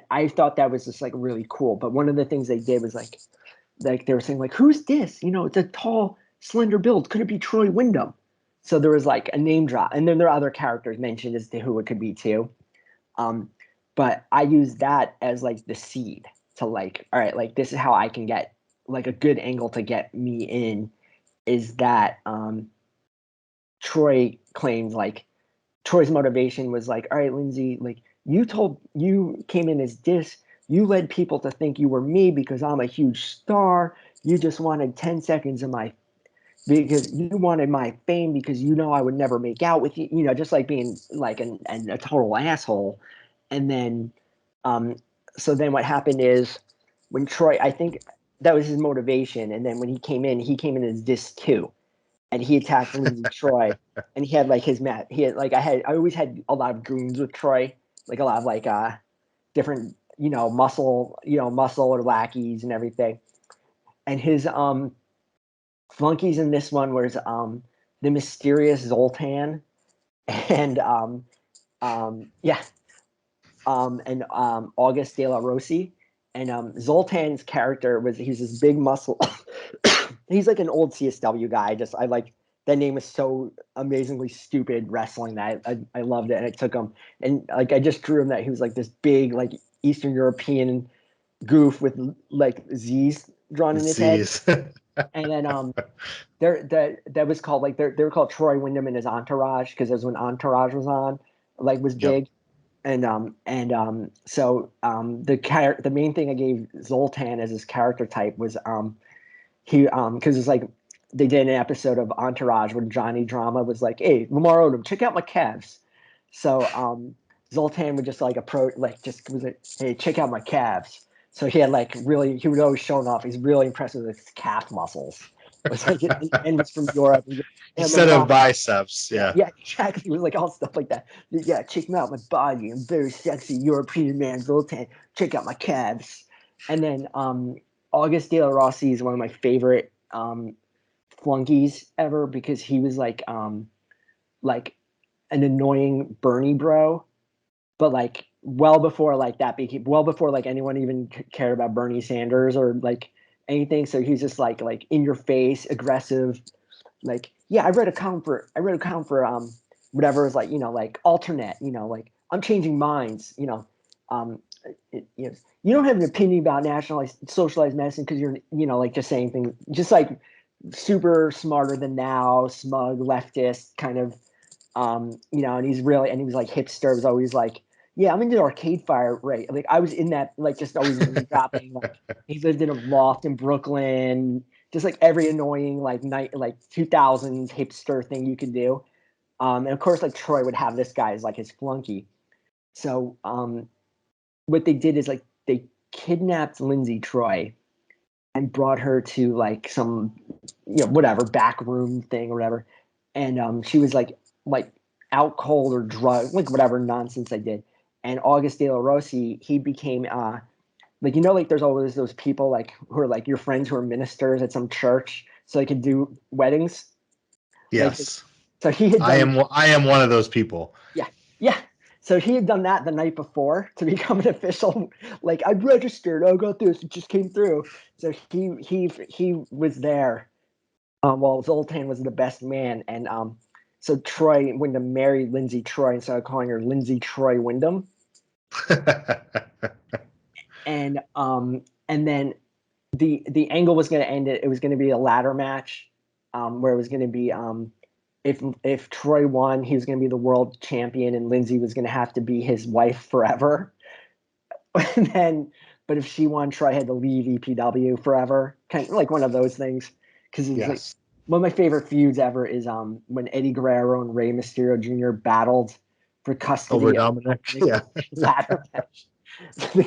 [SPEAKER 2] I thought that was just like really cool. But one of the things they did was like they were saying like, who's this? It's a tall, slender build. Could it be Troy Wyndham? So there was like a name drop, and then there are other characters mentioned as to who it could be too. But I used that as like the seed to like, all right, like this is how I can get like a good angle to get me in, is that Troy claims like Troy's motivation was like, all right, Lindsay, like you came in as this, you led people to think you were me because I'm a huge star. You just wanted 10 seconds of my, because you wanted my fame because I would never make out with you, just like being like a total asshole. And then, so then what happened is when Troy, I think that was his motivation. And then when he came in as this too. And he attacked Lindsay Troy, and he had like his mat. He had like I always had a lot of goons with Troy, like a lot of like different muscle or lackeys and everything. And his flunkies in this one was the mysterious Zoltan, and August De La Rossi. And Zoltan's character he's this big muscle. He's like an old CSW guy. I like that name is so amazingly stupid wrestling that I loved it, and it took him. And like I just drew him that he was like this big like Eastern European goof with like Z's drawn in his head. And then that was called like they were called Troy Wyndham and his entourage, because it was when Entourage was big. So the main thing I gave Zoltan as his character type was he because it's like they did an episode of Entourage when Johnny Drama was like, hey, Lamar Odom, check out my calves. So Zoltan would just like approach, like just was like, hey, check out my calves. So he had like really, he was always showing off. He's really impressive with his calf muscles. It was like, and was from Europe.
[SPEAKER 3] Instead of biceps, yeah.
[SPEAKER 2] Yeah, exactly. It was like all stuff like that. Yeah, check me out my body. I'm very sexy European man, Zoltan. Check out my calves. And then August De La Rossi is one of my favorite flunkies ever, because he was like an annoying Bernie bro, but like well before like anyone even cared about Bernie Sanders or like anything. So he's just like in your face, aggressive. Like, yeah, I read a column for whatever is like, like alternate, like I'm changing minds, you don't have an opinion about nationalized socialized medicine because you're like just saying things, just like super smarter than now, smug leftist kind of, and he was like hipster, was always like, yeah, I'm into Arcade Fire, right? Like I was in that, like just always dropping. Like he lived in a loft in Brooklyn, just like every annoying like 2000s hipster thing you could do. And of course, like Troy would have this guy as like his flunky. So what they did is like they kidnapped Lindsay Troy and brought her to like some whatever back room thing or whatever, and she was like out cold or drug, like whatever nonsense they did. And August De La Rossi, he became like like there's always those people like who are like your friends who are ministers at some church so they could do weddings.
[SPEAKER 3] Yes.
[SPEAKER 2] So he had done,
[SPEAKER 3] I am one of those people.
[SPEAKER 2] yeah. So he had done that the night before to become an official. Like I registered, I got this, it just came through. So he was there while Zoltan was the best man, and so Troy Wyndham married Lindsay Troy and started calling her Lindsay Troy Wyndham. And then the angle was going to end it. It was going to be a ladder match, where it was going to be if Troy won, he was going to be the world champion, and Lindsay was going to have to be his wife forever. And then, but if she won, Troy had to leave EPW forever, kind of like one of those things. Because it's like
[SPEAKER 3] Yes.
[SPEAKER 2] one of my favorite feuds ever is when Eddie Guerrero and Rey Mysterio Jr. battled for custody
[SPEAKER 3] Over
[SPEAKER 2] of
[SPEAKER 3] Dominic. Yeah.
[SPEAKER 2] ladder match. The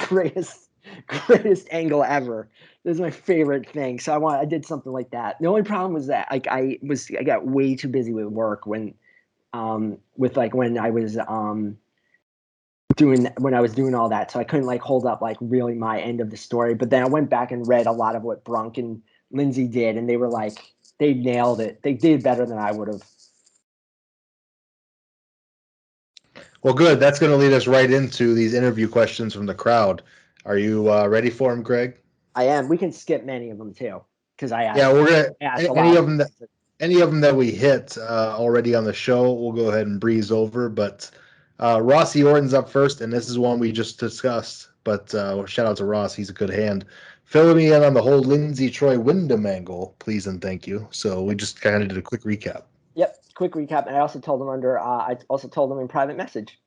[SPEAKER 2] greatest angle ever. This is my favorite thing. So I did something like that. The only problem was that like I got way too busy with work when when I was doing all that, so I couldn't like hold up like really my end of the story. But then I went back and read a lot of what Brunk and Lindsay did, and they were like they nailed it. They did better than I would have.
[SPEAKER 3] Well, good. That's going to lead us right into these interview questions from the crowd. Are you ready for them, Greg?
[SPEAKER 2] I am. We can skip many of them too, because
[SPEAKER 3] Yeah, we're gonna
[SPEAKER 2] asked a
[SPEAKER 3] any
[SPEAKER 2] lot
[SPEAKER 3] of them that we hit already on the show, we'll go ahead and breeze over. But Rossi Orton's up first, and this is one we just discussed. But shout out to Ross; he's a good hand. Fill me in on the whole Lindsay Troy Wyndham angle, please and thank you. So we just kind of did a quick recap.
[SPEAKER 2] Yep, quick recap. And I also told them I also told them in private message.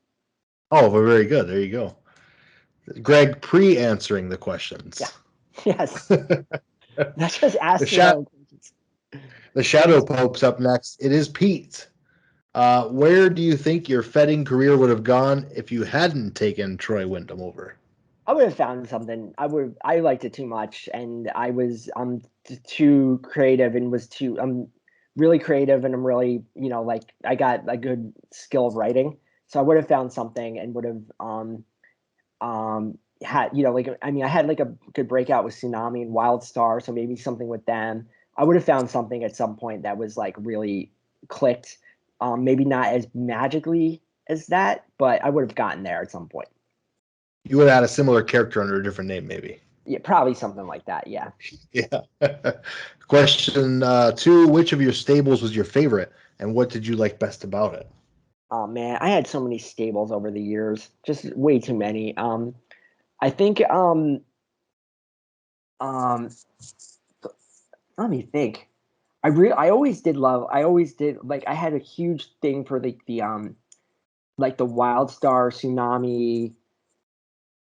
[SPEAKER 3] Oh, well, very good. There you go. Greg pre-answering the questions.
[SPEAKER 2] Yeah. Yes. That's just
[SPEAKER 3] the,
[SPEAKER 2] asking
[SPEAKER 3] sha-
[SPEAKER 2] our questions.
[SPEAKER 3] the Shadow Pope's up next. It is Pete. Where do you think your Fedding career would have gone if you hadn't taken Troy Wyndham over?
[SPEAKER 2] I would have found something. I liked it too much, and I was too creative and was too really creative, and I'm really like I got a good skill of writing, so I would have found something and would have had like I mean I had like a good breakout with Tsunami and Wildstar, so maybe something with them. I would have found something at some point that was like really clicked. Maybe not as magically as that, but I would have gotten there at some point.
[SPEAKER 3] You would have had a similar character under a different name, maybe.
[SPEAKER 2] Yeah, probably something like that. Yeah.
[SPEAKER 3] Yeah. Question 2: which of your stables was your favorite, and what did you like best about it?
[SPEAKER 2] Oh man, I had so many stables over the years, just way too many. I think um let me think. I always did like I had a huge thing for the like the Wildstar Tsunami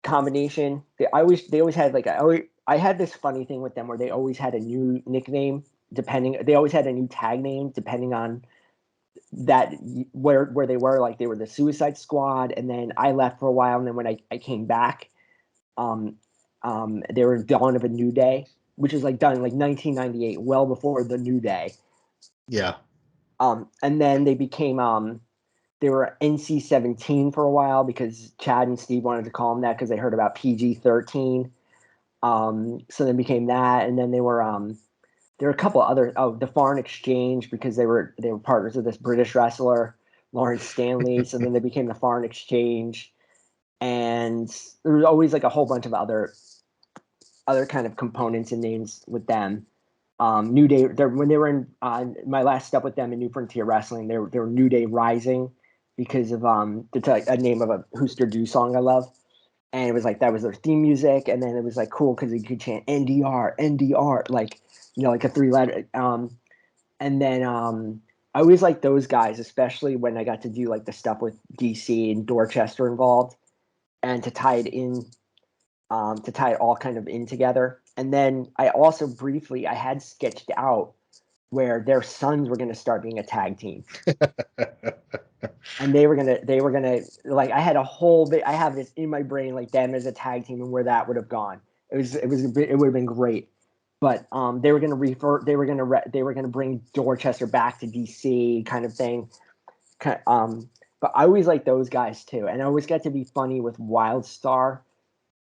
[SPEAKER 2] combination. They always had like I had this funny thing with them where they always had a new nickname they always had a new tag name depending on that where they were. Like they were the Suicide Squad, and then I left for a while, and then when I came back, um they were Dawn of a New Day, which is like done in like 1998, well before the New Day.
[SPEAKER 3] Yeah.
[SPEAKER 2] And then they were NC-17 for a while because Chad and Steve wanted to call them that because they heard about PG-13. So then became that, and then there were a couple other the Foreign Exchange because they were partners of this British wrestler Lawrence Stanley. So then they became the Foreign Exchange, and there was always like a whole bunch of other kind of components and names with them. New Day, when they were in my last step with them in New Frontier Wrestling, they were New Day Rising because of a name of a Hooster Du song I love. And it was like that was their theme music, and then it was like cool because you could chant NDR, NDR, like like a 3 letter. And then I always liked those guys, especially when I got to do like the stuff with DC and Dorchester involved, and to tie it all kind of in together. And then I also briefly I had sketched out where their sons were going to start being a tag team. And they were gonna like I had a whole bit I have this in my brain like them as a tag team and where that would have gone. It would have been great. But they were gonna bring Dorchester back to DC kind of thing. But I always like those guys too, and I always got to be funny with Wildstar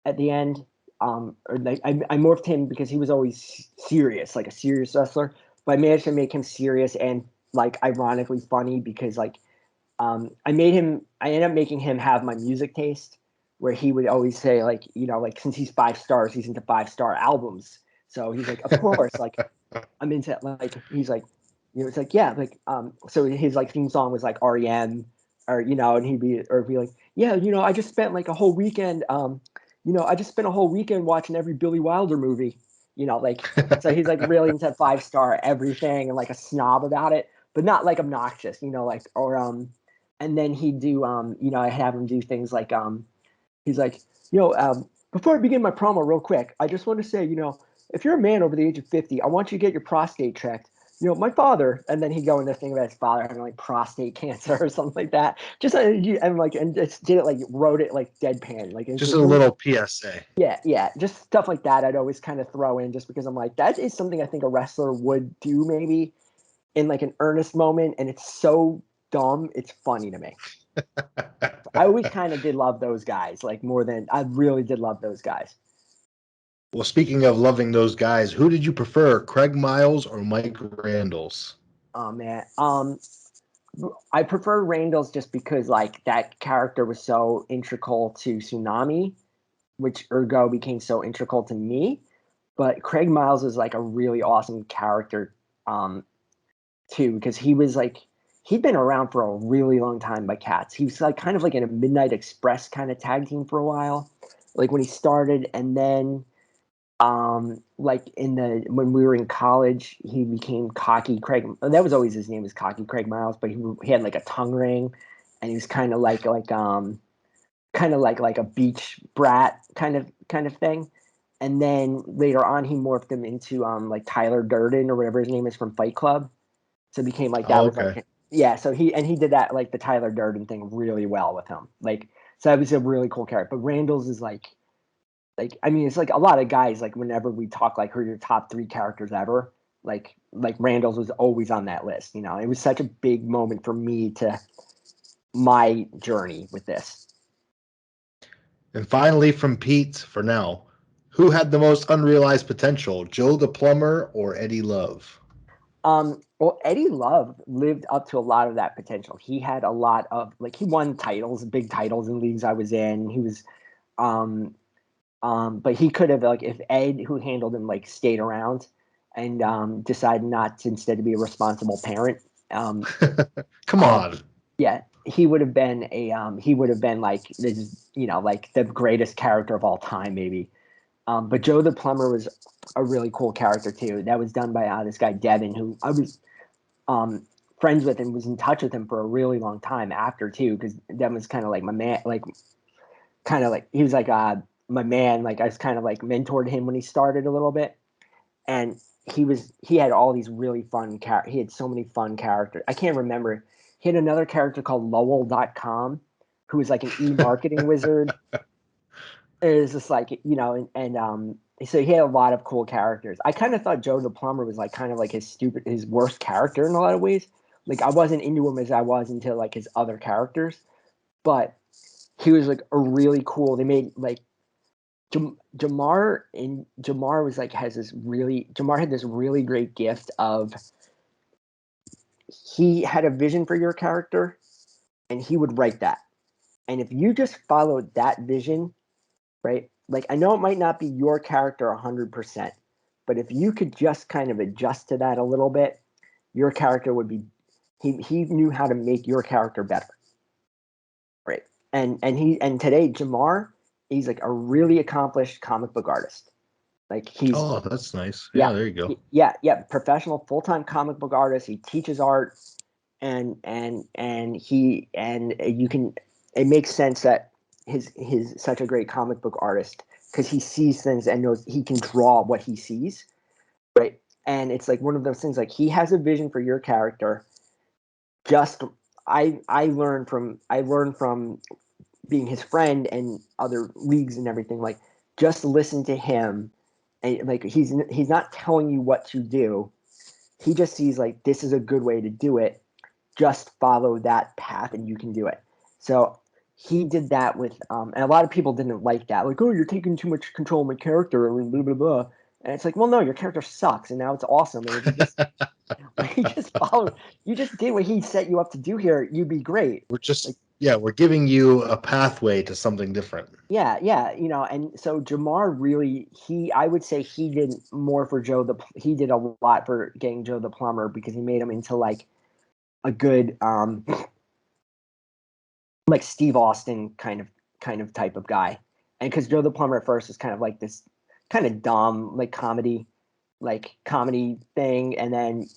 [SPEAKER 2] at the end. Or like I morphed him because he was always serious, like a serious wrestler. But I managed to make him serious and like ironically funny because like I ended up making him have my music taste, where he would always say like like since he's 5 stars, he's into 5 star albums. So he's like, of course, like I'm into like he's like it's like yeah like so his like theme song was like REM or and he'd be like yeah I just spent like a whole weekend I just spent a whole weekend watching every Billy Wilder movie. Like so he's like really into 5 star everything and like a snob about it, but not like obnoxious, like or and then he'd do I have him do things like he's like Before I begin my promo, real quick, I just want to say, if you're a man over the age of 50, I want you to get your prostate checked. My father, and then he'd go into thing about his father having like prostate cancer or something like that. Just and just did it like wrote it like deadpan, like it's
[SPEAKER 3] Just
[SPEAKER 2] just
[SPEAKER 3] a little PSA.
[SPEAKER 2] yeah, just stuff like that. I'd always kind of throw in just because I'm like that is something I think a wrestler would do maybe in like an earnest moment, and it's so dumb, it's funny to me. I always kind of did love those guys, like more than I really did love those guys.
[SPEAKER 3] Well, speaking of loving those guys, who did you prefer, Craig Miles or Mike Randalls?
[SPEAKER 2] Oh man, I prefer Randall's just because like that character was so integral to Tsunami, which ergo became so integral to me. But Craig Miles is like a really awesome character too, because he was like he'd been around for a really long time by Cats. He was like kind of like in a Midnight Express kind of tag team for a while, like when he started, and then like when we were in college, he became Cocky Craig. That was always his name, was Cocky Craig Miles, but he had like a tongue ring, and he was kind of like a beach brat kind of thing. And then later on, he morphed him into like Tyler Durden or whatever his name is from Fight Club. So it became like that
[SPEAKER 3] Oh,
[SPEAKER 2] was
[SPEAKER 3] okay.
[SPEAKER 2] like yeah. So he did that like the Tyler Durden thing really well with him. Like so that was a really cool character. But Randall's is like I mean it's like a lot of guys like whenever we talk like who are your top 3 characters ever, like Randall's was always on that list. It was such a big moment for me to my journey with this.
[SPEAKER 3] And finally, from Pete, for now, who had the most unrealized potential, Joe the Plumber or Eddie Love?
[SPEAKER 2] Well, Eddie Love lived up to a lot of that potential. He had a lot of like he won titles, big titles in leagues I was in. He was um but he could have like if Ed, who handled him, like stayed around and decided not to instead to be a responsible parent. Um,
[SPEAKER 3] Come on.
[SPEAKER 2] yeah, he would have been like this, like the greatest character of all time, maybe. But Joe the Plumber was a really cool character too. That was done by this guy Devin, who I was um, friends with and was in touch with him for a really long time after too, because Devin was kind of like my man, like kind of like he was like my man. Like I was kind of like mentored him when he started a little bit, and he had all these really fun he had so many fun characters. I can't remember. He had another character called Lowell.com, who was like an e-marketing wizard. It was just like and so he had a lot of cool characters. I kind of thought Joe the Plumber was like kind of like his worst character in a lot of ways. Like I wasn't into him as I was into like his other characters, but he was like a really cool. They made like Jamar was like Jamar had this really great gift of he had a vision for your character and he would write that. And if you just followed that vision, right? Like I know it might not be your character 100%, but if you could just kind of adjust to that a little bit, your character would be he knew how to make your character better. Right. And today Jamar, he's like a really accomplished comic book artist. Like he's
[SPEAKER 3] Oh, that's nice. Yeah,
[SPEAKER 2] yeah,
[SPEAKER 3] there you go.
[SPEAKER 2] yeah, professional full-time comic book artist. He teaches art and you can it makes sense that his such a great comic book artist because he sees things and knows he can draw what he sees, right? And it's like one of those things like he has a vision for your character. Just I learned from being his friend and other leagues and everything, like just listen to him, and like he's not telling you what to do. He just sees like this is a good way to do it. Just follow that path and you can do it. So he did that with and a lot of people didn't like that, like, oh, you're taking too much control of my character and blah blah blah. And it's like, well, no, your character sucks and now it's awesome. And if you just you just followed, you just did what he set you up to do here, you'd be great.
[SPEAKER 3] We're just
[SPEAKER 2] Like,
[SPEAKER 3] we're giving you a pathway to something different.
[SPEAKER 2] yeah, and so Jamar really, I would say he did more for he did a lot for getting Joe the Plumber because he made him into like a good like Steve Austin kind of type of guy. And because Joe the Plumber at first was kind of like this kind of dumb like comedy thing, and then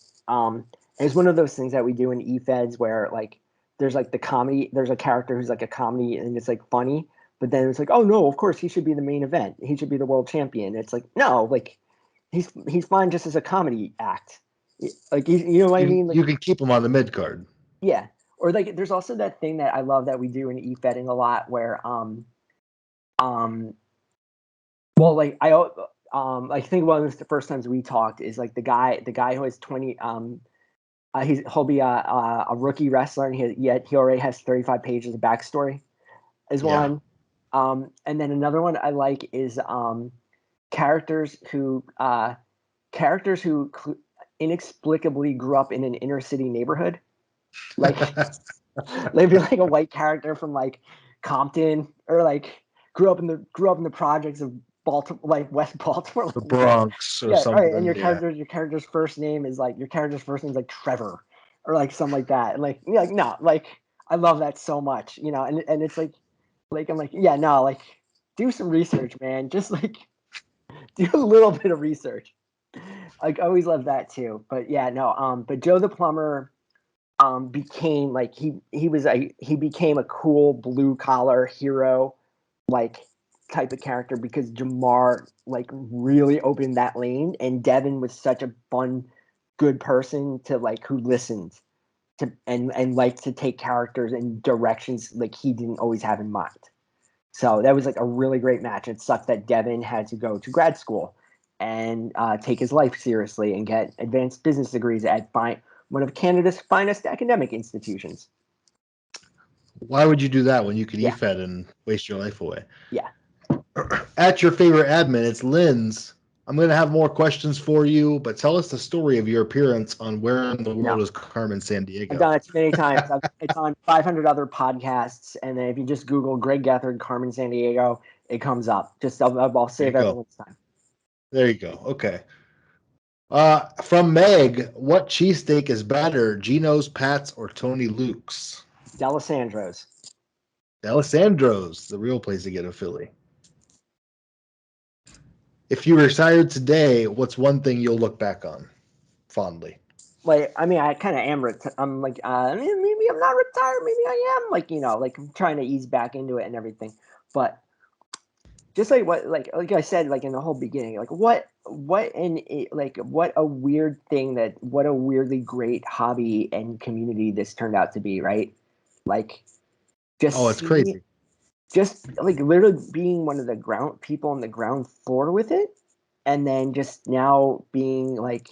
[SPEAKER 2] it's one of those things that we do in EFEDs where like there's like the comedy, there's a character who's like a comedy and it's like funny, But then it's like, oh no, of course he should be the main event. He should be the world champion. It's like, no, like he's fine just as a comedy act. Like you know what I mean? Like,
[SPEAKER 3] you can keep him on the mid card.
[SPEAKER 2] yeah. Or like there's also that thing that I love that we do in EFedding a lot where well, like I think one of the first times we talked is like the guy who has 20 he'll be a rookie wrestler and he already has 35 pages of backstory is one. And then another one I like is characters who inexplicably grew up in an inner city neighborhood. Like maybe like a white character from like Compton, or like grew up in the projects of Baltimore, like West Baltimore,
[SPEAKER 3] The
[SPEAKER 2] like,
[SPEAKER 3] Bronx or
[SPEAKER 2] yeah,
[SPEAKER 3] something.
[SPEAKER 2] right. And your character's first name is like like Trevor, or like something like that. And like, yeah, like no, like I love that so much, you know. And it's like I'm like, yeah, no, like do some research, man. Just like do a little bit of research. Like I always love that too. But yeah, no, but Joe the Plumber became like he became a cool blue collar hero like type of character because Jamar like really opened that lane, and Devin was such a fun, good person to like who listened to and liked to take characters in directions like he didn't always have in mind. So that was like a really great match. It sucked that Devin had to go to grad school and take his life seriously and get advanced business degrees at one of Canada's finest academic institutions.
[SPEAKER 3] Why would you do that when you could
[SPEAKER 2] Yeah.
[SPEAKER 3] EFed and waste your life away?
[SPEAKER 2] Yeah.
[SPEAKER 3] At your favorite admin, it's Lynn's. I'm going to have more questions for you, but tell us the story of your appearance on Where in the World is Carmen Sandiego?
[SPEAKER 2] I've done it too many times. It's on 500 other podcasts, and then if you just Google Gregg Gethard, Carmen Sandiego, it comes up. Just I'll save everyone's time.
[SPEAKER 3] There you go. Okay. From Meg, what cheesesteak is better, Geno's, Pat's, or Tony Luke's?
[SPEAKER 2] D'Alessandro's.
[SPEAKER 3] D'Alessandro's, the real place to get a Philly. If you retired today, what's one thing you'll look back on fondly?
[SPEAKER 2] Like, I mean, I kind of am. I'm like, maybe I'm not retired. Maybe I am. Like, you know, like I'm trying to ease back into it and everything. But just like what, like I said, like in the whole beginning, like what a weird thing what a weirdly great hobby and community this turned out to be, right? Like, just
[SPEAKER 3] it's crazy.
[SPEAKER 2] Just like literally being one of the people on the ground floor with it, and then just now being like,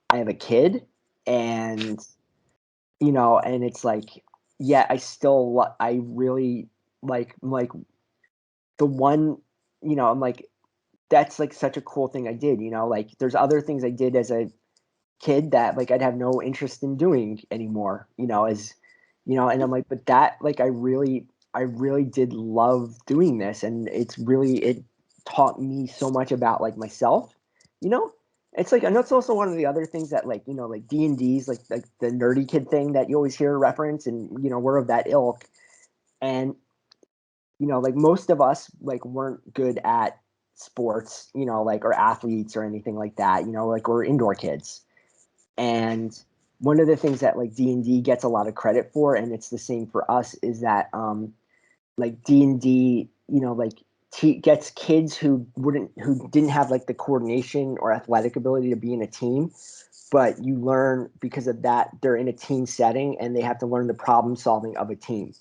[SPEAKER 2] I have a kid, and you know, and it's like, yeah, I really like the one, you know, I'm like, that's like such a cool thing I did, you know, like there's other things I did as a kid that like I'd have no interest in doing anymore, you know, as you know, and I'm like, but that like I really did love doing this, and it taught me so much about like myself, you know. It's like, and that's also one of the other things that like, you know, like D&D's like the nerdy kid thing that you always hear reference, and you know, we're of that ilk. And you know, like most of us like weren't good at sports, you know, like or athletes or anything like that, you know, like we're indoor kids. And one of the things that like D&D gets a lot of credit for, and it's the same for us, is that like D&D, you know, like gets kids who didn't have like the coordination or athletic ability to be in a team, but you learn because of that they're in a team setting and they have to learn the problem solving of a team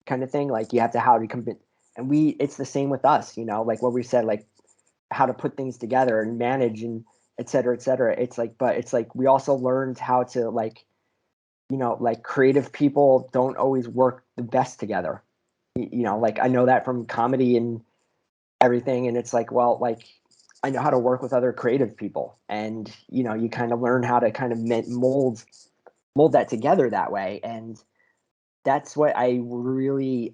[SPEAKER 2] kind of thing. Like you have to how to come in, and it's the same with us, you know, like what we said, like how to put things together and manage and et cetera, et cetera. It's like, but it's like we also learned how to like, you know, like creative people don't always work the best together. You know, like I know that from comedy and everything, and it's like, well, like I know how to work with other creative people, and you know, you kind of learn how to kind of mold that together that way. And that's what I really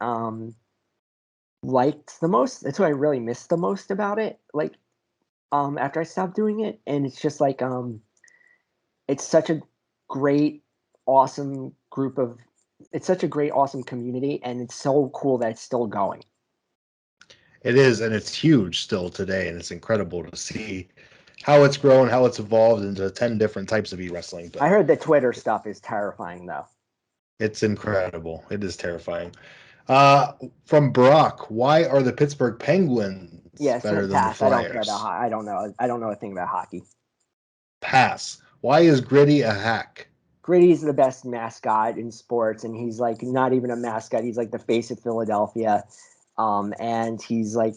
[SPEAKER 2] liked the most. That's what I really missed the most about it, like after I stopped doing it. And it's just like it's such a great awesome group of it's such a great awesome community, and it's so cool that it's still going.
[SPEAKER 3] It is, and it's huge still today, and it's incredible to see how it's grown, how it's evolved into 10 different types of e-wrestling.
[SPEAKER 2] I heard the Twitter stuff is terrifying though.
[SPEAKER 3] It's incredible. It is terrifying. From Brock, why are the Pittsburgh Penguins
[SPEAKER 2] Yeah,
[SPEAKER 3] better
[SPEAKER 2] so
[SPEAKER 3] than the
[SPEAKER 2] pass. I don't care about.
[SPEAKER 3] Flyers?
[SPEAKER 2] I don't know. I don't know a thing about hockey.
[SPEAKER 3] Pass. Why is Gritty a hack?
[SPEAKER 2] Gritty's the best mascot in sports, and he's like not even a mascot. He's like the face of Philadelphia, and he's like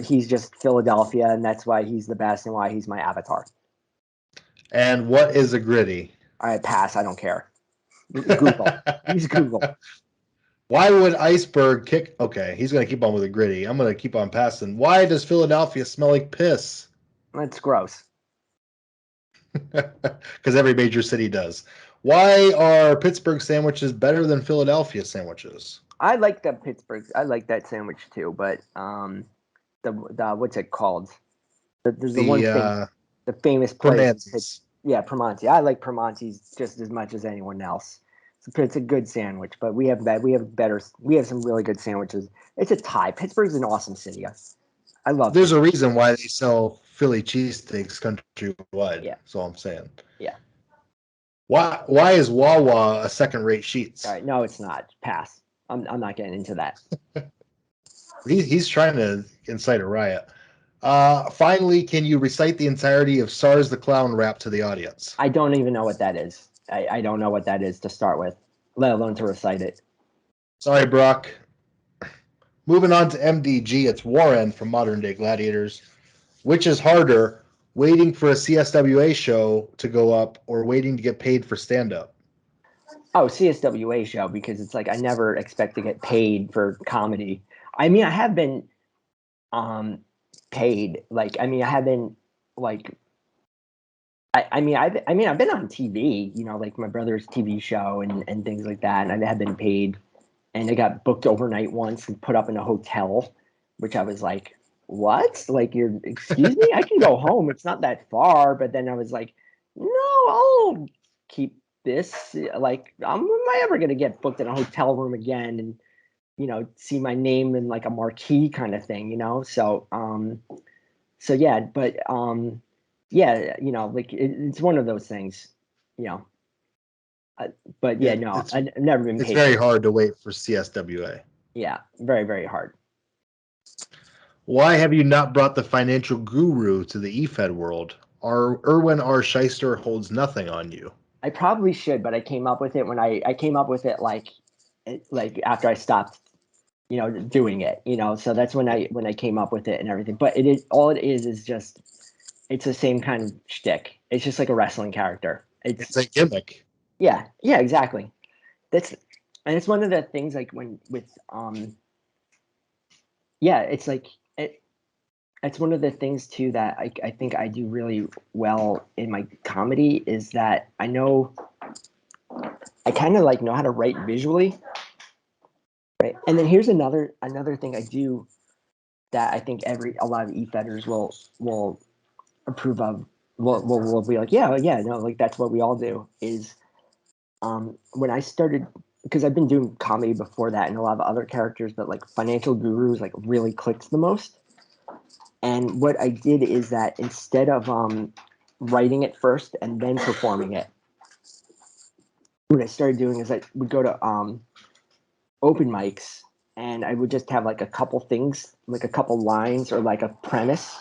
[SPEAKER 2] he's just Philadelphia, and that's why he's the best and why he's my avatar.
[SPEAKER 3] And what is a Gritty?
[SPEAKER 2] All right, pass. I don't care. Google. Use Google.
[SPEAKER 3] Why would Iceberg kick? Okay, he's going to keep on with a Gritty. I'm going to keep on passing. Why does Philadelphia smell like piss?
[SPEAKER 2] That's gross.
[SPEAKER 3] Because every major city does. Why are Pittsburgh sandwiches better than Philadelphia sandwiches?
[SPEAKER 2] I like the Pittsburgh. I like that sandwich too, but the what's it called? There's the one thing, the famous place. Yeah, Primanti. I like Primanti's just as much as anyone else. It's a good sandwich, but we have some really good sandwiches. It's a tie. Pittsburgh's an awesome city. I love.
[SPEAKER 3] There's a reason why they sell Philly cheesesteaks countrywide.
[SPEAKER 2] Yeah.
[SPEAKER 3] That's all I'm saying.
[SPEAKER 2] Yeah.
[SPEAKER 3] Why is Wawa a second-rate Sheetz?
[SPEAKER 2] All right, no, it's not. Pass. I'm not getting into that.
[SPEAKER 3] He's trying to incite a riot. Finally, can you recite the entirety of SARS the Clown rap to the audience?
[SPEAKER 2] I don't even know what that is. I don't know what that is to start with, let alone to recite it.
[SPEAKER 3] Sorry, Brock. Moving on to MDG, it's Warren from Modern Day Gladiators. Which is harder, waiting for a CSWA show to go up or waiting to get paid for stand-up?
[SPEAKER 2] Oh, CSWA show, because it's like I never expect to get paid for comedy. I mean, I have been paid. Like, I mean, I have been like I've been on TV, like my brother's TV show and things like that, and I have been paid, and I got booked overnight once and put up in a hotel, which I was like, what? Like, excuse me, I can go home. It's not that far. But then I was like, no, I'll keep this. Like, am I ever going to get booked in a hotel room again and, see my name in like a marquee kind of thing, So, yeah, but, yeah, like it's one of those things, but yeah, no, I've never been paid.
[SPEAKER 3] It's very hard to wait for CSWA.
[SPEAKER 2] Yeah, very, very hard.
[SPEAKER 3] Why have you not brought the financial guru to the EFed world? Erwin R. Shyster holds nothing on you.
[SPEAKER 2] I probably should, but I came up with it when I came up with it like after I stopped, doing it, so that's when I came up with it and everything. But all it is just, it's the same kind of shtick. It's just like a wrestling character.
[SPEAKER 3] It's a gimmick.
[SPEAKER 2] Yeah, exactly. And it's one of the things like it's like it's one of the things too that I think I do really well in my comedy is that I kind of like know how to write visually, right? And then here's another thing I do that I think a lot of EFedders will approve of. Will be like, yeah, no, like that's what we all do. Is when I started, because I've been doing comedy before that and a lot of other characters, but like Financial Gurus like really clicks the most. And what I did is that instead of writing it first and then performing it, what I started doing is I would go to open mics and I would just have like a couple things, like a couple lines or like a premise,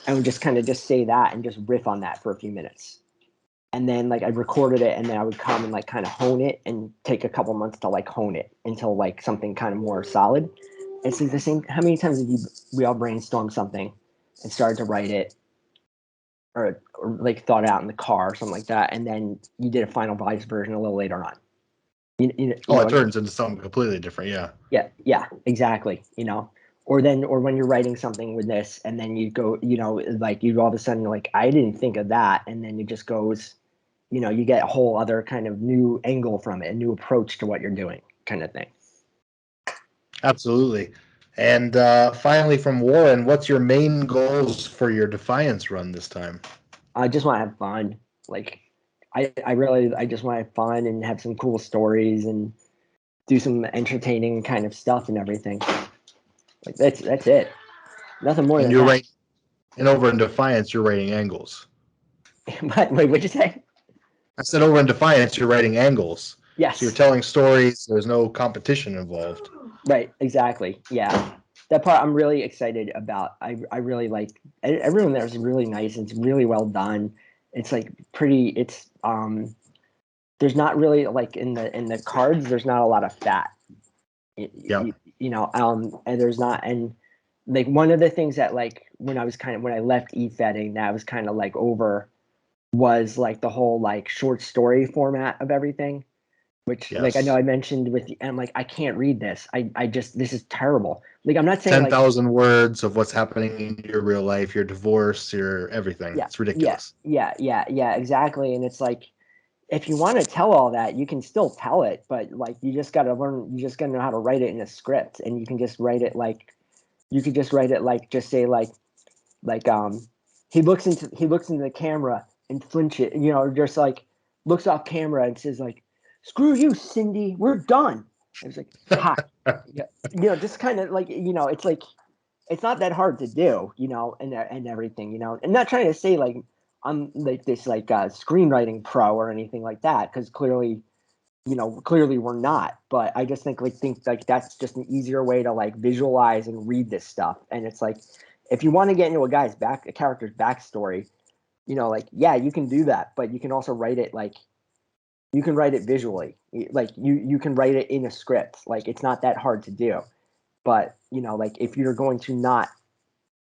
[SPEAKER 2] and would just kind of just say that and just riff on that for a few minutes. And then like I recorded it and then I would come and like kind of hone it and take a couple months to like hone it until like something kind of more solid. It's like the same. How many times have we all brainstormed something and started to write it or like thought it out in the car or something like that, and then you did a final voice version a little later on.
[SPEAKER 3] It turns into something completely different. Yeah.
[SPEAKER 2] Yeah, exactly. Or when you're writing something with this, and then you go, like you all of a sudden like I didn't think of that, and then it just goes, you get a whole other kind of new angle from it, a new approach to what you're doing, kind of thing.
[SPEAKER 3] Absolutely. And finally, from Warren, what's your main goals for your Defiance run this time?
[SPEAKER 2] I just want to have fun. Like, I just want to have fun and have some cool stories and do some entertaining kind of stuff and everything. Like that's it. Nothing more than that.
[SPEAKER 3] Right. And over in Defiance, you're writing angles.
[SPEAKER 2] Wait, what'd you say?
[SPEAKER 3] I said over in Defiance, you're writing angles.
[SPEAKER 2] Yes.
[SPEAKER 3] So you're telling stories. There's no competition involved.
[SPEAKER 2] Right, exactly. Yeah. That part I'm really excited about. I really like everyone there is really nice. It's really well done. It's like pretty there's not really like in the cards there's not a lot of fat.
[SPEAKER 3] Yep.
[SPEAKER 2] And there's not and like one of the things that like when I left EFedding that I was kind of like over was like the whole like short story format of everything. Which like I know
[SPEAKER 3] Yes.
[SPEAKER 2] I mentioned with and I'm like I can't read this. I just this is terrible. Like I'm not saying like
[SPEAKER 3] 10,000 words of what's happening in your real life, your divorce, your everything.
[SPEAKER 2] yeah
[SPEAKER 3] It's ridiculous.
[SPEAKER 2] yeah exactly. And it's like if you want to tell all that, you can still tell it, but like you just got to learn. You just got to know how to write it in a script, and you can just write it like you could just write it like just say like he looks into the camera and flinches, just like looks off camera and says like, "Screw you, Cindy, we're done." I was like, "Ha." Yeah, just kind of like it's like it's not that hard to do, and everything, and not trying to say like I'm like this like screenwriting pro or anything like that because clearly we're not, but I just think like that's just an easier way to like visualize and read this stuff. And it's like if you want to get into a character's backstory, like yeah, you can do that, but you can also write it like you can write it visually, like you can write it in a script. Like it's not that hard to do. But like if you're going to not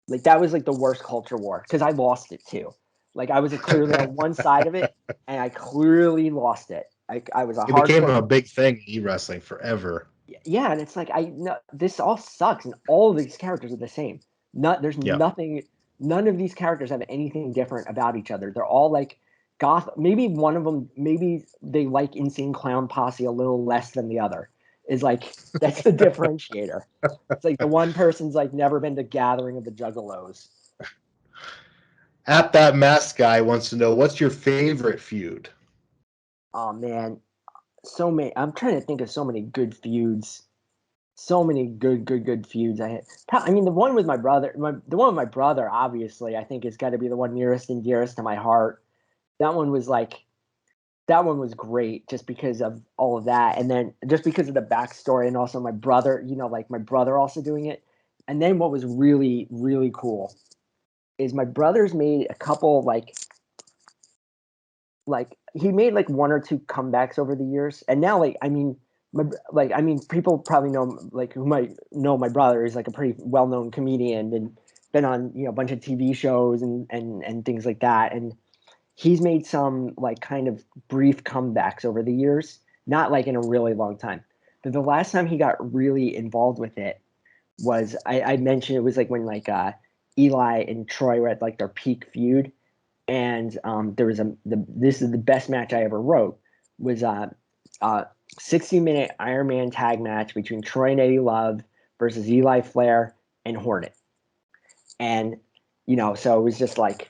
[SPEAKER 2] like that was like the worst culture war because I lost it too. Like I was clearly on one side of it, and I clearly lost it. I was a
[SPEAKER 3] It became
[SPEAKER 2] hardcore.
[SPEAKER 3] a big thing in e-wrestling forever.
[SPEAKER 2] Yeah, and it's like I no, this all sucks, and all of these characters are the same. There's
[SPEAKER 3] Yeah.
[SPEAKER 2] nothing. None of these characters have anything different about each other. They're all like goth. Maybe one of them. Maybe they like Insane Clown Posse a little less than the other. Is like that's the differentiator. It's like the one person's like never been to Gathering of the Juggalos.
[SPEAKER 3] At that mask guy wants to know what's your favorite feud?
[SPEAKER 2] Oh man, so many. I'm trying to think of so many good feuds. So many good feuds. I mean, the one with my brother, the one with my brother, obviously, I think has got to be the one nearest and dearest to my heart. That one was like, that one was great just because of all of that, and then just because of the backstory, and also my brother, like my brother also doing it. And then what was really really cool is my brother's made a couple like he made like one or two comebacks over the years, and now like I mean, people probably know like who might know my brother is like a pretty well known comedian and been on a bunch of TV shows and things like that, and he's made some like kind of brief comebacks over the years, not like in a really long time. But the last time he got really involved with it was I mentioned it was like when like Eli and Troy were at like their peak feud, and there was this is the best match I ever wrote was a 60-minute Iron Man tag match between Troy and Eddie Love versus Eli Flair and Hornet, and so it was just like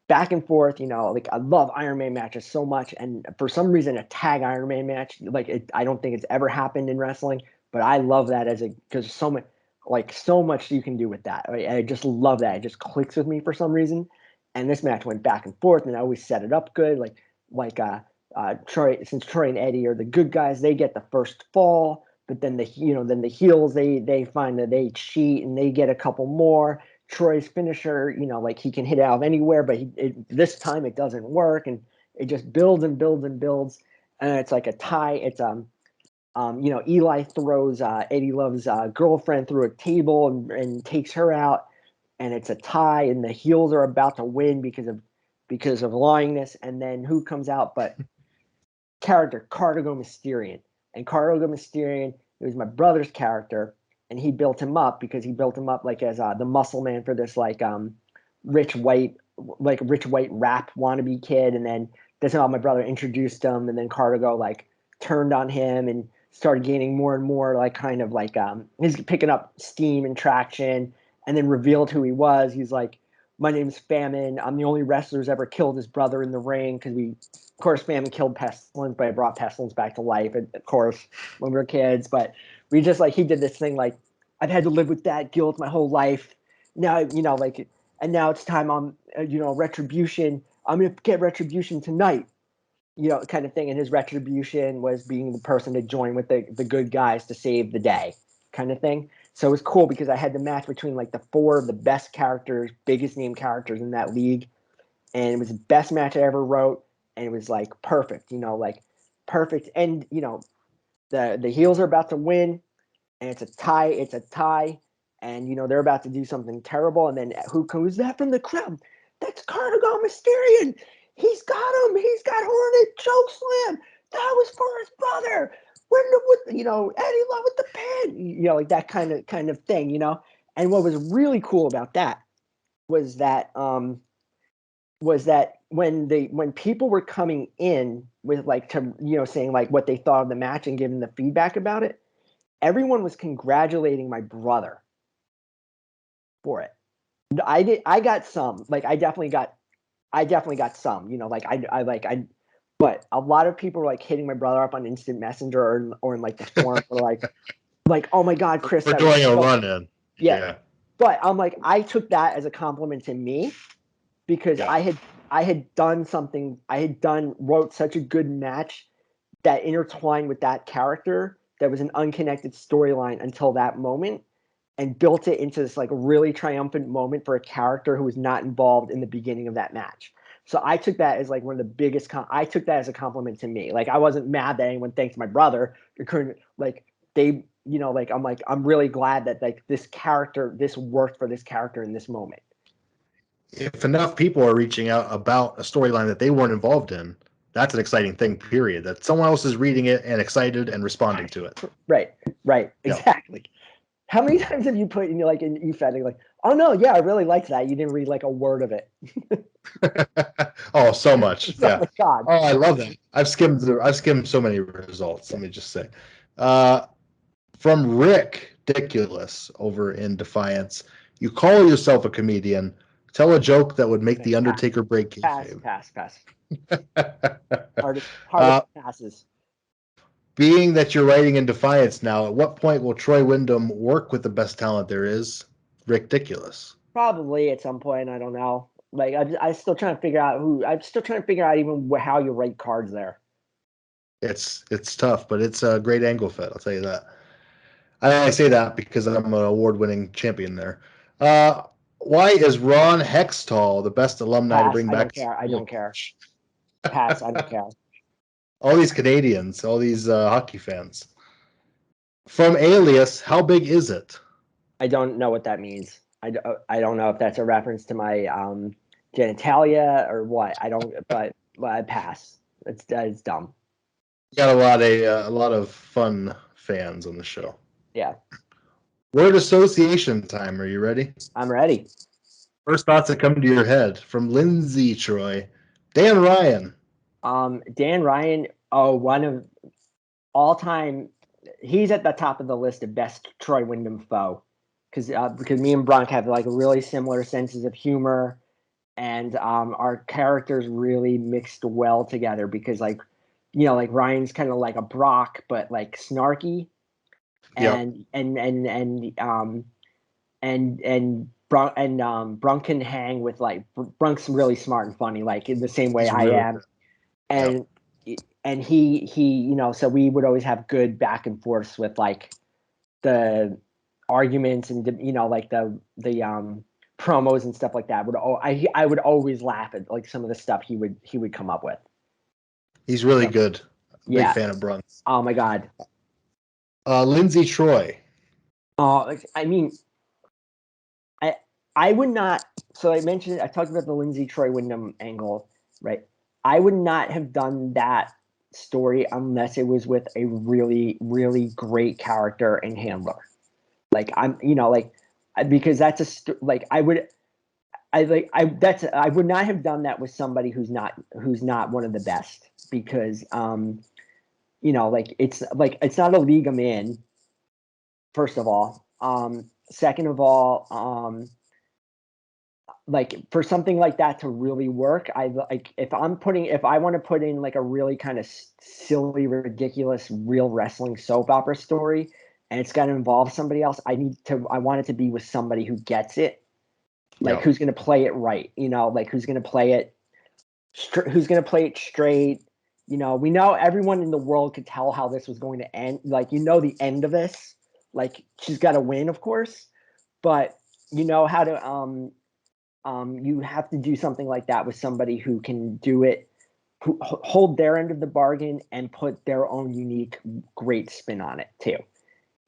[SPEAKER 2] back and forth. Like I love Iron Man matches so much, and for some reason a tag Iron Man match I don't think it's ever happened in wrestling, but I love that because so much you can do with that. I just love that. It just clicks with me for some reason. And this match went back and forth, and I always set it up good. Troy, since Troy and Eddie are the good guys, they get the first fall. But then the heels they find that they cheat and they get a couple more. Troy's finisher, like he can hit it out of anywhere, but this time it doesn't work, and it just builds and builds and builds, and it's like a tie. It's Eli throws Eddie Love's girlfriend through a table and takes her out, and it's a tie, and the heels are about to win because of lyingness, and then who comes out but character Cardigo Mysterian, and Cardigo Mysterian it was my brother's character, and he built him up because he built him up like as the muscle man for this rich white rap wannabe kid, and then that's how my brother introduced him, and then Cardigo like turned on him and started gaining more and more like kind of like he's picking up steam and traction, and then revealed who he was. He's like, my name's Famine. I'm the only wrestler who's ever killed his brother in the ring because of course, Famine killed Pestilence, but I brought Pestilence back to life, of course, when we were kids. But we just he did this thing like, I've had to live with that guilt my whole life. Now, and now it's time on, retribution. I'm going to get retribution tonight, kind of thing. And his retribution was being the person to join with the good guys to save the day. kind of thing. So it was cool because I had the match between like the 4 of the best characters, biggest name characters in that league. And it was the best match I ever wrote. And it was like perfect, like perfect. And, the heels are about to win and it's a tie. And, they're about to do something terrible. And then who's that from the crowd? That's Cardigan Mysterion. He's got him. He's got Hornet chokeslam. That was for his brother. Eddie Love with the pin. Like that kind of thing. And what was really cool about that was that when people were coming in with like to saying like what they thought of the match and giving the feedback about it, everyone was congratulating my brother for it. I got some, like I definitely got some, but a lot of people were like hitting my brother up on instant messenger or in like the forum or like, oh my God, Chris,
[SPEAKER 3] we're doing a run in.
[SPEAKER 2] Yeah. But I'm like, I took that as a compliment to me because I had wrote such a good match that intertwined with that character that was an unconnected storyline until that moment and built it into this like really triumphant moment for a character who was not involved in the beginning of that match. So I took that as like one of the biggest, I took that as a compliment to me. Like I wasn't mad that anyone thanked my brother. I'm really glad that like this worked for this character in this moment.
[SPEAKER 3] If enough people are reaching out about a storyline that they weren't involved in, that's an exciting thing, period. That someone else is reading it and excited and responding to it.
[SPEAKER 2] Right. Exactly. How many times have you put in like in EFed like, oh no, yeah, I really liked that. You didn't read like a word of it.
[SPEAKER 3] Oh, so much.
[SPEAKER 2] Oh
[SPEAKER 3] yeah.
[SPEAKER 2] my God.
[SPEAKER 3] Oh, I love that. I've skimmed so many results. Let me just say. From Rick Ridiculous over in Defiance. You call yourself a comedian. Tell a joke that would make the Undertaker break kayfabe.
[SPEAKER 2] Pass. Hardest passes.
[SPEAKER 3] Being that you're writing in Defiance now, at what point will Troy Wyndham work with the best talent there is? Ridiculous.
[SPEAKER 2] Probably at some point. I don't know. Like I'm still trying to figure out even how you write cards there.
[SPEAKER 3] It's tough, but it's a great angle fit. I'll tell you that. I only say that because I'm an award-winning champion there. Why is Ron Hextall the best alumni to bring back?
[SPEAKER 2] I don't care. Pass. I don't care.
[SPEAKER 3] All these Canadians, all these hockey fans. From Alias, how big is it?
[SPEAKER 2] I don't know what that means. I don't know if that's a reference to my genitalia or what. I don't. But I pass. It's dumb.
[SPEAKER 3] You got a lot of fun fans on the show.
[SPEAKER 2] Yeah.
[SPEAKER 3] Word association time. Are you ready?
[SPEAKER 2] I'm ready.
[SPEAKER 3] First thoughts that come to your head from Lindsay Troy. Dan Ryan.
[SPEAKER 2] Dan Ryan, one of all time. He's at the top of the list of best Troy Wyndham foe because me and Bronk have like really similar senses of humor, and our characters really mixed well together because like Ryan's kind of like a Brock but like snarky, and Brunk can hang with like Brunk's really smart and funny, like in the same way I am. And and he so we would always have good back and forths with like the arguments and like the promos and stuff like that. I would always laugh at like some of the stuff he would come up with.
[SPEAKER 3] He's really good. Big fan of Brunk.
[SPEAKER 2] Oh my God.
[SPEAKER 3] Lindsay Troy.
[SPEAKER 2] I mean, I would not. So I talked about the Lindsay Troy Wyndham angle, right? I would not have done that story unless it was with a really, really great character and handler. Like because that's I would not have done that with somebody who's not one of the best because it's not a league I'm in. First of all, second of all, like for something like that to really work, if I want to put in like a really kind of silly, ridiculous, real wrestling soap opera story, and it's got to involve somebody else, I want it to be with somebody who gets it, like who's going to play it right, like who's going to play it straight. We know everyone in the world could tell how this was going to end. Like the end of this. like she's got to win, of course, but you know how to you have to do something like that with somebody who can do it, who hold their end of the bargain and put their own unique great spin on it too.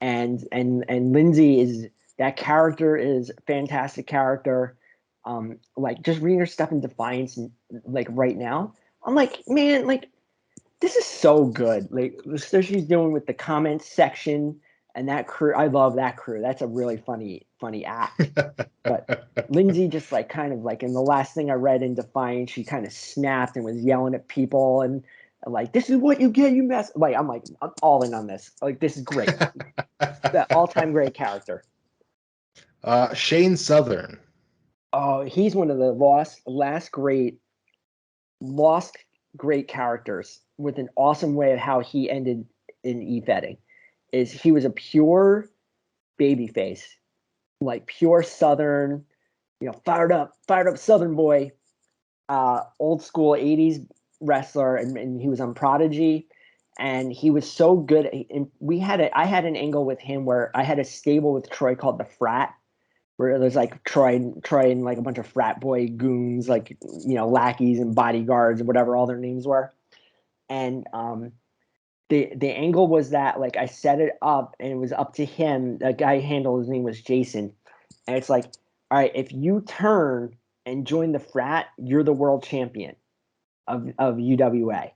[SPEAKER 2] And Lindsay is, that character is a fantastic character. Like just reading her stuff in Defiance, like right now, I'm like, man, like this is so good. Like the stuff she's doing with the comments section and that crew. I love that crew. That's a really funny act. But Lindsay just like kind of like in the last thing I read in Defiance, she kind of snapped and was yelling at people and like, this is what you get, you mess. Like I'm all in on this. Like this is great. That all-time great character.
[SPEAKER 3] Shane Southern.
[SPEAKER 2] Oh, he's one of the lost great characters with an awesome way of how he ended in EFedding. Is he was a pure babyface, like pure Southern, fired up Southern boy, old school 80s wrestler, and he was on Prodigy, and he was so good. And I had an angle with him where I had a stable with Troy called the Frat, where there's like Troy and like a bunch of frat boy goons, like lackeys and bodyguards and whatever all their names were. And the angle was that like I set it up and it was up to him. The guy who handled, his name was Jason, and it's like, all right, if you turn and join the Frat, you're the world champion of UWA,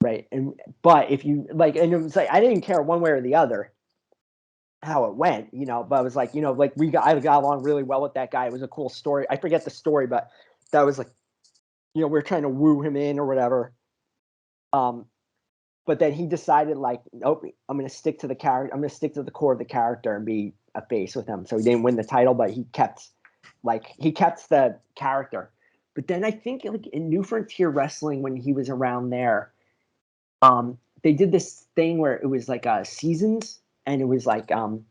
[SPEAKER 2] right? But if you like, and it was like I didn't care one way or the other how it went, but I was like, like I got along really well with that guy. It was a cool story. I forget the story, but that was like, we were trying to woo him in or whatever. But then he decided like, nope, I'm going to stick to the character. I'm going to stick to the core of the character and be a face with him. So he didn't win the title, but he kept the character. But then I think like in New Frontier Wrestling, when he was around there, they did this thing where it was like seasons. And it was like it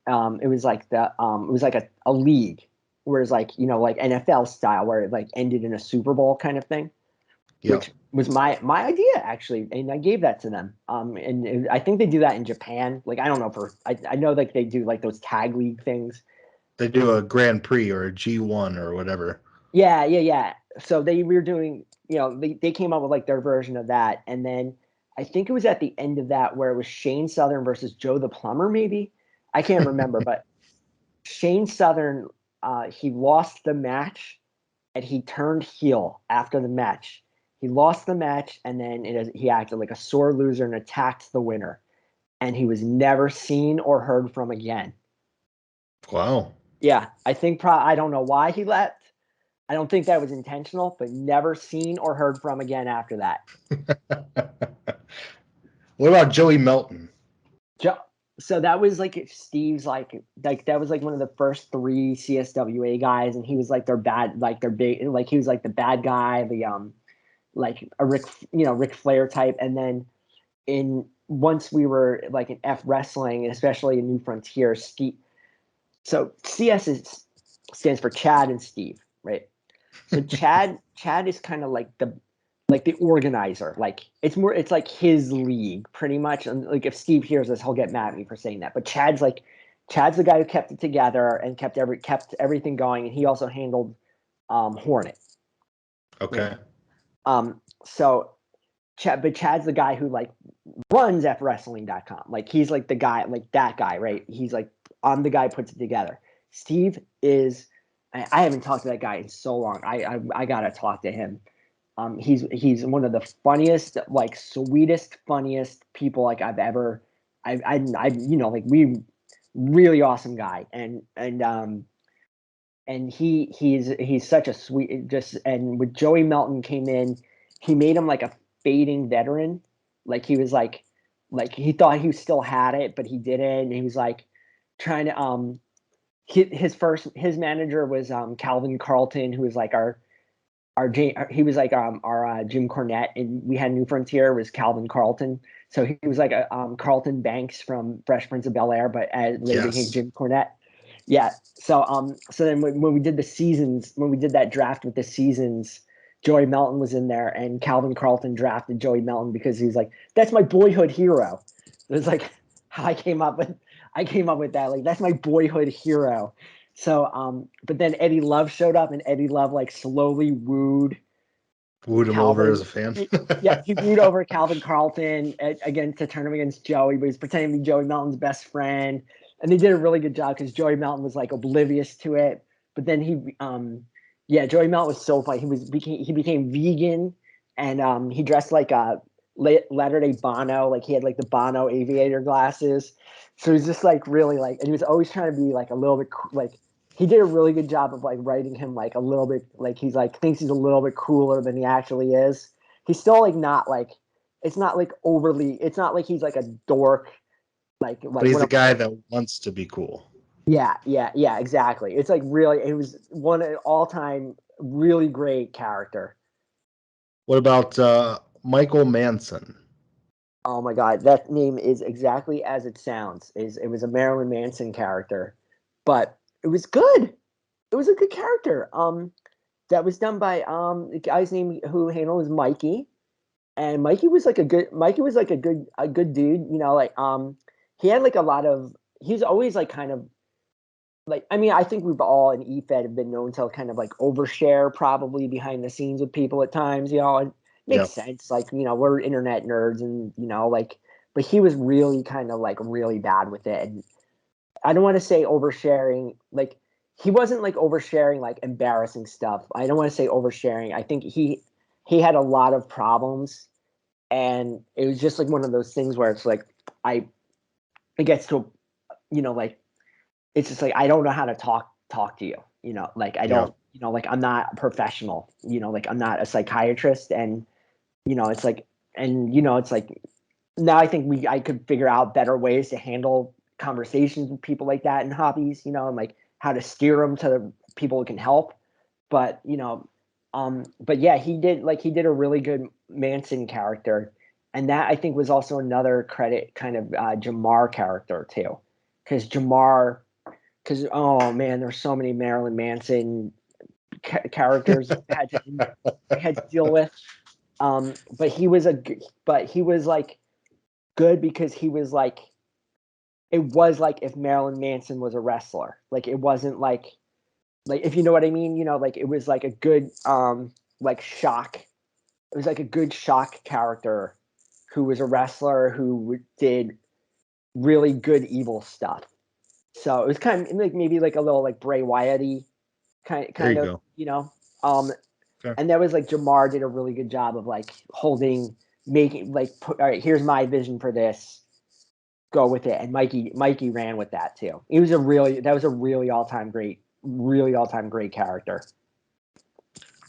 [SPEAKER 2] was like a league, whereas like like NFL style, where it like ended in a Super Bowl kind of thing, which was my idea actually, and I gave that to them. I think they do that in Japan. Like I don't know I know like they do like those tag league things.
[SPEAKER 3] They do a Grand Prix or a G1 or whatever.
[SPEAKER 2] Yeah. So they were doing, they came up with like their version of that, and then I think it was at the end of that where it was Shane Southern versus Joe the Plumber, maybe. I can't remember, but Shane Southern, he lost the match and he turned heel after the match. He lost the match and then he acted like a sore loser and attacked the winner. And he was never seen or heard from again.
[SPEAKER 3] Wow.
[SPEAKER 2] Yeah, I think I don't know why he left. I don't think that was intentional, but never seen or heard from again after that.
[SPEAKER 3] What about Joey Melton?
[SPEAKER 2] So that was like Steve's like that was like one of the first 3 CSWA guys, and he was like their big, like he was like the bad guy, the like a Ric Flair type. And then once we were like in F wrestling, and especially in New Frontier, Steve. So CS stands for Chad and Steve, right? So Chad is kind of like the organizer. Like it's like his league pretty much. And like if Steve hears this, he'll get mad at me for saying that. But Chad's the guy who kept it together and kept everything going. And he also handled Hornet.
[SPEAKER 3] Okay.
[SPEAKER 2] So Chad's the guy who like runs FWrestling.com. Like he's like the guy, like that guy, right? He's like, I'm the guy who puts it together. Steve is, I haven't talked to that guy in so long. I gotta talk to him. He's one of the funniest, like sweetest, funniest people like I've ever. Like we really awesome guy, and he's such a sweet. And with Joey Melton came in, he made him like a fading veteran. Like he was like he thought he still had it, but he didn't. And he was like trying to his manager was Calvin Carlton, who was like our Jim Cornette, and we had New Frontier was Calvin Carlton. So he was like a Carlton Banks from Fresh Prince of Bel Air, but later became Jim Cornette. Yeah. So then when we did the seasons, when we did that draft with the seasons, Joey Melton was in there, and Calvin Carlton drafted Joey Melton because he was like, that's my boyhood hero. It was like how I came up with I came up with that. Like, that's my boyhood hero. So, but then Eddie Love showed up, and Eddie Love like slowly wooed
[SPEAKER 3] Wooed him over
[SPEAKER 2] Calvin.
[SPEAKER 3] as a fan.
[SPEAKER 2] He wooed over Calvin Carlton again to turn him against Joey, but he's pretending to be Joey Melton's best friend. And they did a really good job because Joey Melton was like oblivious to it. But then Joey Melton was so funny. He became vegan, and he dressed like a Latter-day Bono. Like, he had like the Bono aviator glasses. So he's just like really like, and he was always trying to be like a little bit like, he did a really good job of like writing him like a little bit like he's like thinks he's a little bit cooler than he actually is. He's still like not like, it's not like overly, it's not like he's like a dork.
[SPEAKER 3] But he's a guy that wants to be cool.
[SPEAKER 2] Yeah, exactly. It's like really, it was one all-time really great character.
[SPEAKER 3] What about Michael Manson?
[SPEAKER 2] Oh my God, that name is exactly as it sounds. It was a Marilyn Manson character, but it was good. It was a good character. That was done by the guy's name who handled was Mikey, and Mikey was like a good dude. You know, like he had like a lot of. He's always like kind of like, I mean, I think we've all in EFed have been known to kind of like overshare probably behind the scenes with people at times. You know, it makes sense. Like, you know, we're internet nerds, and you know, like, but he was really kind of like really bad with it, and I don't want to say oversharing. Like, he wasn't like oversharing like embarrassing stuff. I don't want to say oversharing. I think he had a lot of problems, and it was just like one of those things where it's like it gets to, you know, like, it's just like, I don't know how to talk to you, you know, like I don't, you know, like I'm not a professional, you know, like I'm not a psychiatrist, and you know, it's like, and you know, it's like now I think I could figure out better ways to handle conversations with people like that in hobbies, you know, and like how to steer them to the people who can help. But you know, but yeah, he did a really good Manson character, and that I think was also another credit kind of Jamar character too, because oh man, there's so many Marilyn Manson characters I had to deal with. But he was like good because he was like, it was like if Marilyn Manson was a wrestler. Like, it wasn't like if you know what I mean, you know, like it was like a good like shock. It was like a good shock character who was a wrestler who did really good evil stuff. So it was kind of like maybe like a little like Bray Wyatt-y kind of,
[SPEAKER 3] go.
[SPEAKER 2] you know.
[SPEAKER 3] Sure.
[SPEAKER 2] And that was like Jamar did a really good job of like making like all right, here's my vision for this, go with it. And Mikey ran with that too. That was a really all-time great character.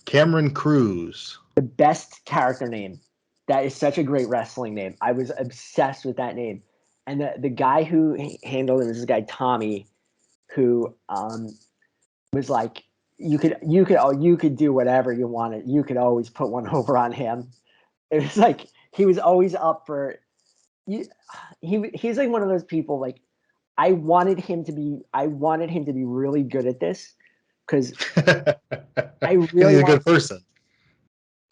[SPEAKER 3] Cameron Cruz.
[SPEAKER 2] The best character name. That is such a great wrestling name. I was obsessed with that name. And the guy who handled it was this guy Tommy, who was like, you could do whatever you wanted. You could always put one over on him. It was like he was always up for. He's like one of those people. Like, I wanted him to be really good at this, because I really
[SPEAKER 3] he's a good person.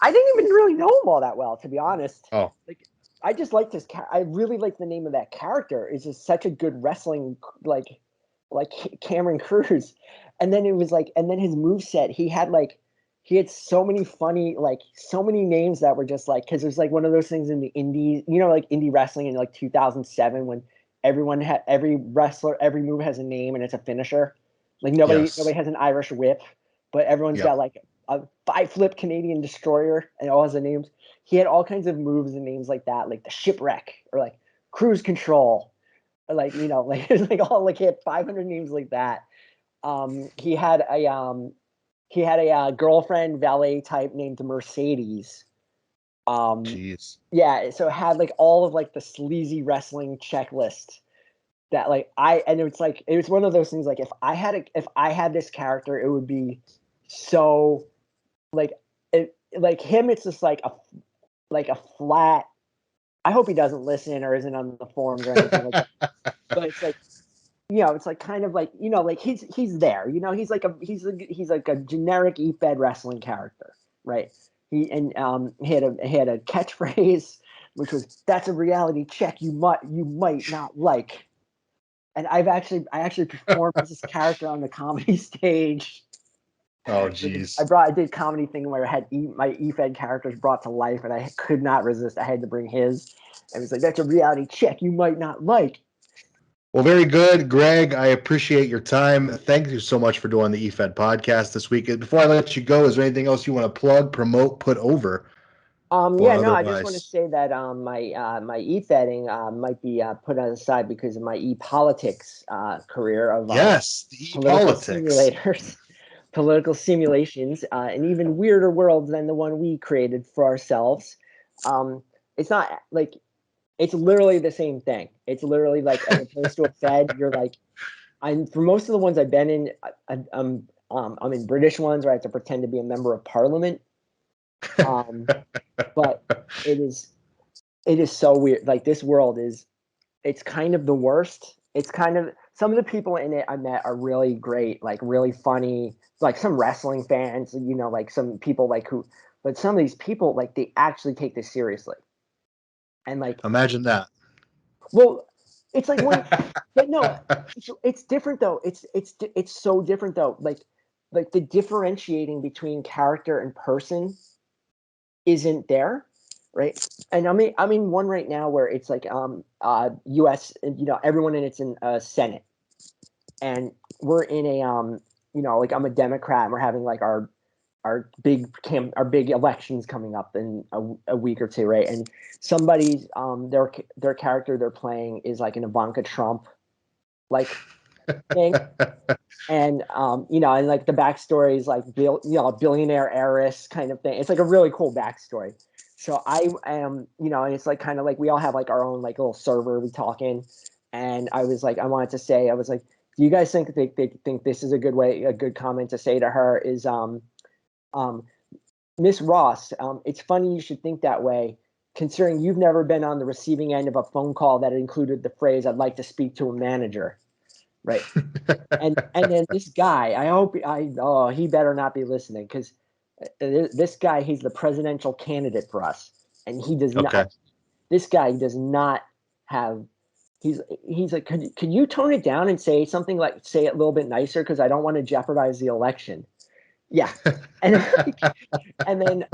[SPEAKER 2] I didn't even really know him all that well, to be honest.
[SPEAKER 3] Oh,
[SPEAKER 2] like I just liked his. I really liked the name of that character. It's just such a good wrestling like Cameron Cruz. And then it was like, and then his moveset, he had so many funny, like so many names that were just like, because it was like one of those things in the indies, you know, like indie wrestling in like 2007 when every wrestler, every move has a name and it's a finisher. Like nobody has an Irish whip, but everyone's got like a 5-flip Canadian destroyer and all has the names. He had all kinds of moves and names like that, like the shipwreck or like cruise control. Or like, you know, like it's like all like he had 500 names like that. He had a girlfriend valet type named Mercedes.
[SPEAKER 3] jeez.
[SPEAKER 2] Yeah, so it had like all of like the sleazy wrestling checklist that like and it's like it was one of those things like if I had this character, it would be so like like him. It's just like a flat. I hope he doesn't listen or isn't on the forums or anything like that. But it's like, you know, it's like kind of like, you know, like he's there, you know, he's like a generic EFed wrestling character, right? He had a catchphrase which was, "That's a reality check you might not like." And I actually performed as this character on the comedy stage.
[SPEAKER 3] Oh,
[SPEAKER 2] I
[SPEAKER 3] geez.
[SPEAKER 2] I did comedy thing where I had my EFed characters brought to life, and I could not resist. I had to bring his. And it was like, that's a reality check you might not like.
[SPEAKER 3] Well, very good, Greg. I appreciate your time. Thank you so much for doing the EFed podcast this week. Before I let you go, is there anything else you want to plug, promote, put over, or
[SPEAKER 2] Yeah, no, I just want to
[SPEAKER 3] otherwise?
[SPEAKER 2] say that my e-fetting might be put on the side because of my e-politics career of
[SPEAKER 3] Yes, the
[SPEAKER 2] political
[SPEAKER 3] politics.
[SPEAKER 2] simulators, political simulations, an even weirder world than the one we created for ourselves. It's not like it's literally the same thing. It's literally like as opposed to a Fed, you're like I'm for most of the ones I've been in, I'm in British ones where I have to pretend to be a member of Parliament. But it is it is so weird. Like this world is it's kind of the worst. It's kind of some of the people in it I met are really great, like really funny, like some wrestling fans, like some people like who but some of these people like they actually take this seriously. And like
[SPEAKER 3] Imagine that.
[SPEAKER 2] well, it's like one but no, it's different though. It's so different though. Like the differentiating between character and person isn't there, right? And I'm in one right now where it's like US, everyone in it's in Senate, and we're in a like I'm a Democrat, and we're having like our big elections coming up in a week or two, right? And somebody's their character they're playing is like an Ivanka Trump like thing, and and like the backstory is like a billionaire heiress kind of thing. It's like a really cool backstory. So I am, and it's like kind of like we all have like our own like little server we talk in, and I was like, I wanted to say, I was like, do you guys think they think this is a good comment to say to her is um Miss Ross, it's funny you should think that way, considering you've never been on the receiving end of a phone call that included the phrase "I'd like to speak to a manager." Right. And then this guy, he better not be listening because this guy, he's the presidential candidate for us, and he does
[SPEAKER 3] Okay.
[SPEAKER 2] not. This guy does not have. He's like, could you tone it down and say something like say it a little bit nicer because I don't want to jeopardize the election. Yeah, and and then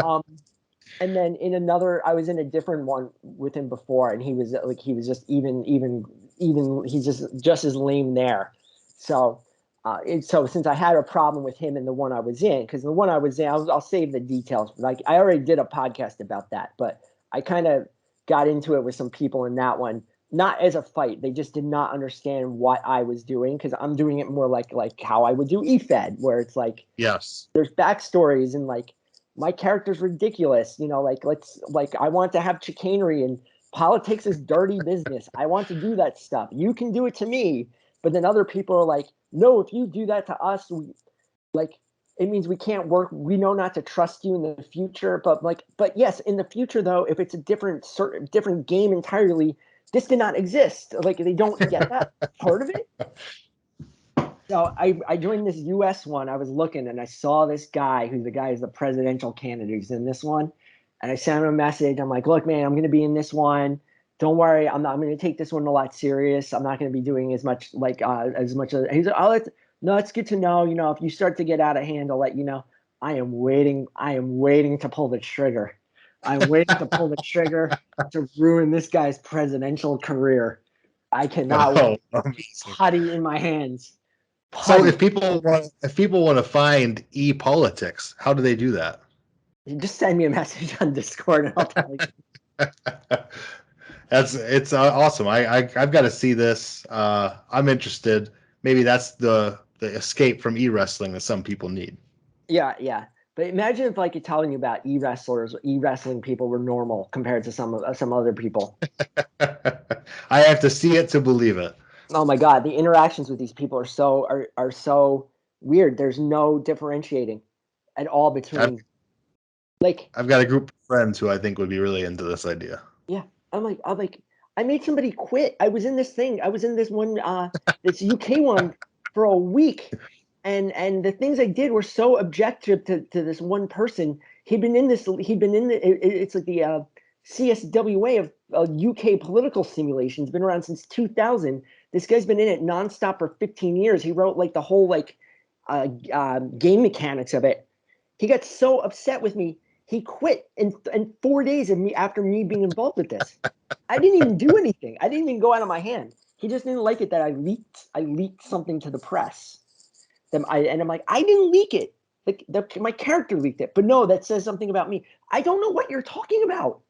[SPEAKER 2] and then in another, I was in a different one with him before, and he was just he's just as lame there. So, so since I had a problem with him in the one I was in, because the one I was in, I'll save the details. Like I already did a podcast about that, but I kind of got into it with some people in that one, not as a fight. They just did not understand what I was doing because I'm doing it more like how I would do EFed, where it's like
[SPEAKER 3] Yes.
[SPEAKER 2] there's backstories and like my character's ridiculous, like I want to have chicanery and politics is dirty business. I want to do that stuff. You can do it to me. But then other people are like, no, if you do that to us, like it means we can't work. We know not to trust you in the future. But yes, in the future though, if it's a different game entirely, this did not exist. Like they don't get that part of it. So I joined this US one. I was looking and I saw this guy who's the presidential candidate who's in this one. And I sent him a message. I'm like, look, man, I'm going to be in this one. Don't worry. I'm going to take this one a lot serious. I'm not going to be doing as much as much as he's like, no, it's good to know. If you start to get out of hand, I'll let you know. I am waiting. I am waiting to pull the trigger. I'm waiting to pull the trigger to ruin this guy's presidential career. I cannot
[SPEAKER 3] Oh,
[SPEAKER 2] wait.
[SPEAKER 3] amazing.
[SPEAKER 2] Putty in my hands.
[SPEAKER 3] So
[SPEAKER 2] Putty.
[SPEAKER 3] if people want to find e-politics, how do they do that?
[SPEAKER 2] You just send me a message on Discord and I'll tell you.
[SPEAKER 3] It's awesome. I've got to see this. I'm interested. Maybe that's the escape from e-wrestling that some people need.
[SPEAKER 2] Yeah, yeah. But imagine if like telling you about e-wrestling people were normal compared to some other people.
[SPEAKER 3] I have to see it to believe it.
[SPEAKER 2] Oh my God, the interactions with these people are so weird. There's no differentiating at all
[SPEAKER 3] I've
[SPEAKER 2] between like
[SPEAKER 3] I've got a group of friends who I think would be really into this idea.
[SPEAKER 2] yeah. I'm like I made somebody quit. I was in this thing. I was in this one this UK one for a week. And the things I did were so objective to this one person. He'd been in the it's like the CSWA of UK political simulation. It's been around since 2000. This guy's been in it nonstop for 15 years. He wrote like the whole game mechanics of it. He got so upset with me, he quit in 4 days of me after me being involved with this. I didn't even do anything. I didn't even go out of my hand. He just didn't like it that I leaked something to the press. And I'm like, I didn't leak it. Like my character leaked it. But no, that says something about me. I don't know what you're talking about.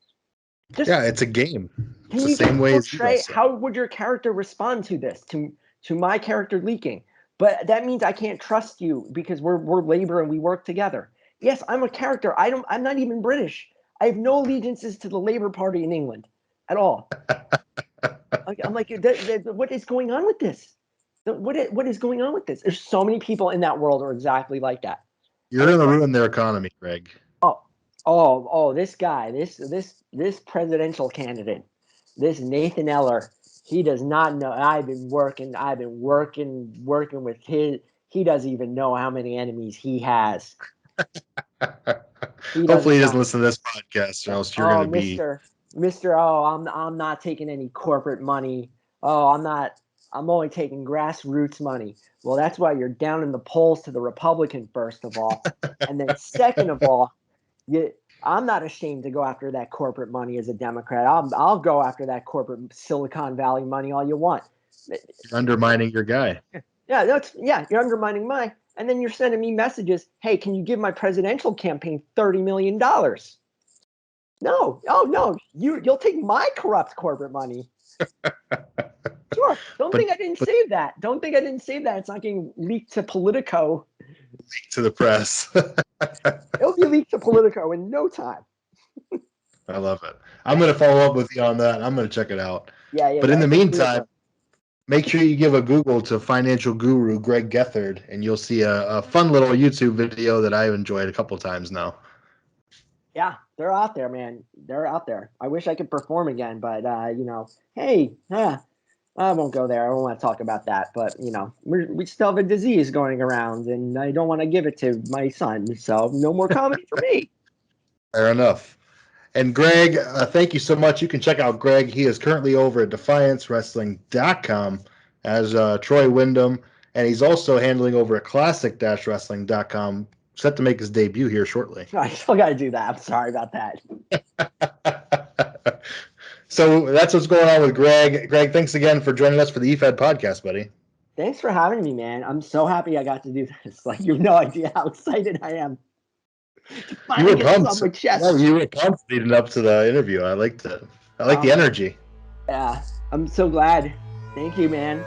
[SPEAKER 3] Yeah, it's a game. It's
[SPEAKER 2] Can
[SPEAKER 3] the
[SPEAKER 2] you
[SPEAKER 3] same way as
[SPEAKER 2] portray how would your character respond to this, to my character leaking? But that means I can't trust you because we're labor and we work together. Yes, I'm a character. I'm not even British. I have no allegiances to the Labour Party in England at all. I'm like, what is going on with this? What is going on with this? There's so many people in that world who are exactly like that.
[SPEAKER 3] You're going to ruin their economy, Gregg.
[SPEAKER 2] This guy, this presidential candidate, this Nathan Eller, he does not know. I've been working with his. He doesn't even know how many enemies he has.
[SPEAKER 3] Hopefully he doesn't listen to this podcast, or else you're going to be.
[SPEAKER 2] Mister, I'm not taking any corporate money. I'm only taking grassroots money. Well, that's why you're down in the polls to the Republican, first of all. And then second of all, I'm not ashamed to go after that corporate money as a Democrat. I'll go after that corporate Silicon Valley money all you want.
[SPEAKER 3] You're undermining your guy.
[SPEAKER 2] Yeah, you're undermining mine. And then you're sending me messages, hey, can you give my presidential campaign $30 million? No. Oh, no. You'll take my corrupt corporate money. Sure. Don't think I didn't save that. It's not getting leaked to Politico.
[SPEAKER 3] Leaked to the press.
[SPEAKER 2] It'll be leaked to Politico in no time.
[SPEAKER 3] I love it. I'm going to follow up with you on that. I'm going to check it out.
[SPEAKER 2] Yeah.
[SPEAKER 3] But in the meantime, make sure you give a Google to financial guru Gregg Gethard, and you'll see a fun little YouTube video that I've enjoyed a couple times now.
[SPEAKER 2] Yeah, they're out there, man. They're out there. I wish I could perform again, but hey, I won't go there. I don't want to talk about that. But we still have a disease going around, and I don't want to give it to my son. So no more comedy for me.
[SPEAKER 3] Fair enough. And Gregg, thank you so much. You can check out Gregg. He is currently over at DefianceWrestling.com as Troy Wyndham, and he's also handling over at Classic-Wrestling.com, set to make his debut here shortly.
[SPEAKER 2] I still got to do that. I'm sorry about that.
[SPEAKER 3] So that's what's going on with Gregg. Gregg, thanks again for joining us for the EFed podcast, buddy.
[SPEAKER 2] Thanks for having me, man. I'm so happy I got to do this. Like, you have no idea how excited I am.
[SPEAKER 3] You were pumped. You were pumped leading up to the interview. I liked it. I like the energy.
[SPEAKER 2] Yeah, I'm so glad. Thank you, man.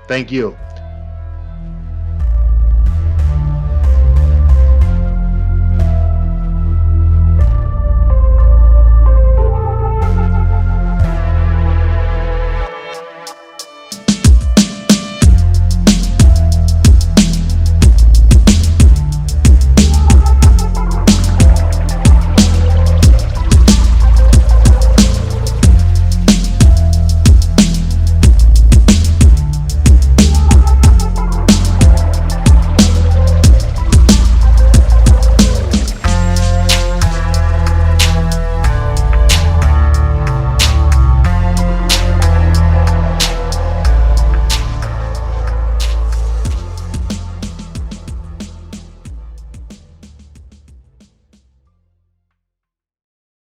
[SPEAKER 3] Thank you.